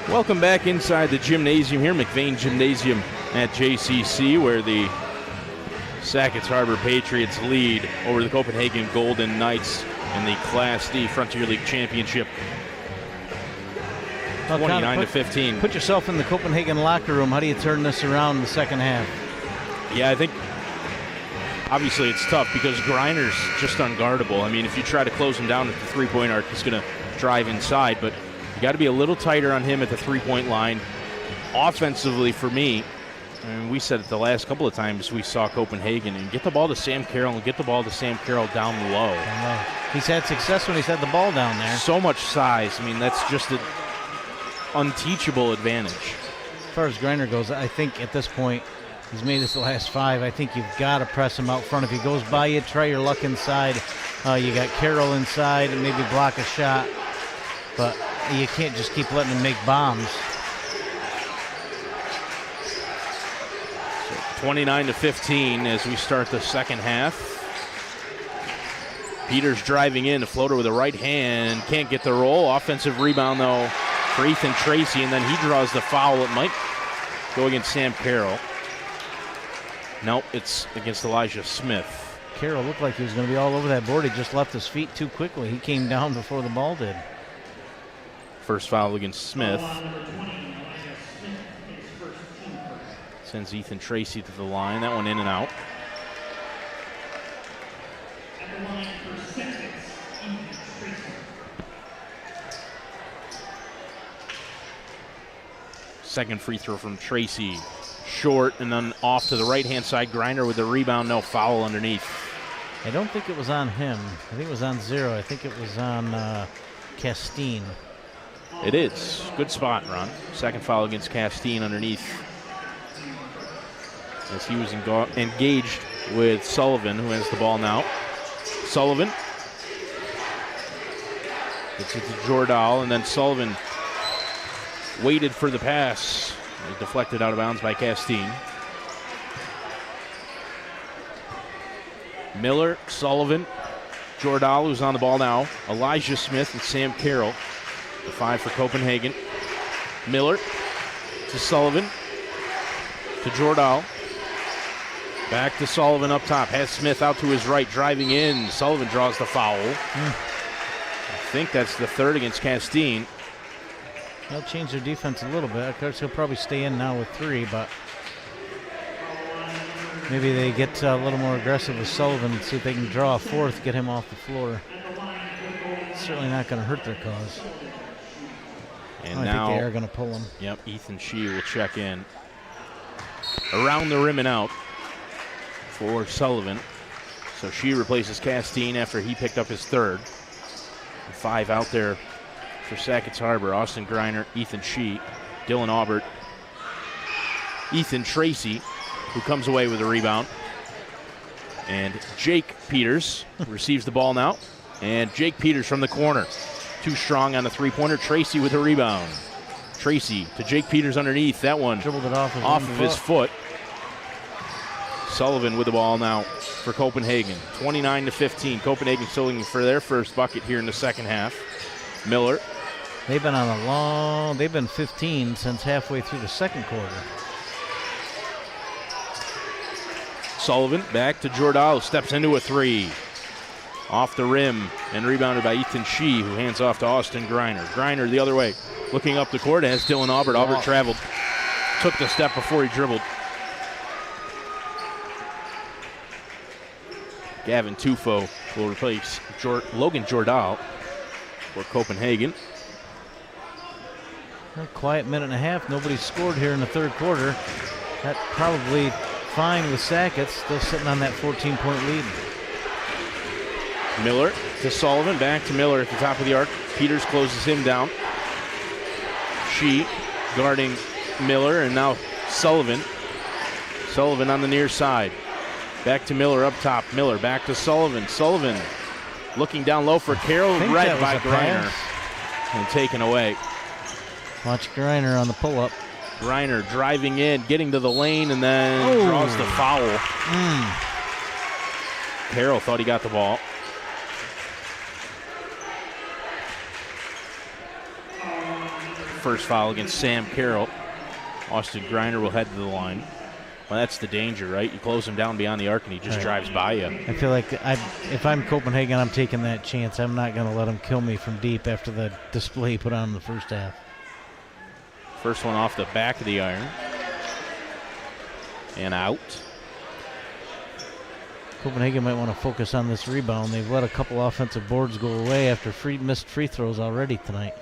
Welcome back inside the gymnasium here, McVeigh Gymnasium at JCC, where the Sackets Harbor Patriots lead over the Copenhagen Golden Knights in the Class D Frontier League Championship, 29-15. Put yourself in the Copenhagen locker room. How do you turn this around in the second half? Yeah, I think obviously it's tough because Griner's just unguardable. I mean, if you try to close him down at the three-point arc, he's going to drive inside, but you got to be a little tighter on him at the three-point line. Offensively, for me, I mean, we said it the last couple of times we saw Copenhagen, and get the ball to Sam Carroll and get the ball to Sam Carroll down low. He's had success when he's had the ball down there. So much size. I mean, that's just an unteachable advantage. As far as Griner goes, I think at this point, he's made this the last 5. I think you've got to press him out front. If he goes by you, try your luck inside. You got Carroll inside and maybe block a shot. But you can't just keep letting him make bombs. 29-15 as we start the second half. Peters driving in, a floater with a right hand, can't get the roll. Offensive rebound, though, for Ethan Tracy, and then he draws the foul. It might go against Sam Carroll. Nope, it's against Elijah Smith. Carroll looked like he was going to be all over that board. He just left his feet too quickly. He came down before the ball did. First foul against Smith. Sends Ethan Tracy to the line. That one in and out. At the line for Sackets, Ethan Tracy. Second free throw from Tracy. Short, and then off to the right-hand side. Griner with the rebound. No foul underneath. I don't think it was on him. I think it was on Zero. I think it was on Castine. It is. Good spot, Ron. Second foul against Castine underneath, as he was engaged with Sullivan, who has the ball now. Sullivan gets it to Jordahl, and then Sullivan waited for the pass. Deflected out of bounds by Castine. Miller, Sullivan, Jordahl, who's on the ball now. Elijah Smith and Sam Carroll. The 5 for Copenhagen. Miller to Sullivan, to Jordahl. Back to Sullivan up top. Has Smith out to his right, driving in. Sullivan draws the foul. I think that's the third against Castine. They'll change their defense a little bit. Of course, he'll probably stay in now with 3, but maybe they get a little more aggressive with Sullivan and see if they can draw a 4th, get him off the floor. Certainly not going to hurt their cause. And I now think they are going to pull him. Yep, Ethan Shee will check in. Around the rim and out for Sullivan. So Shee replaces Castine after he picked up his 3rd. 5 out there for Sackets Harbor. Austin Griner, Ethan Shee, Dylan Aubert, Ethan Tracy, who comes away with a rebound. And Jake Peters receives the ball now. And Jake Peters from the corner. Too strong on the three-pointer. Tracy with a rebound. Tracy to Jake Peters underneath. That one dribbled it off of his foot. Sullivan with the ball now for Copenhagen. 29-15. Copenhagen still looking for their first bucket here in the second half. Miller. They've been they've been 15 since halfway through the second quarter. Sullivan back to Jordahl, steps into a 3. Off the rim and rebounded by Ethan Shee, who hands off to Austin Griner. Griner the other way, looking up the court, has Dylan Aubert. Aubert traveled, took the step before he dribbled. Gavin Tufo will replace Logan Jordahl for Copenhagen. A quiet minute and a half. Nobody scored here in the third quarter. That probably fine with Sackets, still sitting on that 14-point lead. Miller to Sullivan, back to Miller at the top of the arc. Peters closes him down. Shee guarding Miller, and now Sullivan. Sullivan on the near side. Back to Miller up top. Miller back to Sullivan. Sullivan looking down low for Carroll, read by Griner and taken away. Watch Griner on the pull-up. Griner driving in, getting to the lane, and then draws the foul. Carroll thought he got the ball. first foul against Sam Carroll. Austin Griner will head to the line. Well, that's the danger, right? You close him down beyond the arc, and he just drives by you. I feel like if I'm Copenhagen, I'm taking that chance. I'm not going to let him kill me from deep after the display he put on in the first half. First one off the back of the iron. And out. Copenhagen might want to focus on this rebound. They've let a couple offensive boards go away after missed free throws already tonight.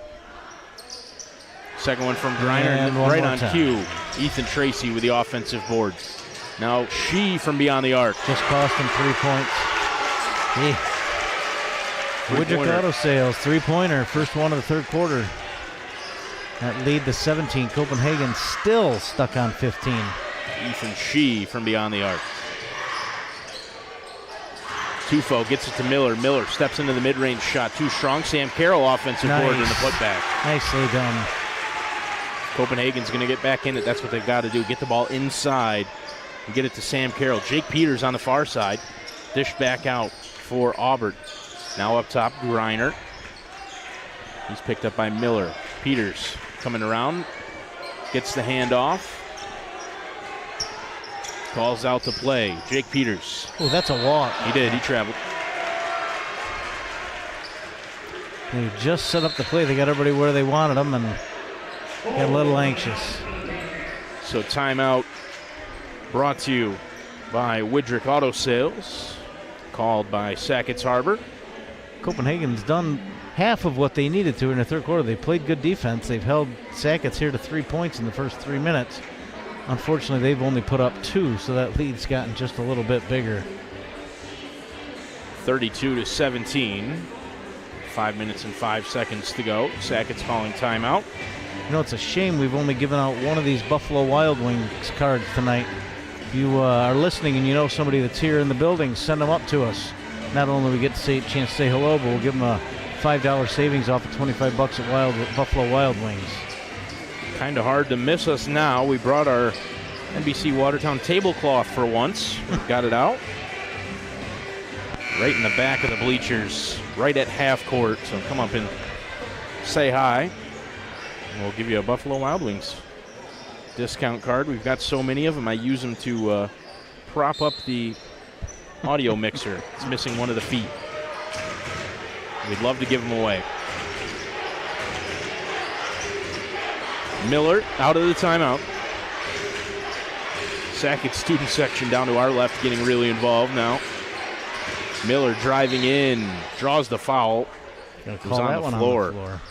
Second one from Griner, right on cue. Ethan Tracy with the offensive board. Now Shee from beyond the arc. Just cost him 3 points. Woodrick Auto Sales, three-pointer, first one of the third quarter. That lead to 17. Copenhagen still stuck on 15. Ethan Shee from beyond the arc. Tufo gets it to Miller. Miller steps into the mid-range shot. Too strong. Sam Carroll offensive board in the putback. Nicely done. Copenhagen's going to get back in it. That's what they've got to do. Get the ball inside and get it to Sam Carroll. Jake Peters on the far side. Dished back out for Auburn. Now up top, Griner. He's picked up by Miller. Peters coming around. Gets the handoff. Calls out the play. Jake Peters. Oh, that's a walk. He did. He traveled. They just set up the play. They got everybody where they wanted them and got a little anxious. So timeout brought to you by Woodrick Auto Sales. Called by Sackets Harbor. Copenhagen's done half of what they needed to in the third quarter. They played good defense. They've held Sackets here to 3 points in the first 3 minutes. Unfortunately, they've only put up 2, so that lead's gotten just a little bit bigger. 32-17. 5 minutes and 5 seconds to go. Sackets calling timeout. You know, it's a shame we've only given out one of these Buffalo Wild Wings cards tonight. If you are listening and you know somebody that's here in the building, send them up to us. Not only do we get to say a chance to say hello, but we'll give them a $5 savings off of $25 at Buffalo Wild Wings. Kind of hard to miss us now. We brought our NBC Watertown tablecloth for once. Got it out. Right in the back of the bleachers, right at half court. So come up and say hi. And we'll give you a Buffalo Wild Wings discount card. We've got so many of them, I use them to prop up the audio mixer. It's missing one of the feet. We'd love to give them away. Miller out of the timeout. Sackett student section down to our left getting really involved now. Miller driving in, draws the foul. Goes on the floor. A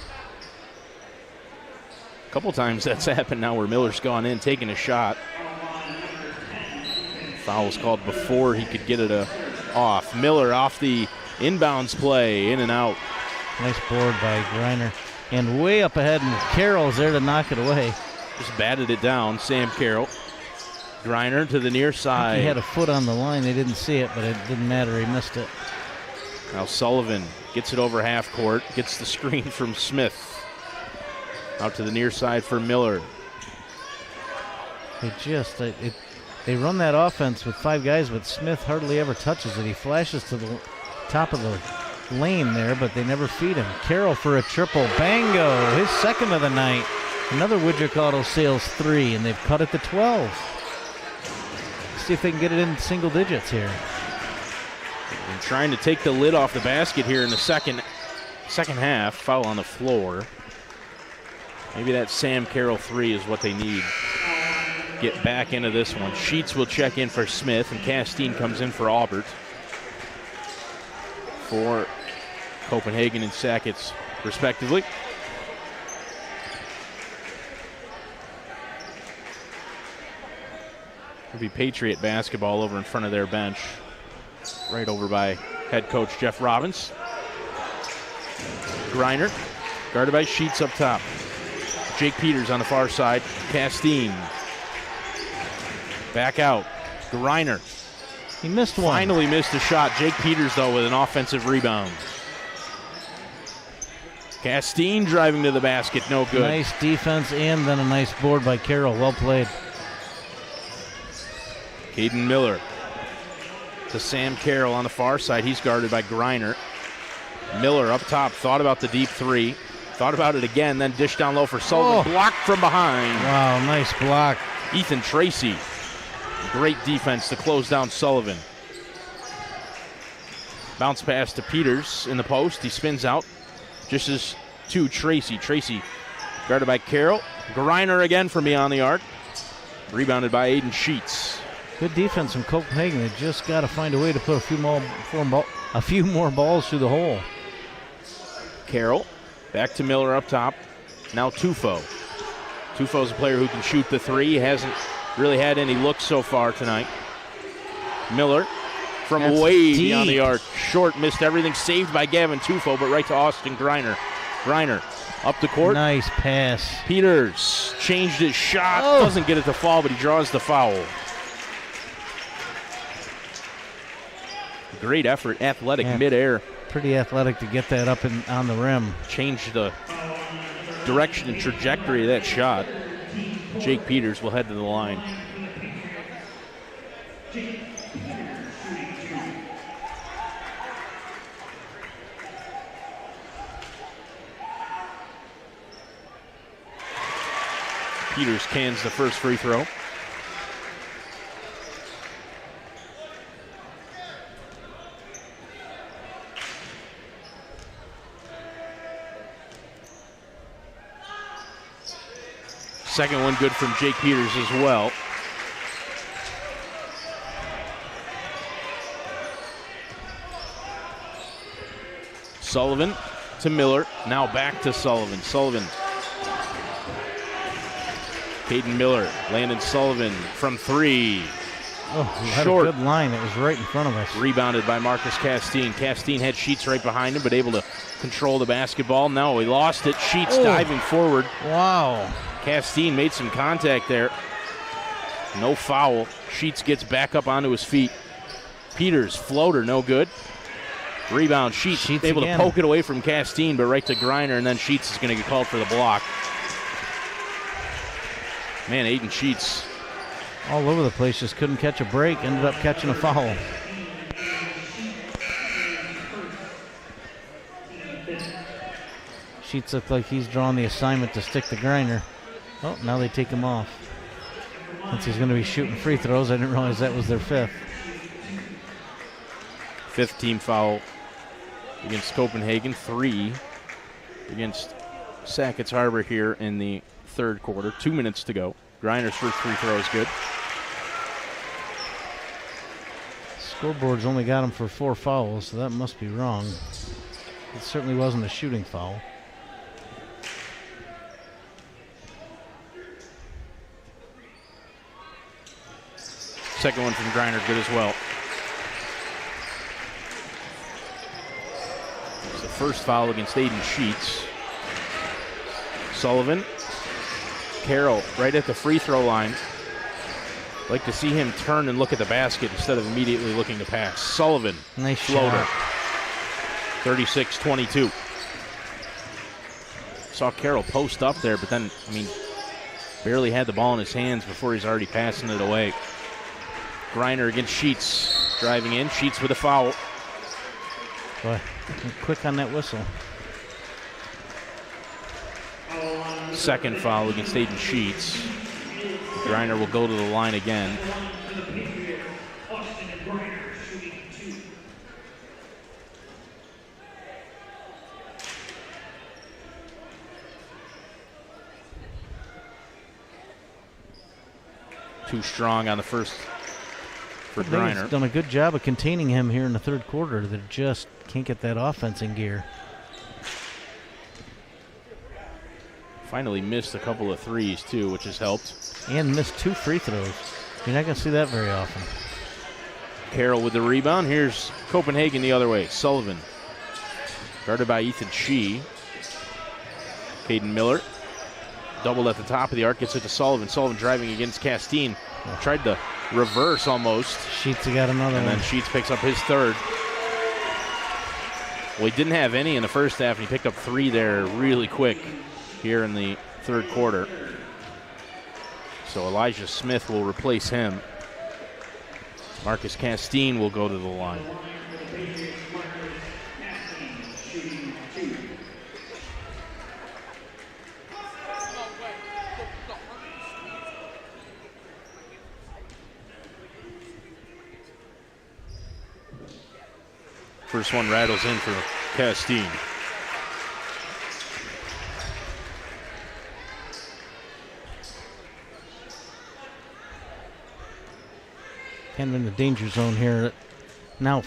couple times that's happened now where Miller's gone in, taking a shot. Foul was called before he could get it off. Miller off the inbounds play, in and out. Nice board by Griner. And way up ahead, and Carroll's there to knock it away. Just batted it down, Sam Carroll. Griner to the near side. He had a foot on the line. They didn't see it, but it didn't matter. He missed it. Now Sullivan gets it over half court, gets the screen from Smith. Out to the near side for Miller. They run that offense with 5 guys, but Smith hardly ever touches it. He flashes to the top of the lane there, but they never feed him. Carroll for a triple. Bango, his second of the night. Another Woodrick Auto Sales 3, and they've cut it to 12. See if they can get it in single digits here. And trying to take the lid off the basket here in the second half. Foul on the floor. Maybe that Sam Carroll 3 is what they need. Get back into this one. Sheets will check in for Smith, and Castine comes in for Aubert. For Copenhagen and Sackets, respectively. It'll be Patriot basketball over in front of their bench. Right over by head coach Jeff Robbins. Griner, guarded by Sheets up top. Jake Peters on the far side. Castine. Back out. Griner. He missed one. Finally missed a shot. Jake Peters, though, with an offensive rebound. Castine driving to the basket. No good. Nice defense and then a nice board by Carroll. Well played. Caden Miller to Sam Carroll on the far side. He's guarded by Griner. Miller up top, thought about the deep 3. Thought about it again, then dish down low for Sullivan. Blocked from behind. Wow, nice block. Ethan Tracy. Great defense to close down Sullivan. Bounce pass to Peters in the post. He spins out. Just as to Tracy. Tracy guarded by Carroll. Greiner again from beyond the arc. Rebounded by Aiden Sheets. Good defense from Copenhagen. They just got to find a way to put a few more balls through the hole. Carroll back to Miller up top. Now Tufo. Tufo's a player who can shoot the three. He hasn't really had any looks so far tonight. Miller from That's way deep. beyond the arc. Short, missed everything. Saved by Gavin Tufo, but right to Austin Greiner. Greiner up the court. Nice pass. Peters changed his shot. Doesn't get it to fall, but he draws the foul. Great effort, athletic, midair. Pretty athletic to get that up and on the rim. Changed the direction and trajectory of that shot. Jake Peters will head to the line. Peters cans the first free throw. Second one good from Jake Peters as well. Sullivan to Miller. Now back to Sullivan. Sullivan. Caden Miller. Landon Sullivan from three. Oh, we had Short. a good line. It was right in front of us. Rebounded by Marcus Castine. Castine had Sheets right behind him, but able to control the basketball. No, he lost it. Sheets diving forward. Wow. Castine made some contact there. No foul. Sheets gets back up onto his feet. Peters, floater, no good. Rebound, Sheets able again. to poke it away from Castine, but right to Greiner, and then Sheets is going to get called for the block. Man, Aiden Sheets. All over the place, just couldn't catch a break, ended up catching a foul. Sheets look like he's drawing the assignment to stick the Greiner. Oh, now they take him off. Since he's going to be shooting free throws, I didn't realize that was their fifth. Fifth team foul against Copenhagen. 3 against Sackets Harbor here in the third quarter. 2 minutes to go. Greiner's first free throw is good. Scoreboard's only got him for 4 fouls, so that must be wrong. It certainly wasn't a shooting foul. Second one from Greiner, good as well. It's the first foul against Aiden Sheets. Sullivan. Carroll right at the free throw line. Like to see him turn and look at the basket instead of immediately looking to pass. Sullivan, Nice floater. shot. 36-22. Saw Carroll post up there, but then, barely had the ball in his hands before he's already passing it away. Greiner against Sheets. Driving in. Sheets with a foul. Boy, quick on that whistle. Second foul against Aiden Sheets. Greiner will go to the line again. Too strong on the first for They've Greiner. done a good job of containing him here in the third quarter. They just can't get that offense in gear. Finally missed a couple of threes, too, which has helped. And missed 2 free throws. You're not going to see that very often. Carroll with the rebound. Here's Copenhagen the other way. Sullivan. Guarded by Ethan Shee. Caden Miller. Doubled at the top of the arc. Gets it to Sullivan. Sullivan driving against Castine. Tried to reverse almost. Sheets got another And one. then Sheets picks up his third. Well, he didn't have any in the first half, and he picked up 3 there really quick here in the third quarter. So Elijah Smith will replace him. Marcus Castine will go to the line. First one rattles in for Castine. Kind of in the danger zone here. Now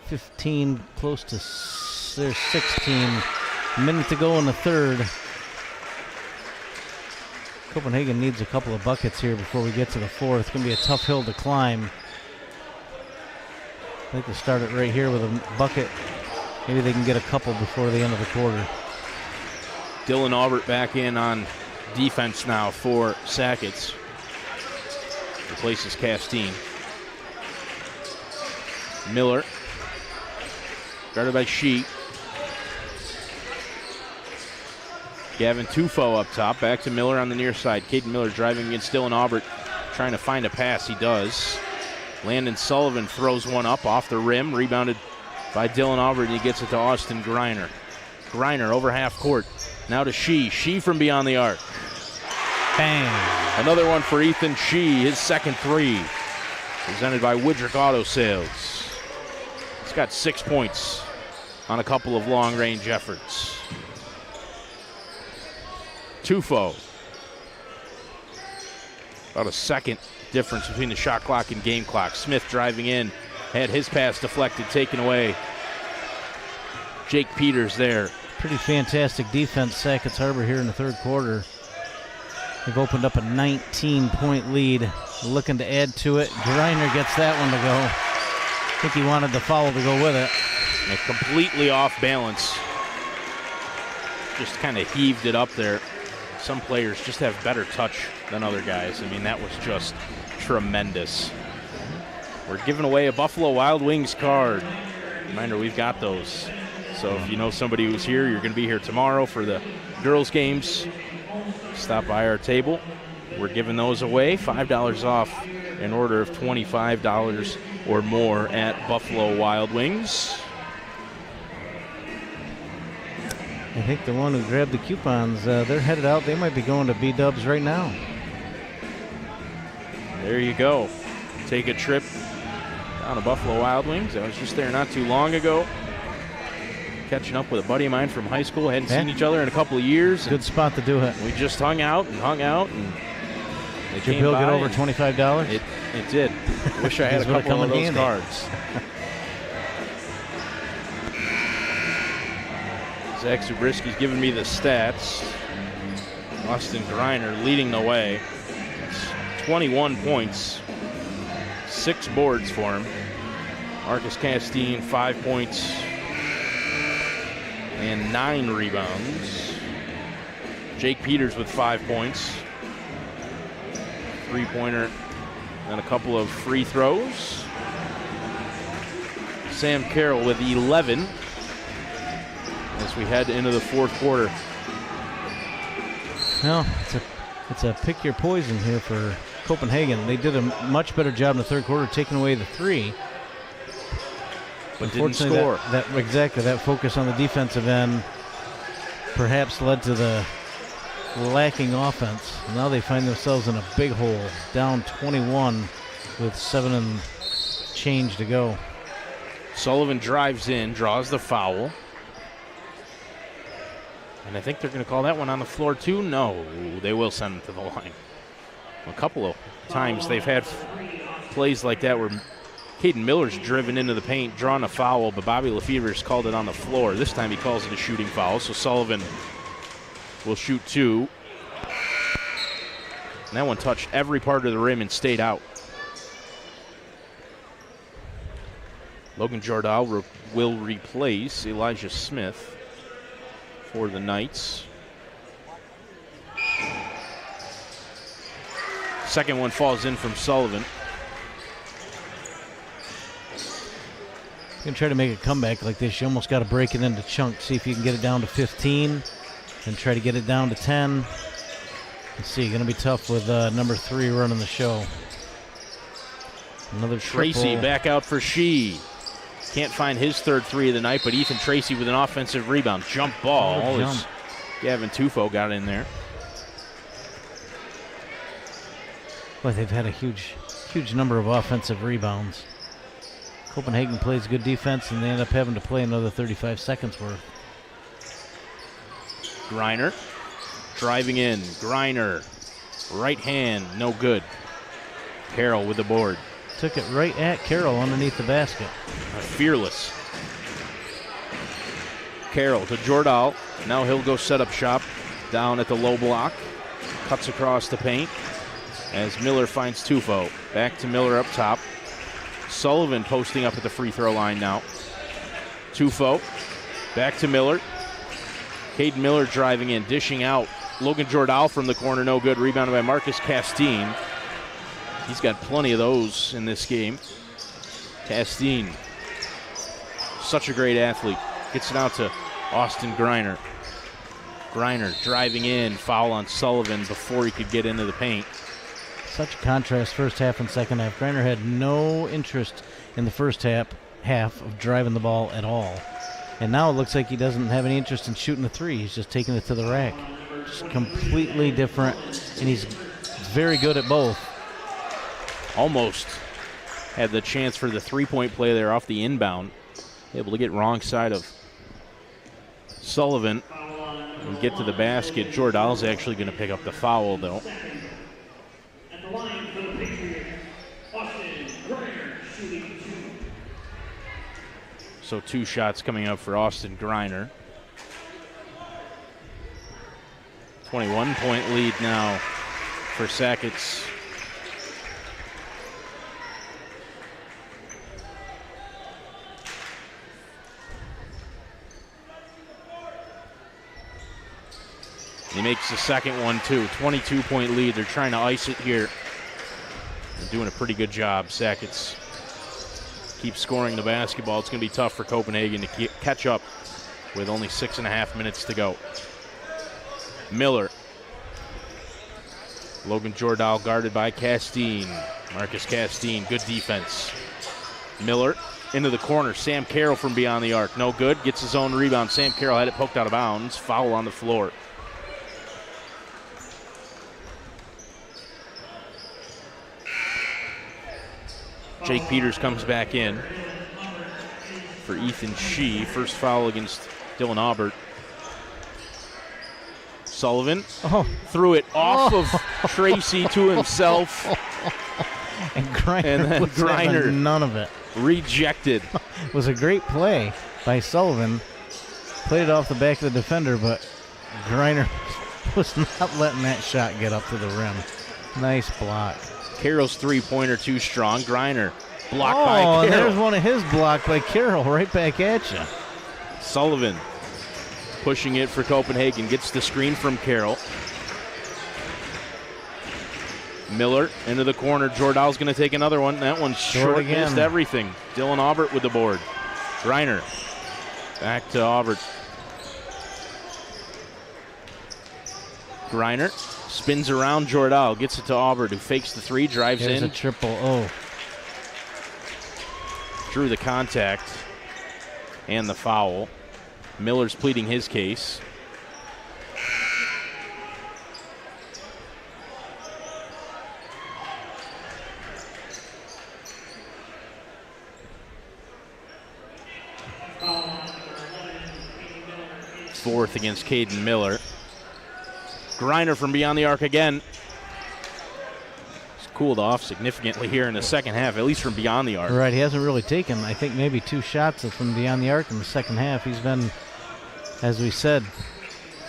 15, close to there's 16. A minute to go in the third. Copenhagen needs a couple of buckets here before we get to the fourth. It's going to be a tough hill to climb. I think they'll start it right here with a bucket. Maybe they can get a couple before the end of the quarter. Dylan Aubert back in on defense now for Sackets. Replaces Castine. Miller. Guarded by Sheet. Gavin Tufo up top. Back to Miller on the near side. Caden Miller driving against Dylan Aubert. Trying to find a pass. He does. Landon Sullivan throws one up off the rim. Rebounded by Dylan Aubert, and he gets it to Austin Greiner. Greiner over half court. Now to Shee. Shee from beyond the arc. Bang. Another one for Ethan Shee, his second three. Presented by Woodrick Auto Sales. He's got 6 points on a couple of long-range efforts. Tufo. About a second difference between the shot clock and game clock. Smith driving in, had his pass deflected, taken away. Jake Peters there. Pretty fantastic defense, Sackets Harbor, here in the third quarter. They've opened up a 19-point lead, looking to add to it. Greiner gets that one to go. I think he wanted the foul to go with it. And completely off balance. Just kind of heaved it up there. Some players just have better touch than other guys. I mean, that was just tremendous. We're giving away a Buffalo Wild Wings card. Reminder, we've got those. So if you know somebody who's here, you're going to be here tomorrow for the girls' games, stop by our table. We're giving those away, $5 off an order of $25 or more at Buffalo Wild Wings. I think the one who grabbed the coupons, they're headed out. They might be going to B-Dubs right now. There you go. Take a trip down to Buffalo Wild Wings. I was just there not too long ago. Catching up with a buddy of mine from high school. Hadn't seen each other in a couple of years. Good spot to do it. We just hung out. And they did your bill get over $25? It did. Wish I had a couple of those cards. Zach Zabrisky's giving me the stats. Austin Greiner leading the way. It's 21 points, 6 boards for him. Marcus Castine, 5 points and 9 rebounds. Jake Peters with 5 points. 3-pointer and a couple of free throws. Sam Carroll with 11 as we head into the fourth quarter. Well, it's a pick your poison here for Copenhagen. They did a much better job in the third quarter taking away the three. But didn't score. That focus on the defensive end perhaps led to the lacking offense. Now they find themselves in a big hole, down 21 with 7 and change to go. Sullivan drives in, draws the foul. And I think they're going to call that one on the floor too. No, they will send him to the line. A couple of times they've had plays like that where Caden Miller's driven into the paint, drawn a foul, but Bobby Lefever's called it on the floor. This time he calls it a shooting foul, so Sullivan will shoot 2. And that one touched every part of the rim and stayed out. Logan Jordal will replace Elijah Smith for the Knights. Second one falls in from Sullivan. You can try to make a comeback like this. You almost got to break it into chunks. See if you can get it down to 15 and try to get it down to 10. Let's see, going to be tough with number 3 running the show. Another Tracy triple. back out for Shee. Can't find his third 3 of the night, but Ethan Tracy with an offensive rebound. Jump ball. As Gavin Tufo got in there. Boy, they've had a huge number of offensive rebounds. Copenhagen plays good defense, and they end up having to play another 35 seconds worth. Griner driving in. Griner, right hand, no good. Carroll with the board. Took it right at Carroll underneath the basket. Fearless. Carroll to Jordahl. Now he'll go set up shop down at the low block. Cuts across the paint as Miller finds Tufo. Back to Miller up top. Sullivan posting up at the free throw line now. Tufo back to Miller. Caden Miller driving in, dishing out. Logan Jordahl from the corner, no good. Rebounded by Marcus Castine. He's got plenty of those in this game. Castine, such a great athlete. Gets it out to Austin Griner. Griner driving in, foul on Sullivan before he could get into the paint. Such a contrast first half and second half. Griner had no interest in the first half of driving the ball at all. And now it looks like he doesn't have any interest in shooting the three. He's just taking it to the rack. Just completely different, and he's very good at both. Almost had the chance for the three-point play there off the inbound. Able to get wrong side of Sullivan and get to the basket. Jordahl's actually going to pick up the foul, though. At the line for the Patriots, Austin Griner shooting 2. So 2 shots coming up for Austin Griner. 21-point lead now for Sackets. He makes the second one, too. 22-point lead. They're trying to ice it here. They're doing a pretty good job. Sackets keep scoring the basketball. It's going to be tough for Copenhagen to catch up with only 6.5 minutes to go. Miller. Logan Jordahl guarded by Castine. Marcus Castine, good defense. Miller into the corner. Sam Carroll from beyond the arc. No good. Gets his own rebound. Sam Carroll had it poked out of bounds. Foul on the floor. Jake Peters comes back in for Ethan Shee. First foul against Dylan Aubert. Sullivan threw it off of Tracy to himself. And Griner, then Griner none of it. Rejected. It was a great play by Sullivan. Played it off the back of the defender, but Griner was not letting that shot get up to the rim. Nice block. Carroll's three-pointer too strong. Griner blocked by Oh, and Carroll. there's one of his blocked by Carroll right back at you. Sullivan pushing it for Copenhagen. Gets the screen from Carroll. Miller into the corner. Jordahl's going to take another one. That one's short again. missed everything. Dylan Aubert with the board. Griner back to Aubert. Griner spins around Jordahl. Gets it to Aubert, who fakes the three, drives There's in. a triple O. Drew the contact and the foul. Miller's pleading his case. Fourth against Caden Miller. Griner from beyond the arc again. He's cooled off significantly here in the second half, at least from beyond the arc. Right, he hasn't really taken, I think, maybe 2 shots from beyond the arc in the second half. He's been, as we said,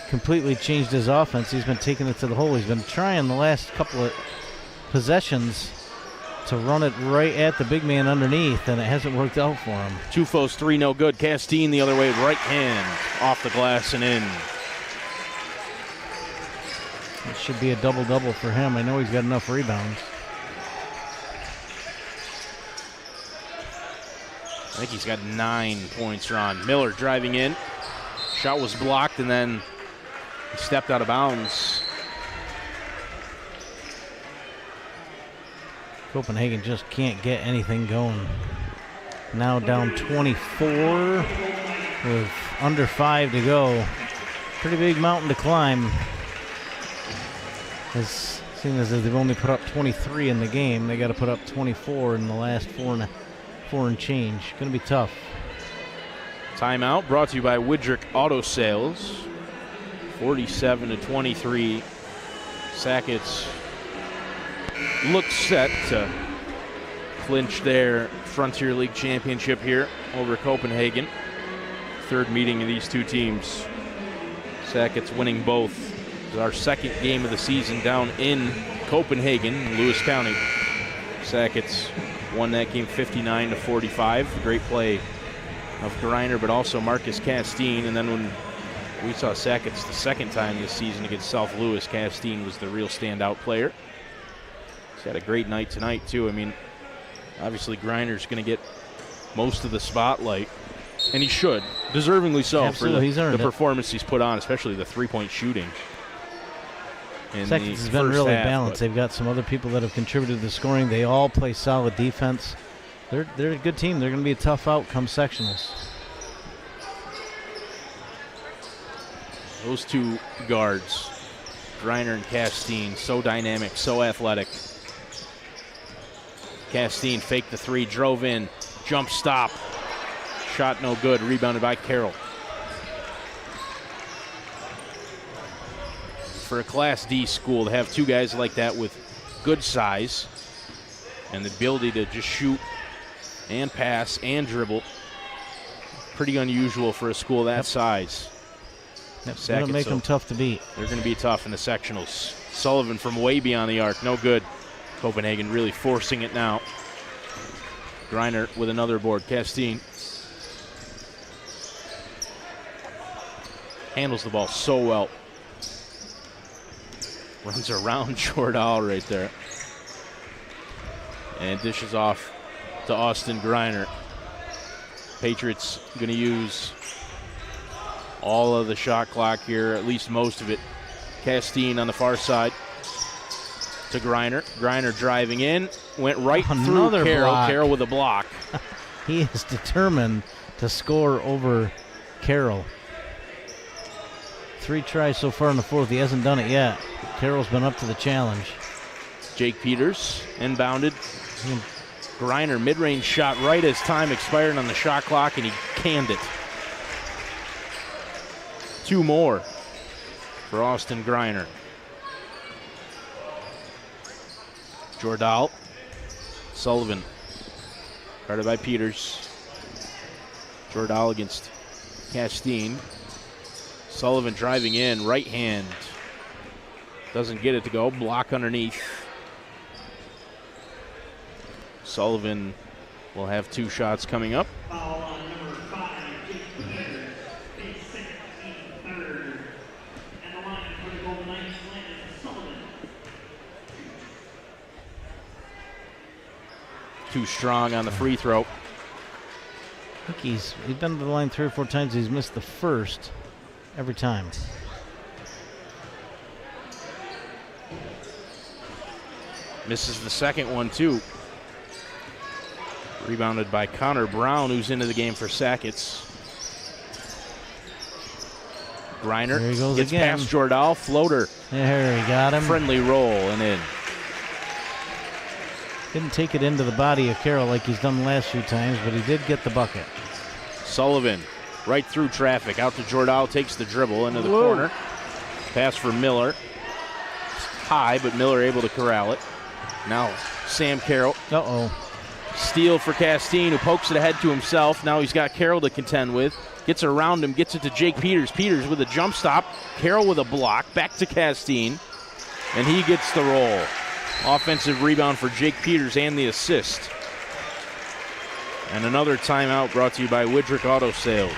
completely changed his offense. He's been taking it to the hole. He's been trying the last couple of possessions to run it right at the big man underneath, and it hasn't worked out for him. Tufo's three, no good. Castine the other way, right hand, off the glass and in. It should be a double-double for him. I know he's got enough rebounds. I think he's got 9 points, Ron. Miller driving in. Shot was blocked, and then he stepped out of bounds. Copenhagen just can't get anything going. Now down 24 with under 5 to go. Pretty big mountain to climb. Seeing as they've only put up 23 in the game, they got to put up 24 in the last 4 and change. Going to be tough. Timeout brought to you by Widrick Auto Sales. 47-23. Sackets look set to clinch their Frontier League championship here over Copenhagen. Third meeting of these two teams. Sackets winning both. It's our second game of the season down in Copenhagen, Lewis County. Sackets won that game 59-45. Great play of Greiner, but also Marcus Castine. And then when we saw Sackets the second time this season against South Louis, Castine was the real standout player. He's had a great night tonight, too. I mean, obviously Greiner's going to get most of the spotlight, and he should, deservingly so. Absolutely, he's for earned the it. performance he's put on, especially the three-point shooting. Sackets has been really balanced. They've got some other people that have contributed to the scoring. They all play solid defense. They're a good team. They're going to be a tough out come sectionals. Those two guards, Greiner and Castine, so dynamic, so athletic. Castine faked the three, drove in, jump stop. Shot no good, rebounded by Carroll. For a Class D school to have two guys like that with good size and the ability to just shoot and pass and dribble, pretty unusual for a school that size. That's going to make them tough to beat. They're going to be tough in the sectionals. Sullivan from way beyond the arc, no good. Copenhagen really forcing it now. Greiner with another board. Castine handles the ball so well. Runs around Jordahl right there. And dishes off to Austin Greiner. Patriots going to use all of the shot clock here, at least most of it. Castine on the far side to Greiner. Greiner driving in, went right through Carroll. Block. Carroll with a block. He is determined to score over Carroll. 3 tries so far in the fourth. He hasn't done it yet. Carroll's been up to the challenge. Jake Peters inbounded. Greiner mid-range shot right as time expired on the shot clock, and he canned it. 2 more for Austin Greiner. Jordahl, Sullivan, guarded by Peters. Jordahl against Castine. Sullivan driving in, right hand. Doesn't get it to go, block underneath. Sullivan will have 2 shots coming up. Foul on number 5, Jake Peters. His second, team third. And the line for the Golden Knights, Landon Sullivan. Too strong on the free throw. I think he's been to the line 3 or 4 times. He's missed the first every time. Misses the second one, too. Rebounded by Connor Brown, who's into the game for Sackets. Greiner There he goes gets again. past Jordahl, floater. There, he got him. Friendly roll and in. Didn't take it into the body of Carroll like he's done the last few times, but he did get the bucket. Sullivan right through traffic. Out to Jordahl, takes the dribble into the corner. Pass for Miller. High, but Miller able to corral it. Now Sam Carroll. Uh-oh. Steal for Castine, who pokes it ahead to himself. Now he's got Carroll to contend with. Gets around him, gets it to Jake Peters. Peters with a jump stop. Carroll with a block. Back to Castine. And he gets the roll. Offensive rebound for Jake Peters and the assist. And another timeout brought to you by Widrick Auto Sales.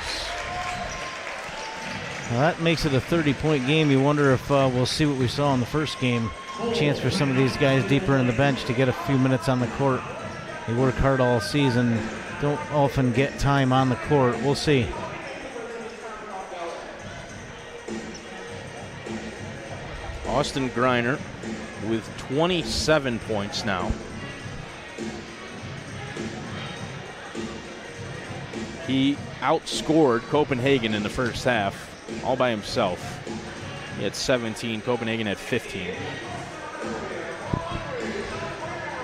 Well, that makes it a 30-point game. You wonder if we'll see what we saw in the first game. Chance for some of these guys deeper in the bench to get a few minutes on the court. They work hard all season. Don't often get time on the court. We'll see. Austin Greiner with 27 points now. He outscored Copenhagen in the first half all by himself. He had 17, Copenhagen had 15.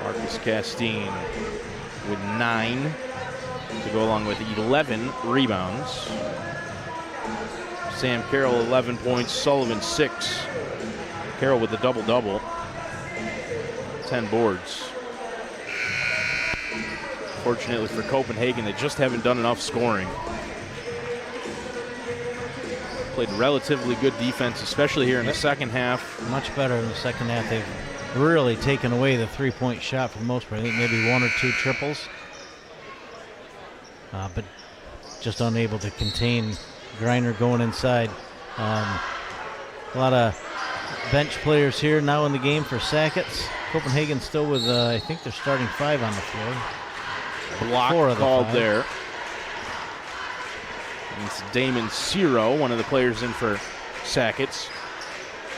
Marcus Castine with 9. to go along with 11 rebounds. Sam Carroll, 11 points. Sullivan, 6. Carroll with the double-double. 10 boards. Fortunately for Copenhagen, they just haven't done enough scoring. Played relatively good defense, especially here in the second half. Much better in the second half. They've really taken away the three-point shot for the most part. I think maybe 1 or 2 triples. But just unable to contain Griner going inside. A lot of bench players here now in the game for Sackets. Copenhagen still with, I think they're starting 5 on the floor. Block called there. And it's Damon Ciro, one of the players in for Sackets.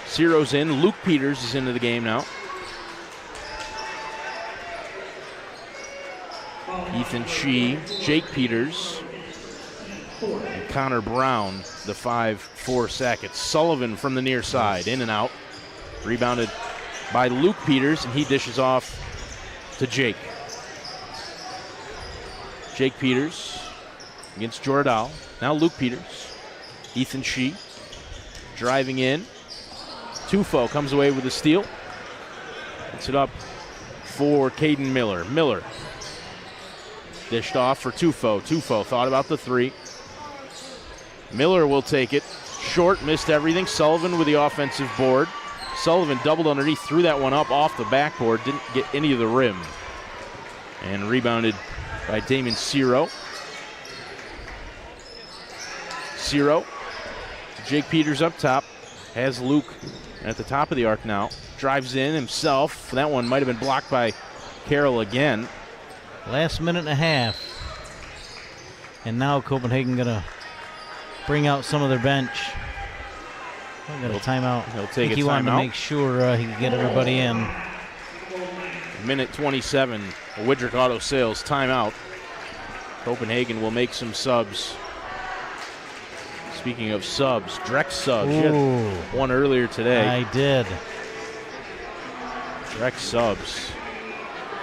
Ciro's in. Luke Peters is into the game now. Ethan Shee, Jake Peters, and Connor Brown, the 5-4 Sackets. Sullivan from the near side, in and out. Rebounded by Luke Peters, and he dishes off to Jake. Jake Peters against Jordahl. Now Luke Peters. Ethan Shee driving in. Tufo comes away with a steal. Puts it up for Caden Miller. Miller dished off for Tufo. Tufo thought about the 3. Miller will take it. Short, missed everything. Sullivan with the offensive board. Sullivan doubled underneath, threw that one up off the backboard, didn't get any of the rim. And rebounded by Damon Ciro. Ciro. Jake Peters up top. Has Luke at the top of the arc now. Drives in himself. That one might have been blocked by Carroll again. Last minute and a half. And now Copenhagen going to bring out some of their bench. Got a timeout. He'll take he wanted to make sure he could get everybody in. Minute 27. Widrick Auto Sales timeout. Copenhagen will make some subs. Speaking of subs, Drex subs. You had one earlier today. I did. Drex subs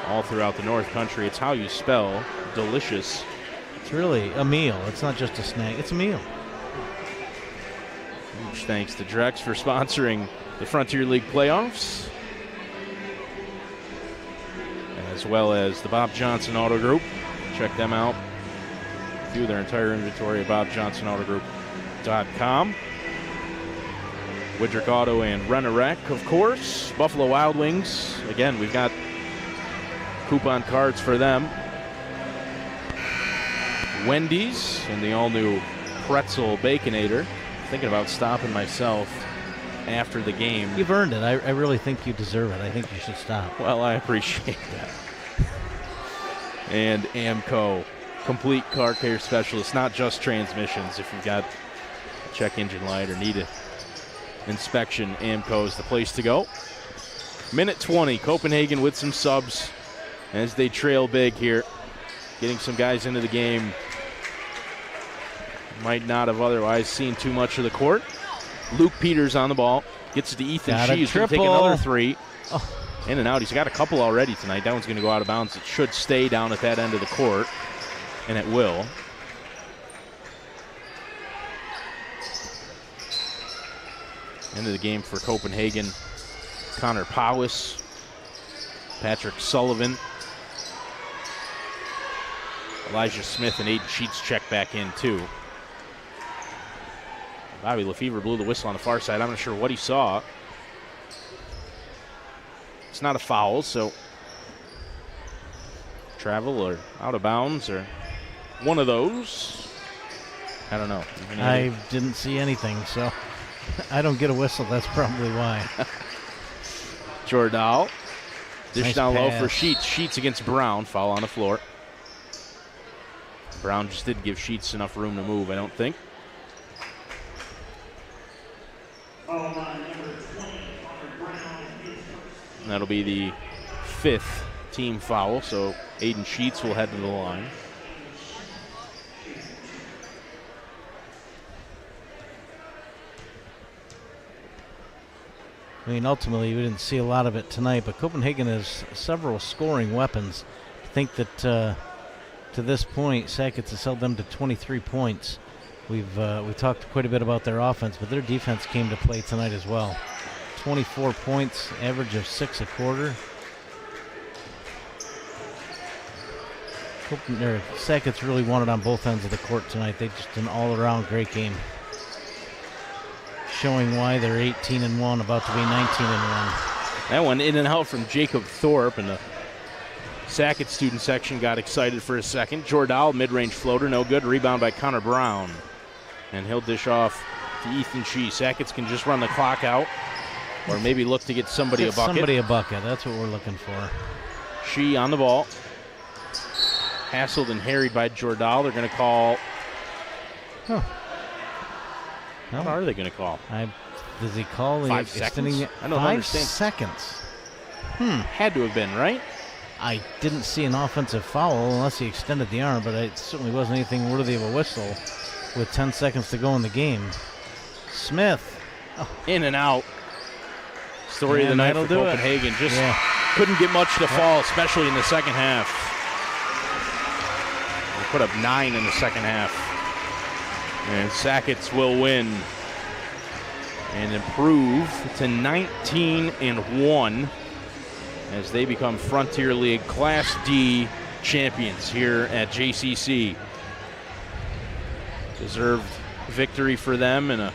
all throughout the North Country. It's how you spell delicious. It's really a meal. It's not just a snack. It's a meal. Huge thanks to Drex for sponsoring the Frontier League playoffs, as well as the Bob Johnson Auto Group. Check them out. View their entire inventory at BobJohnsonAutoGroup.com. Widrick Auto and Rent-A-Wreck, of course. Buffalo Wild Wings. Again, we've got coupon cards for them. Wendy's and the all-new Pretzel Baconator. Thinking about stopping myself after the game. You've earned it. I really think you deserve it. I think you should stop. Well, I appreciate that. And AMCO, complete car care specialist, not just transmissions. If you've got a check engine light or need an inspection, AMCO is the place to go. Minute 20, Copenhagen with some subs as they trail big here. Getting some guys into the game. Might not have otherwise seen too much of the court. Luke Peters on the ball. Gets it to Ethan Shee. He's going to take another 3. Oh. In and out. He's got a couple already tonight. That one's going to go out of bounds. It should stay down at that end of the court, and it will. End of the game for Copenhagen. Connor Powis, Patrick Sullivan, Elijah Smith, and Aiden Sheets check back in too. Bobby Lefevre blew the whistle on the far side. I'm not sure what he saw. It's not a foul, so travel or out of bounds or one of those. I don't know. I didn't see anything, so I don't get a whistle. That's probably why. Jordahl. Dish Nice down low pass. for Sheets. Sheets against Brown. Foul on the floor. Brown just didn't give Sheets enough room to move, I don't think. And that'll be the 5th team foul, so Aiden Sheets will head to the line. I mean, ultimately, we didn't see a lot of it tonight, but Copenhagen has several scoring weapons. I think that to to this point, Sackets has held them to 23 points. We talked quite a bit about their offense, but their defense came to play tonight as well. 24 points, average of 6 a quarter. Sackets really won it on both ends of the court tonight. They just an all-around great game, showing why they're 18-1, about to be 19-1. That one in and out from Jacob Thorpe, and the Sackett student section got excited for a second. Jordahl, mid-range floater, no good. Rebound by Connor Brown. And he'll dish off to Ethan Shee. Sackets can just run the clock out, or maybe look to get somebody a bucket. Somebody a bucket, that's what we're looking for. Shee on the ball. Hassled and harried by Jordahl. They're going to call. Oh. What are they going to call? Does he call the 5 seconds? I don't 5 understand. seconds. Had to have been, right? I didn't see an offensive foul unless he extended the arm, but it certainly wasn't anything worthy of a whistle with 10 seconds to go in the game. Smith. In and out. Story of the night for Copenhagen. Just couldn't get much to fall, especially in the second half. They put up 9 in the second half. And Sackets will win and improve to 19-1 as they become Frontier League Class D champions here at JCC. Deserved victory for them and a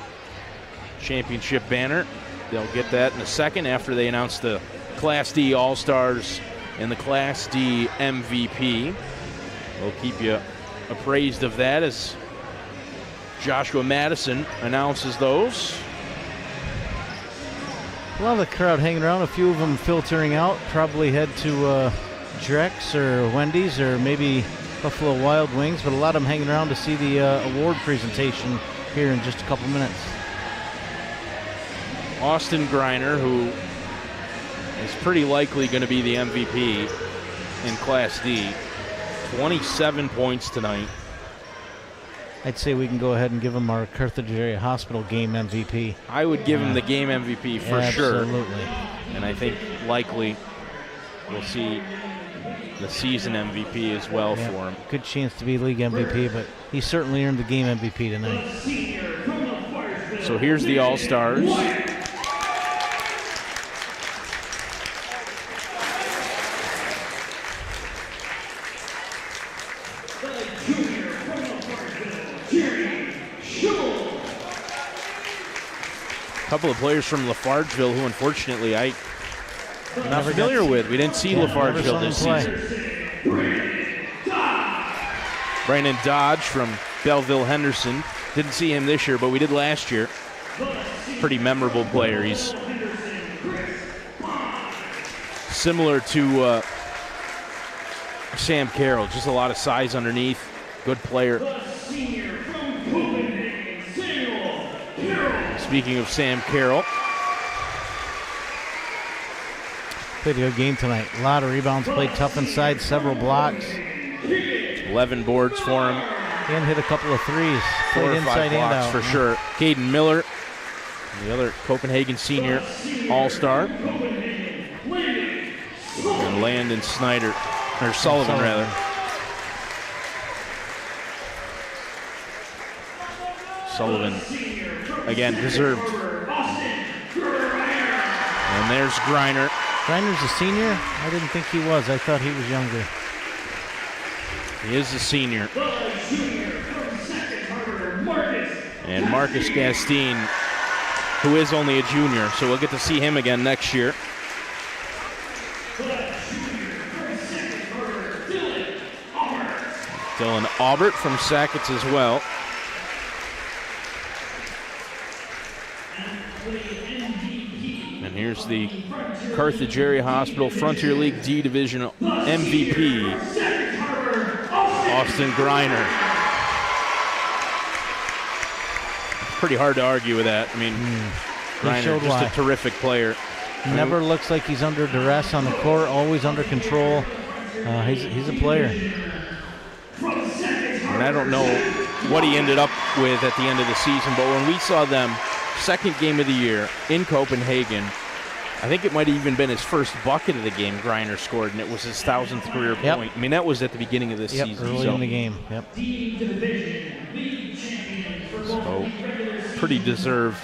championship banner. They'll get that in a second after they announce the Class D All-Stars and the Class D MVP. We'll keep you appraised of that as Joshua Madison announces those. A lot of the crowd hanging around, a few of them filtering out, probably head to Drex or Wendy's or maybe Buffalo Wild Wings, but a lot of them hanging around to see the award presentation here in just a couple minutes. Austin Greiner, who is pretty likely going to be the MVP in Class D, 27 points tonight. I'd say we can go ahead and give him our Carthage Area Hospital game MVP. I would give him the game MVP for sure. Absolutely. And I think likely we'll see the season MVP as well for him. Good chance to be league MVP, but he certainly earned the game MVP tonight. So here's the All-Stars. A couple of players from Lafargeville who unfortunately I'm not familiar with. We didn't see Lafargeville this season. Brandon Dodge from Belleville Henderson. Didn't see him this year, but we did last year. Pretty memorable player. He's similar to Sam Carroll, just a lot of size underneath. Good player. Speaking of Sam Carroll. Played a good game tonight. A lot of rebounds, played tough inside, several blocks. 11 boards for him. And hit a couple of threes. 4 or 5 inside and blocks out. for sure. Caden Miller, the other Copenhagen senior all-star. And Landon Sullivan rather. Sullivan, again, deserved. And there's Greiner. Greiner's a senior? I didn't think he was. I thought he was younger. He is a senior. And Marcus Gastine, who is only a junior, so we'll get to see him again next year. Dylan Aubert from Sackets as well. And here's the Carthage Area Hospital Frontier League D Division MVP, Austin Greiner. Pretty hard to argue with that. I mean, Greiner, just a terrific player. Never looks like he's under duress on the court, always under control. He's a player. And I don't know what he ended up with at the end of the season, but when we saw them, second game of the year in Copenhagen, I think it might have even been his first bucket of the game Griner scored, and it was his 1,000th career Yep. point. I mean, that was at the beginning of this season. Early in the game. Yep. So pretty deserved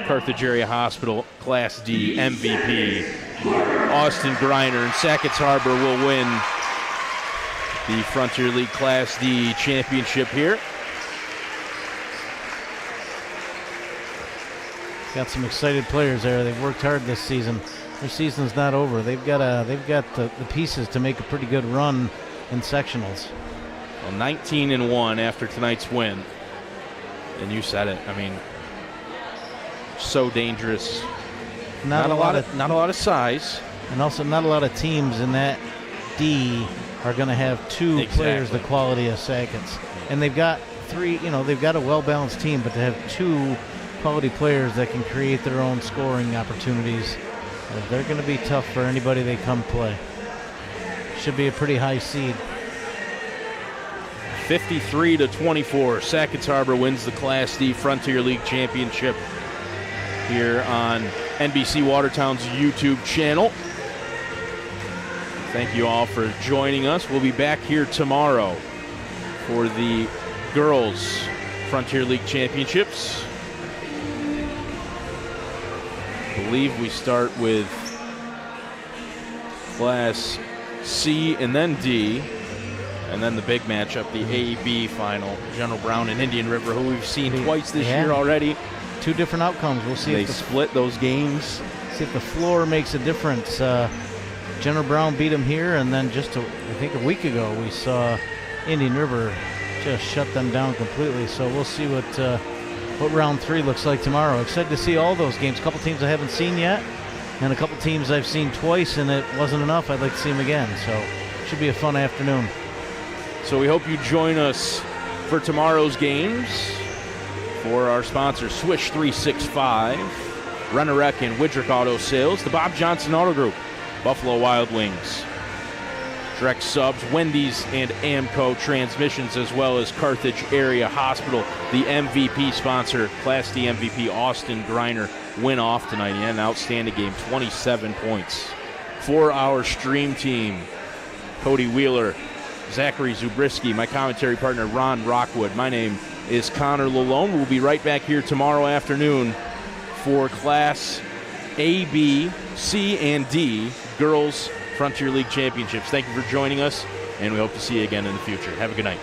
Carthage Area Hospital Class D MVP. Austin Griner and Sackets Harbor will win the Frontier League Class D championship here. Got some excited players there. They've worked hard this season. Their season's not over. They've got the pieces to make a pretty good run in sectionals. Well, 19-1 after tonight's win. And you said it. I mean, so dangerous. Not a lot of size, and also not a lot of teams in that D are going to have two players the quality of Sackets. And they've got three. They've got a well-balanced team, but to have two quality players that can create their own scoring opportunities, they're going to be tough for anybody they come play. Should be a pretty high seed. 53-24. Sackets Harbor wins the Class D Frontier League Championship here on NBC Watertown's YouTube channel. Thank you all for joining us. We'll be back here tomorrow for the Girls Frontier League Championships. I believe we start with Class C and then D, and then the big matchup, the A-B final, General Brown and Indian River, who we've seen twice this year already. Two different outcomes. We'll see if they split those games. See if the floor makes a difference. General Brown beat them here, and then I think a week ago, we saw Indian River just shut them down completely. So we'll see what round 3 looks like tomorrow. Excited to see all those games. A couple teams I haven't seen yet, and a couple teams I've seen twice, and it wasn't enough. I'd like to see them again. So it should be a fun afternoon. So we hope you join us for tomorrow's games. For our sponsors, Swish 365, Rennerek and Widrick Auto Sales, the Bob Johnson Auto Group, Buffalo Wild Wings, Drex Subs, Wendy's, and Amco Transmissions, as well as Carthage Area Hospital. The MVP sponsor, Class D MVP Austin Griner, win off tonight. He had an outstanding game, 27 points. For our stream team, Cody Wheeler, Zachary Zubriski, my commentary partner, Ron Rockwood. My name is Connor Lalone. We'll be right back here tomorrow afternoon for Class A, B, C, and D Girls Frontier League Championships. Thank you for joining us, and we hope to see you again in the future. Have a good night.